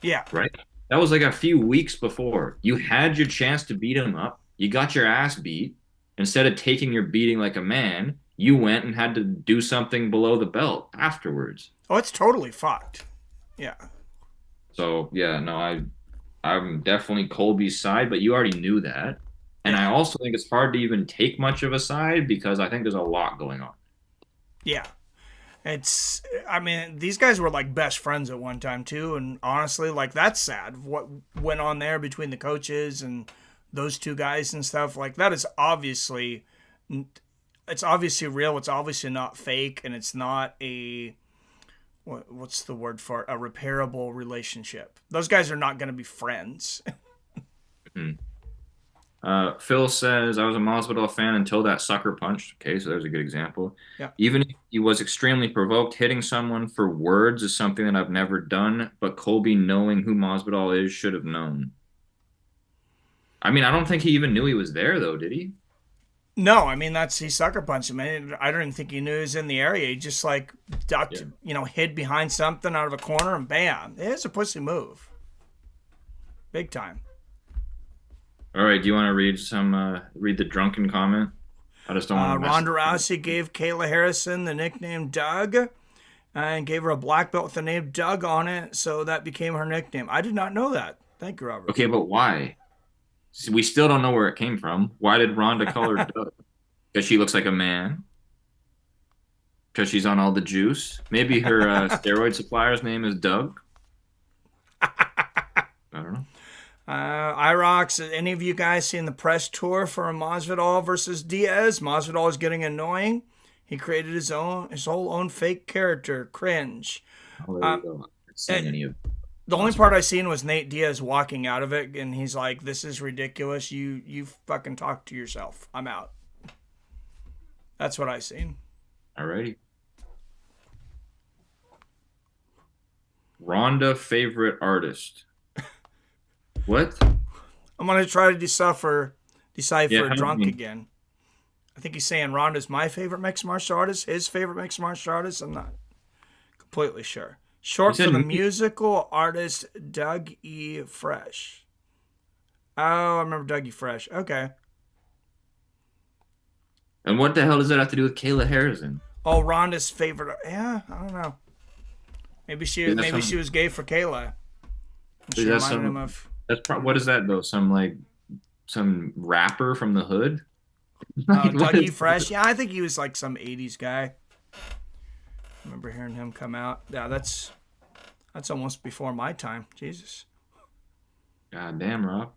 Yeah. Right? That was a few weeks before. You had your chance to beat him up. You got your ass beat. Instead of taking your beating like a man, you went and had to do something below the belt afterwards. Oh, it's totally fucked. Yeah. So, yeah, no, I'm definitely Colby's side, but you already knew that. And I also think it's hard to even take much of a side because I think there's a lot going on. Yeah. I mean, these guys were best friends at one time too, and honestly, that's sad. What went on there between the coaches and those two guys and stuff, that is obviously, it's obviously real. It's obviously not fake, and it's not what's the word for it? A repairable relationship. Those guys are not going to be friends. Mm-hmm. Phil says, I was a Masvidal fan until that sucker punch. Okay, so there's a good example. Yeah. Even if he was extremely provoked, hitting someone for words is something that I've never done, but Colby knowing who Masvidal is should have known. I mean, I don't think he even knew he was there, though, did he? No, I mean, he sucker punched him. I don't even think he knew he was in the area. He just ducked, hid behind something out of a corner and bam. It's a pussy move. Big time. All right, do you want to read the drunken comment? I just don't want to Ronda Rousey gave Kayla Harrison the nickname Doug and gave her a black belt with the name Doug on it, so that became her nickname. I did not know that. Thank you, Robert. Okay, but why? We still don't know where it came from. Why did Ronda call her Doug? Because she looks like a man? Because she's on all the juice. Maybe her steroid supplier's name is Doug. I don't know. IROX, any of you guys seen the press tour for Masvidal versus Diaz? Masvidal is getting annoying. He created his whole own fake character. Cringe. Oh, there you go. I haven't seen any of the only part I seen was Nate Diaz walking out of it, and he's like, "This is ridiculous. You fucking talk to yourself. I'm out." That's what I seen. Alrighty. Ronda favorite artist. What? I'm gonna try to decipher drunk again. I think he's saying Ronda's my favorite mixed martial artist, his favorite mixed martial artist. I'm not completely sure. Short for the musical artist Doug E. Fresh. Oh, I remember Doug E. Fresh. Okay. And what the hell does that have to do with Kayla Harrison? Oh, Ronda's favorite. Yeah, I don't know. Maybe she was gay for Kayla. She reminded him of. What is that though? Some rapper from the hood? Doug E. Fresh. Yeah, I think he was like some '80s guy. I remember hearing him come out. Yeah, that's almost before my time. Jesus. God damn, Rob.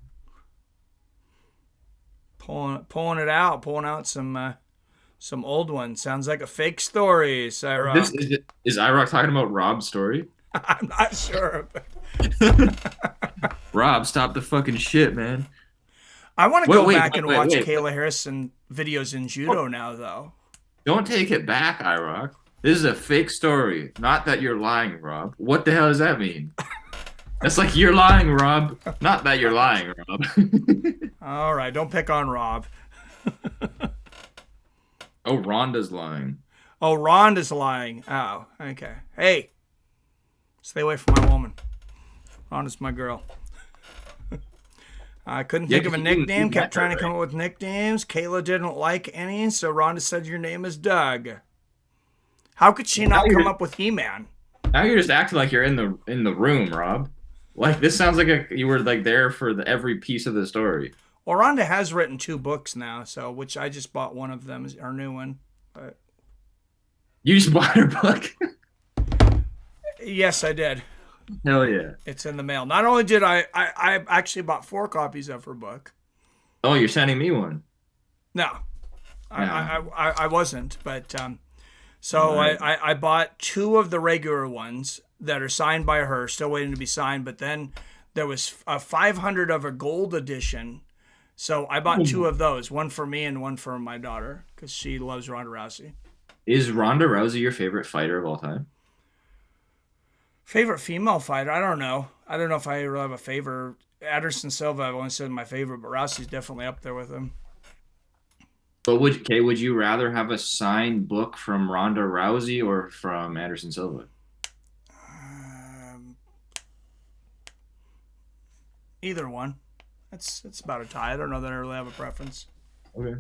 Pulling out some old ones. Sounds like a fake story. Is IROC talking about Rob's story? I'm not sure. Rob, stop the fucking shit, man. I want to go back and watch Kayla Harrison videos in judo now, though. Don't take it back, IROC. This is a fake story. Not that you're lying, Rob. What the hell does that mean? That's like you're lying, Rob. Not that you're lying, Rob. All right, don't pick on Rob. Oh, Ronda's lying. Oh, Ronda's lying. Oh, okay. Hey, stay away from my woman. Ronda's my girl. I couldn't think of a nickname. Kept trying to come up with nicknames. Kayla didn't like any, so Ronda said your name is Doug. How could she not come up with He-Man? Now you're just acting like you're in the room, Rob. Like this sounds like you were like there for every piece of the story. Well, Ronda has written 2 books now, so which I just bought one of them, her new one. But you just bought her book? Yes, I did. Hell yeah! It's in the mail. Not only did I actually bought 4 copies of her book. Oh, you're sending me one? No. I wasn't, but so right. I bought 2 of the regular ones that are signed by her, still waiting to be signed. But then there was 500 of a gold edition, so I bought 2 of those, one for me and one for my daughter because she loves Ronda Rousey. Is Ronda Rousey your favorite fighter of all time? Favorite female fighter? I don't know. I don't know if I really have a favorite. Anderson Silva, I've only said my favorite, but Rousey's definitely up there with him. But would you rather have a signed book from Ronda Rousey or from Anderson Silva? Either one. It's about a tie. I don't know that I really have a preference. Okay.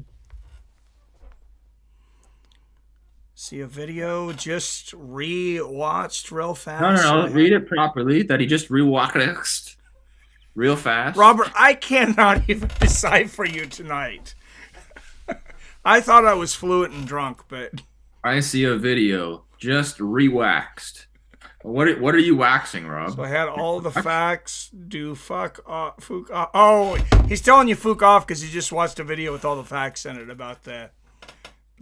See a video just re-watched real fast. No. Read it properly. That he just re-watched real fast. Robert, I cannot even decipher you tonight. I thought I was fluent and drunk, but I see a video just re-waxed. What are you waxing, Rob? So I had all the facts. Do fuck off. Oh, he's telling you fuck off because he just watched a video with all the facts in it about the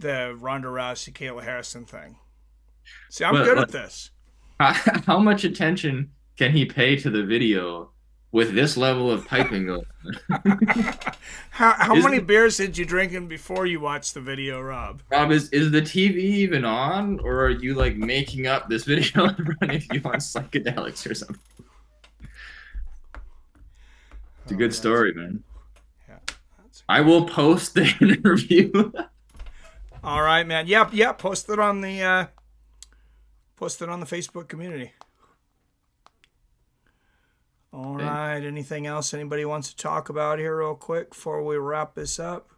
Ronda Rousey, Kayla Harrison thing. See, I'm good at this. How much attention can he pay to the video with this level of typing going on? How many beers did you drink before you watched the video, Rob? Rob, is the TV even on, or are you like making up this video and running you on psychedelics or something? It's a good story, man. Yeah, I will post the interview. All right, man. Yep. Post it on the Facebook community. All right. Anything else anybody wants to talk about here real quick before we wrap this up?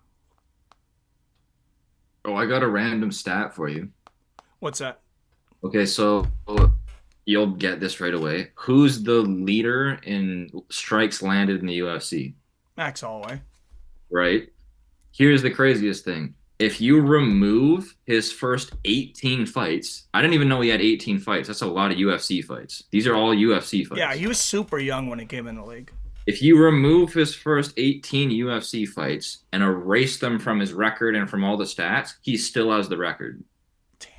Oh, I got a random stat for you. What's that? Okay, so you'll get this right away. Who's the leader in strikes landed in the UFC? Max Holloway. Right. Here's the craziest thing. if you remove his first 18 fights, I didn't even know he had 18 fights. That's a lot of UFC fights. These are all UFC fights. Yeah, he was super young when he came in the league. If you remove his first 18 UFC fights and erase them from his record and from all the stats, he still has the record. Damn.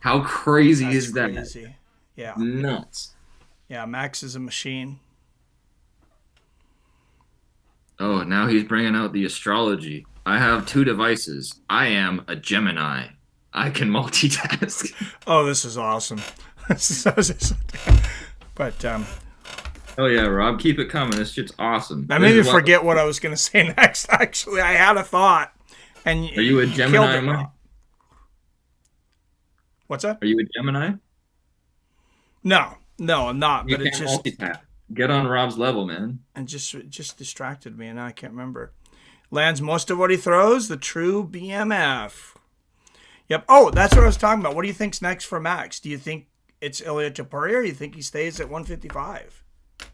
How crazy That's is that? crazy. Yeah. Nuts. Yeah, Max is a machine. Oh, now he's bringing out the astrology. I have 2 devices. I am a Gemini. I can multitask. Oh, this is awesome. But oh yeah, Rob, keep it coming. This shit's awesome. I made me forget what I was going to say next. Actually, I had a thought, and are you a Gemini? Mike? What's that? Are you a Gemini? No, I'm not. You but it's just multitask. Get on Rob's level, man. And just distracted me, and now I can't remember. Lands most of what he throws. The true BMF. Yep. Oh, that's what I was talking about. What do you think's next for Max? Do you think it's Ilia Topuria, or do you think he stays at 155?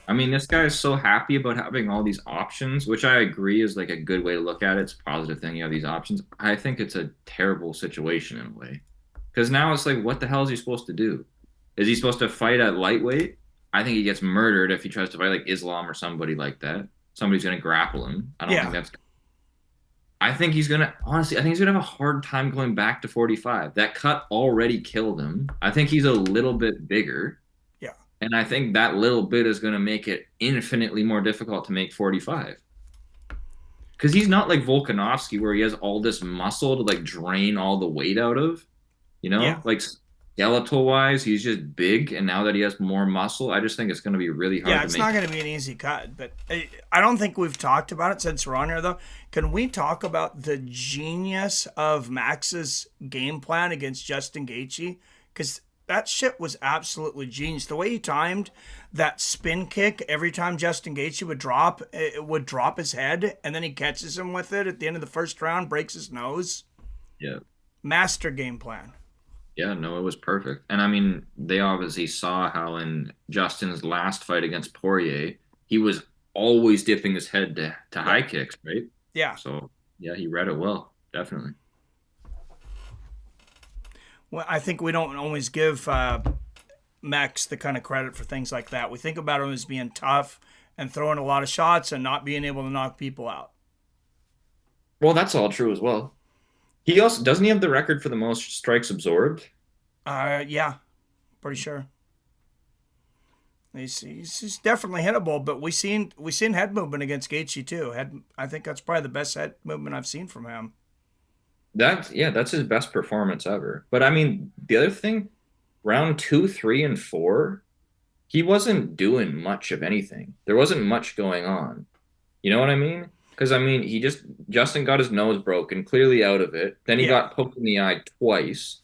I mean, this guy is so happy about having all these options, which I agree is like a good way to look at it. It's a positive thing. You have these options. I think it's a terrible situation in a way. Because now it's like, what the hell is he supposed to do? Is he supposed to fight at lightweight? I think he gets murdered if he tries to fight like Islam or somebody like that. Somebody's going to grapple him. I don't think that's... I think he's going to... Honestly, I think he's going to have a hard time going back to 45. That cut already killed him. I think he's a little bit bigger. Yeah. And I think that little bit is going to make it infinitely more difficult to make 45. Because he's not like Volkanovski where he has all this muscle to like drain all the weight out of. You know? Yeah. Like... skeletal-wise, he's just big, and now that he has more muscle, I just think it's going to be really hard to make. Yeah, it's not going to be an easy cut, but I don't think we've talked about it since we're on here, though. Can we talk about the genius of Max's game plan against Justin Gaethje? Because that shit was absolutely genius. The way he timed that spin kick every time Justin Gaethje would drop, it would drop his head, and then he catches him with it at the end of the first round, breaks his nose. Yeah. Master game plan. Yeah, no, it was perfect. And I mean, they obviously saw how in Justin's last fight against Poirier, he was always dipping his head to high kicks, right? Yeah. So, yeah, he read it well, definitely. Well, I think we don't always give Max the kind of credit for things like that. We think about him as being tough and throwing a lot of shots and not being able to knock people out. Well, that's all true as well. He also doesn't he have the record for the most strikes absorbed? Yeah, pretty sure. He's definitely hittable, but we seen head movement against Gaethje too. I think that's probably the best head movement I've seen from him. That's his best performance ever. But I mean, the other thing, round 2, 3, and 4, he wasn't doing much of anything. There wasn't much going on. You know what I mean? Because, I mean, Justin got his nose broken, clearly out of it. Then he got poked in the eye twice.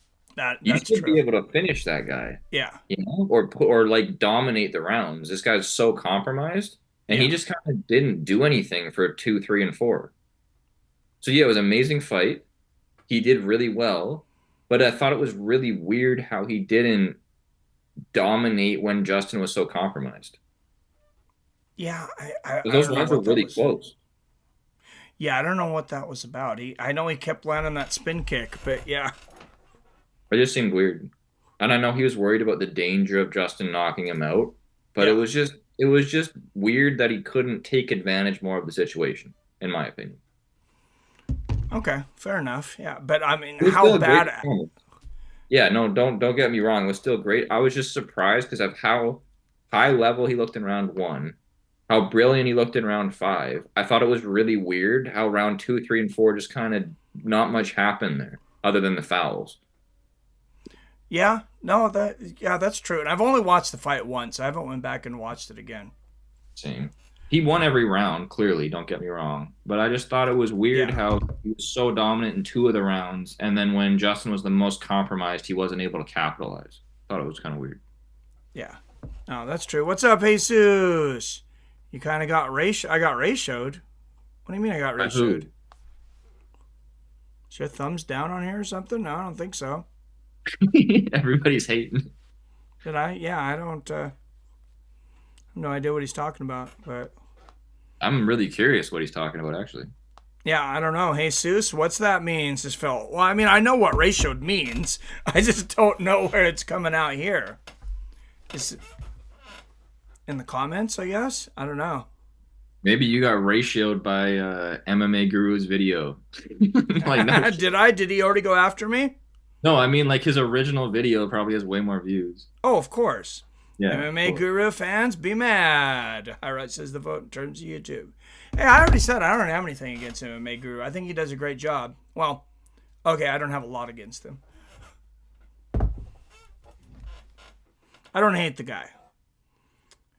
You should be able to finish that guy. Yeah. You know, or like dominate the rounds. This guy's so compromised, and he just kind of didn't do anything for 2, 3, and 4. So yeah, it was an amazing fight. He did really well, but I thought it was really weird how he didn't dominate when Justin was so compromised. Yeah, those ones were really close. Yeah, I don't know what that was about. I know he kept landing that spin kick, but yeah. It just seemed weird. And I know he was worried about the danger of Justin knocking him out, but it was just weird that he couldn't take advantage more of the situation, in my opinion. Okay, fair enough. Yeah, but I mean, how bad? Yeah, no, don't get me wrong. It was still great. I was just surprised because of how high level he looked in round 1. How brilliant he looked in round 5. I thought it was really weird how round 2, 3, and 4 just kind of not much happened there other than the fouls. Yeah, no, that's true. And I've only watched the fight once. I haven't went back and watched it again. Same. He won every round, clearly, don't get me wrong. But I just thought it was weird how he was so dominant in 2 of the rounds, and then when Justin was the most compromised, he wasn't able to capitalize. Thought it was kind of weird. Yeah. No, that's true. What's up, Jesus? You kind of got I got ratioed. What do you mean I got ratioed? Is your thumbs down on here or something? No, I don't think so. Everybody's hating. Did I? Yeah, I don't. I have no idea what he's talking about, but I'm really curious what he's talking about, actually. Yeah, I don't know. Jesus, what's that mean, says Phil. Well, I mean, I know what ratioed means. I just don't know where it's coming out here. Is it in the comments, I guess? I don't know. Maybe you got ratioed by MMA Guru's video. Like, no, Did I? Did he already go after me? no, I mean, like his original video probably has way more views. Oh, of course. Yeah, MMA cool. Guru fans, be mad. All right, says the vote in terms of YouTube. Hey, I already said I don't have anything against MMA Guru. I think he does a great job. Well, okay, I don't have a lot against him. I don't hate the guy.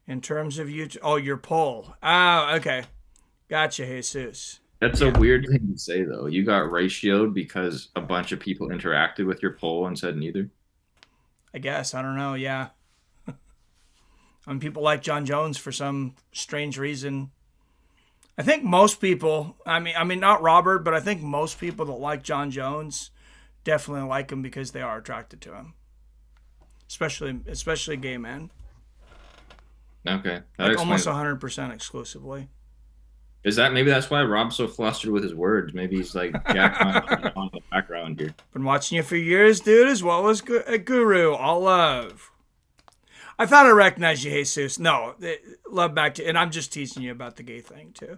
In terms of YouTube, oh, your poll. Oh, okay. Gotcha, Jesus. That's a weird thing to say, though. You got ratioed because a bunch of people interacted with your poll and said neither. I guess. I don't know. Yeah. I mean, people like Jon Jones for some strange reason. I think most people, I mean, not Robert, but I think most people that like Jon Jones definitely like him because they are attracted to him. Especially gay men. Okay. Like almost 100% exclusively. Is that maybe that's why Rob's so flustered with his words? Maybe he's like Jack on the background here. Been watching you for years, dude, as well as a Guru. All love. I thought I recognized you, Jesus. No, love back to, and I'm just teasing you about the gay thing too.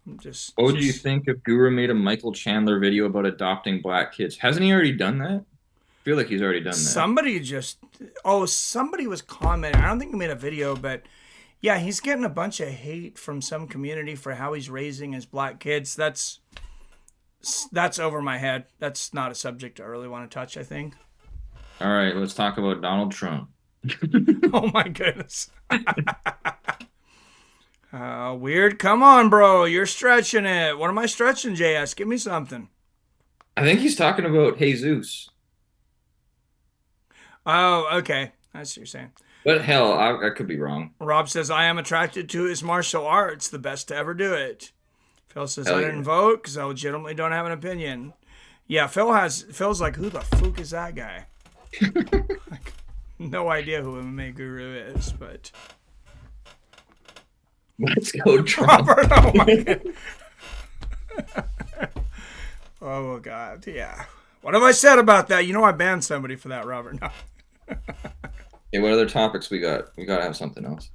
What would you think if Guru made a Michael Chandler video about adopting black kids? Hasn't he already done that? I feel like he's already done that. Somebody was commenting. I don't think he made a video, but yeah, he's getting a bunch of hate from some community for how he's raising his black kids. That's over my head. That's not a subject I really want to touch, I think. All right, let's talk about Donald Trump. Oh my goodness. Weird. Come on, bro. You're stretching it. What am I stretching, JS? Give me something. I think he's talking about Jesus. Oh, okay. I see what you're saying. But hell, I could be wrong. Rob says, I am attracted to his martial arts. The best to ever do it. Phil says, Hell I yeah. didn't vote because I legitimately don't have an opinion. Yeah, Phil's like, who the fuck is that guy? Like, no idea who MMA Guru is, but... Let's go, Trump. Robert, oh my God. Oh, God, yeah. What have I said about that? You know I banned somebody for that, Robert. No. Okay, what other topics we got? We gotta have something else.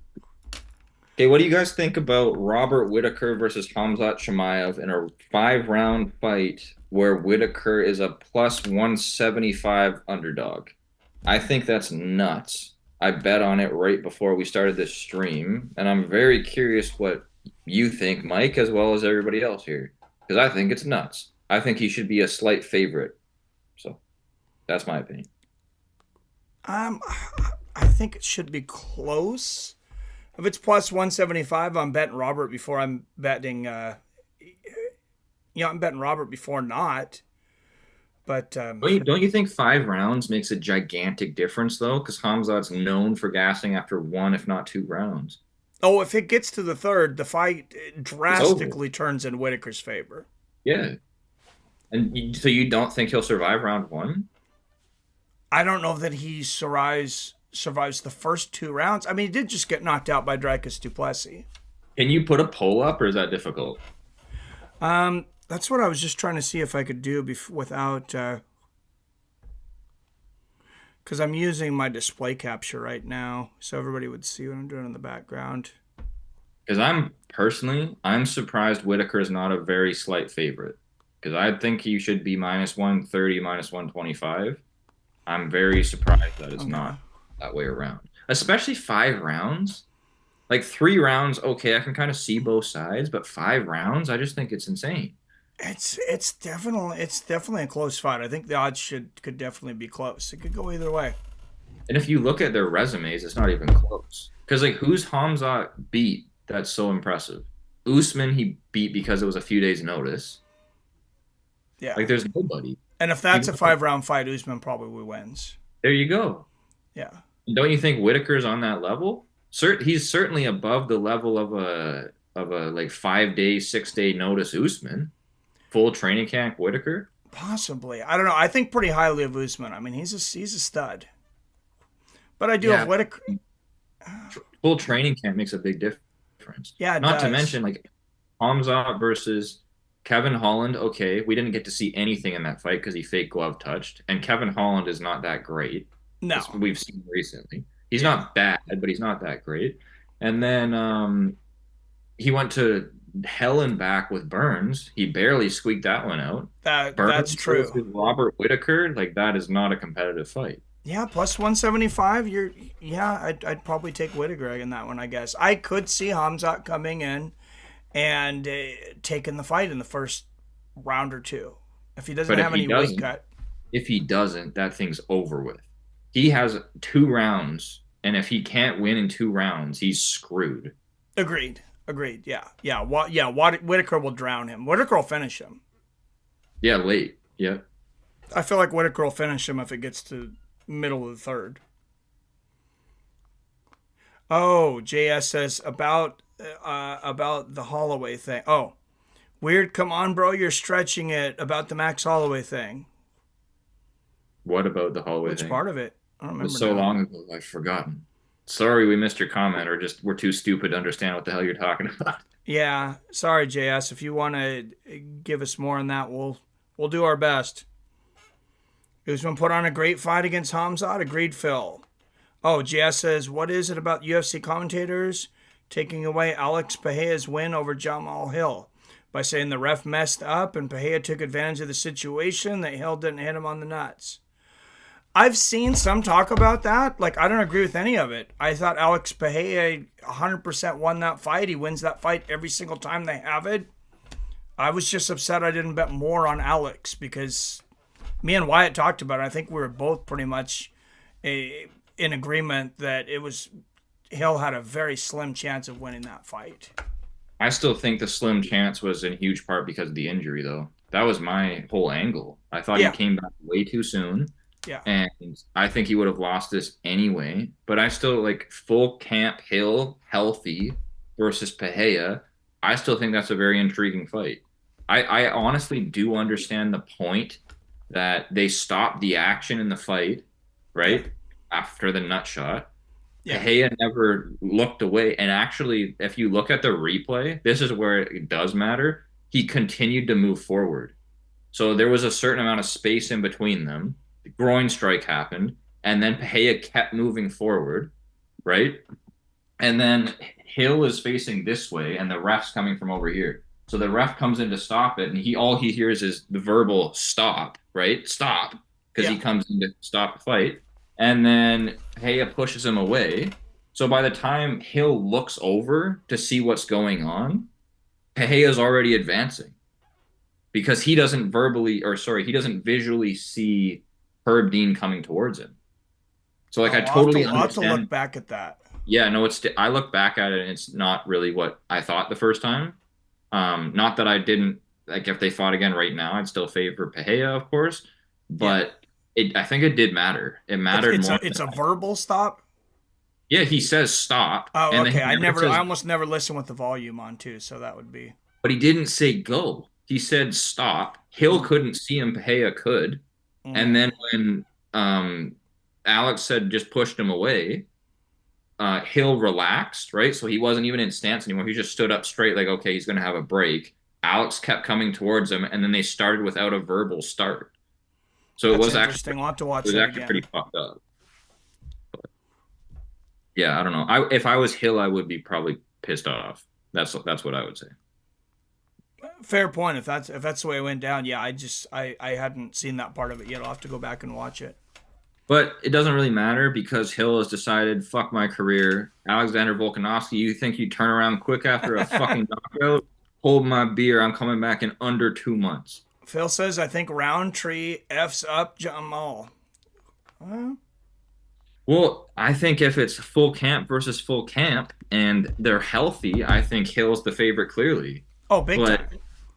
Okay, what do you guys think about Robert Whittaker versus Khamzat Chimaev in a 5-round fight where Whittaker is a plus 175 underdog? I think that's nuts. I bet on it right before we started this stream, and I'm very curious what you think, Mike, as well as everybody else here, because I think it's nuts. I think he should be a slight favorite. So that's my opinion. I think it should be close. If it's plus 175, I'm betting Robert before I'm betting. I'm betting Robert before not. But don't you think 5 rounds makes a gigantic difference though? Because Khamzat's known for gassing after 1, if not 2 rounds. Oh, if it gets to the third, the fight drastically turns in Whittaker's favor. Yeah. And so you don't think he'll survive round 1? I don't know that he survives the first 2 rounds. I mean, he did just get knocked out by Dricus du Plessis. Can you put a poll up, or is that difficult? That's what I was just trying to see if I could do without... Because I'm using my display capture right now, so everybody would see what I'm doing in the background. Because I'm surprised Whittaker is not a very slight favorite. Because I think he should be minus 130, minus 125. I'm very surprised that it's not that way around. Especially 5 rounds. Like 3 rounds, okay, I can kind of see both sides, but 5 rounds, I just think it's insane. It's definitely a close fight. I think the odds could definitely be close. It could go either way. And if you look at their resumes, it's not even close. Because like, who's Khamzat beat that's so impressive? Usman he beat because it was a few days' notice. Yeah. Like there's nobody. And if that's a 5-round fight, Usman probably wins. There you go. Yeah. Don't you think Whittaker's on that level? He's certainly above the level of a like 5-day, 6-day notice Usman. Full training camp Whittaker? Possibly. I don't know. I think pretty highly of Usman. I mean, he's a stud. But I do have Whittaker. Full training camp makes a big difference. Yeah, Not to mention like Khamzat versus Kevin Holland, okay, we didn't get to see anything in that fight because he fake glove touched, and Kevin Holland is not that great. No. We've seen recently. He's not bad, but he's not that great. And then he went to hell and back with Burns. He barely squeaked that one out. That's true. Robert Whittaker, like that is not a competitive fight. Yeah, plus 175. I'd probably take Whittaker in that one, I guess. I could see Hamzat coming in and taking the fight in the first round or two if he doesn't have any weight cut. If he doesn't, that thing's over with. He has 2 rounds, and if he can't win in 2 rounds, he's screwed. Agreed. Yeah. Whittaker will drown him. Whittaker will finish him. Yeah, late. Yeah. I feel like Whittaker will finish him if it gets to middle of the third. Oh, JS says about the Holloway thing. Oh, weird. Come on, bro. You're stretching it about the Max Holloway thing. What about the Holloway thing? Which part of it? I don't remember. It was so long ago, I've forgotten. Sorry we missed your comment, or just we're too stupid to understand what the hell you're talking about. Yeah, sorry, JS. If you want to give us more on that, we'll do our best. Usman put on a great fight against Hamzat. Agreed, Phil. Oh, JS says, what is it about UFC commentators taking away Alex Pereira's win over Jamal Hill by saying the ref messed up and Pereira took advantage of the situation, that Hill didn't hit him on the nuts? I've seen some talk about that. Like, I don't agree with any of it. I thought Alex Pereira 100% won that fight. He wins that fight every single time they have it. I was just upset I didn't bet more on Alex because me and Wyatt talked about it. I think we were both pretty much in agreement that Hill had a very slim chance of winning that fight. I still think the slim chance was in huge part because of the injury, though. That was my whole angle. I thought he came back way too soon. Yeah. And I think he would have lost this anyway. But I still like full camp Hill healthy versus Pereira. I still think that's a very intriguing fight. I honestly do understand the point that they stopped the action in the fight, right? After the nut shot. Yeah. Pereira never looked away. And actually, if you look at the replay, this is where it does matter. He continued to move forward. So there was a certain amount of space in between them. The groin strike happened, and then Pereira kept moving forward, right? And then Hill is facing this way, and the ref's coming from over here. So the ref comes in to stop it, and all he hears is the verbal stop, right? Stop, because he comes in to stop the fight. And then Pereira pushes him away. So by the time Hill looks over to see what's going on, Pereira's already advancing. Because he doesn't visually see Herb Dean coming towards him. So like I totally understand. I'll have to look back at that. Yeah, no, I look back at it and it's not really what I thought the first time. Not that I didn't, like if they fought again right now, I'd still favor Pereira, of course. But I think it did matter. It mattered more. It's a verbal stop? Yeah, he says stop. Oh, okay. I almost never listen with the volume on too, so that would be. But he didn't say go. He said stop. Hill couldn't see him, Pereira could. And then when Alex said just pushed him away, Hill relaxed, right? So he wasn't even in stance anymore. He just stood up straight like, okay, he's going to have a break. Alex kept coming towards him, and then they started without a verbal start. So it was interesting. I'll have to watch it was actually pretty fucked up. But, yeah, I don't know. If I was Hill, I would be probably pissed off. That's what I would say. Fair point. If that's the way it went down, yeah, I hadn't seen that part of it yet. I'll have to go back and watch it. But it doesn't really matter because Hill has decided, fuck my career. Alexander Volkanovski, you think you turn around quick after a fucking knockout? Hold my beer. I'm coming back in under 2 months. Phil says, I think Roundtree F's up Jamal. Well, I think if it's full camp versus full camp and they're healthy, I think Hill's the favorite clearly. Oh, big time.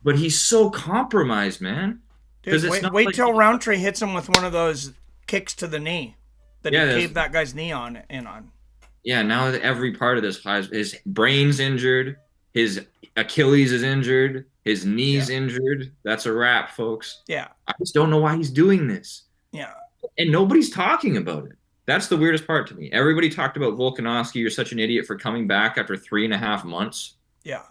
But he's so compromised, man. Dude, wait till Roundtree hits him with one of those kicks to the knee that he caved that guy's knee on. Yeah, now every part of this, his brain's injured, his Achilles is injured, his knee's injured. That's a wrap, folks. Yeah. I just don't know why he's doing this. Yeah. And nobody's talking about it. That's the weirdest part to me. Everybody talked about Volkanovski. You're such an idiot for coming back after 3.5 months. Yeah.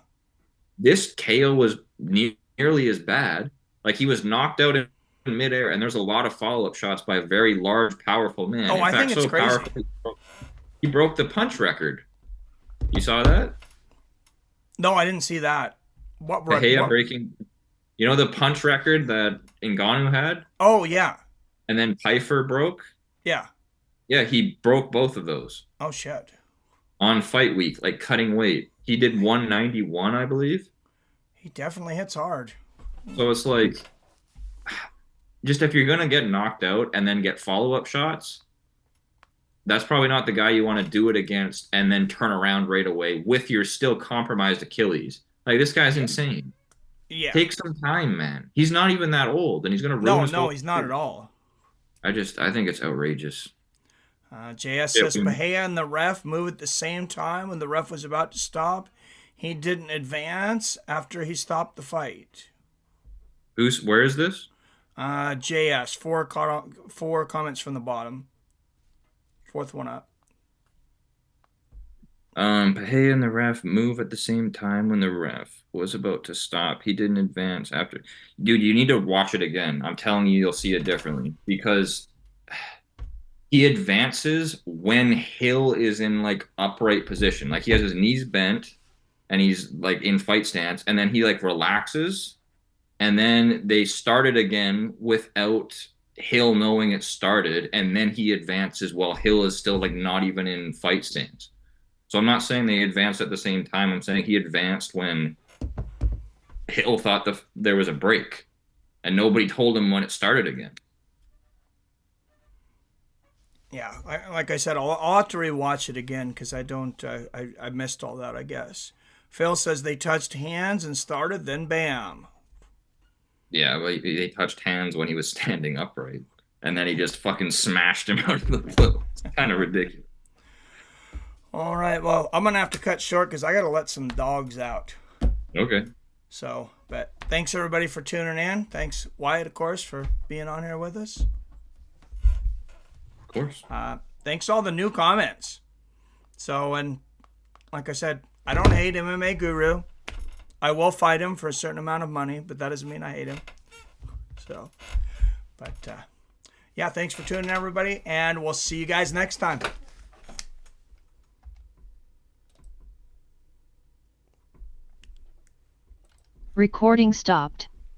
This KO was near nearly as bad. Like, he was knocked out in midair, and there's a lot of follow-up shots by a very large, powerful man. Oh, In I think fact, it's so crazy. powerful, he broke the punch record. You saw that? No, I didn't see that. What? Breaking, the punch record that Ngannou had, Oh, yeah. and then Pfeiffer broke? Yeah. Yeah, he broke both of those Oh, shit. on fight week, like cutting weight. He did 191, I believe. He definitely hits hard. So it's like, just if you're going to get knocked out and then get follow-up shots, that's probably not the guy you want to do it against and then turn around right away with your still compromised Achilles. Like, this guy's insane. Yeah. Take some time, man. He's not even that old, and he's going to ruin his whole he's not at all. I think it's outrageous. JS says Bahia and the ref moved at the same time when the ref was about to stop. He didn't advance after he stopped the fight. Where is this? JS, four comments from the bottom. Fourth one up. Bahia and the ref move at the same time when the ref was about to stop. He didn't advance after. Dude, you need to watch it again. I'm telling you, you'll see it differently, because he advances when Hill is in like upright position. Like, he has his knees bent and he's like in fight stance, and then he like relaxes, and then they start it again without Hill knowing it started, and then he advances while Hill is still like not even in fight stance. So I'm not saying they advanced at the same time. I'm saying he advanced when Hill thought there was a break, and nobody told him when it started again. Yeah, like I said, I'll have to rewatch it again because I missed all that, I guess. Phil says they touched hands and started, then bam. Yeah, well, they touched hands when he was standing upright, and then he just fucking smashed him out of the floor. It's kind of ridiculous. All right, well, I'm going to have to cut short because I got to let some dogs out. Okay. So, but thanks everybody for tuning in. Thanks, Wyatt, of course, for being on here with us. Of course. Thanks to all the new comments. So, and like I said, I don't hate MMA Guru. I will fight him for a certain amount of money, but that doesn't mean I hate him. So, but yeah, thanks for tuning in, everybody, and we'll see you guys next time. Recording stopped.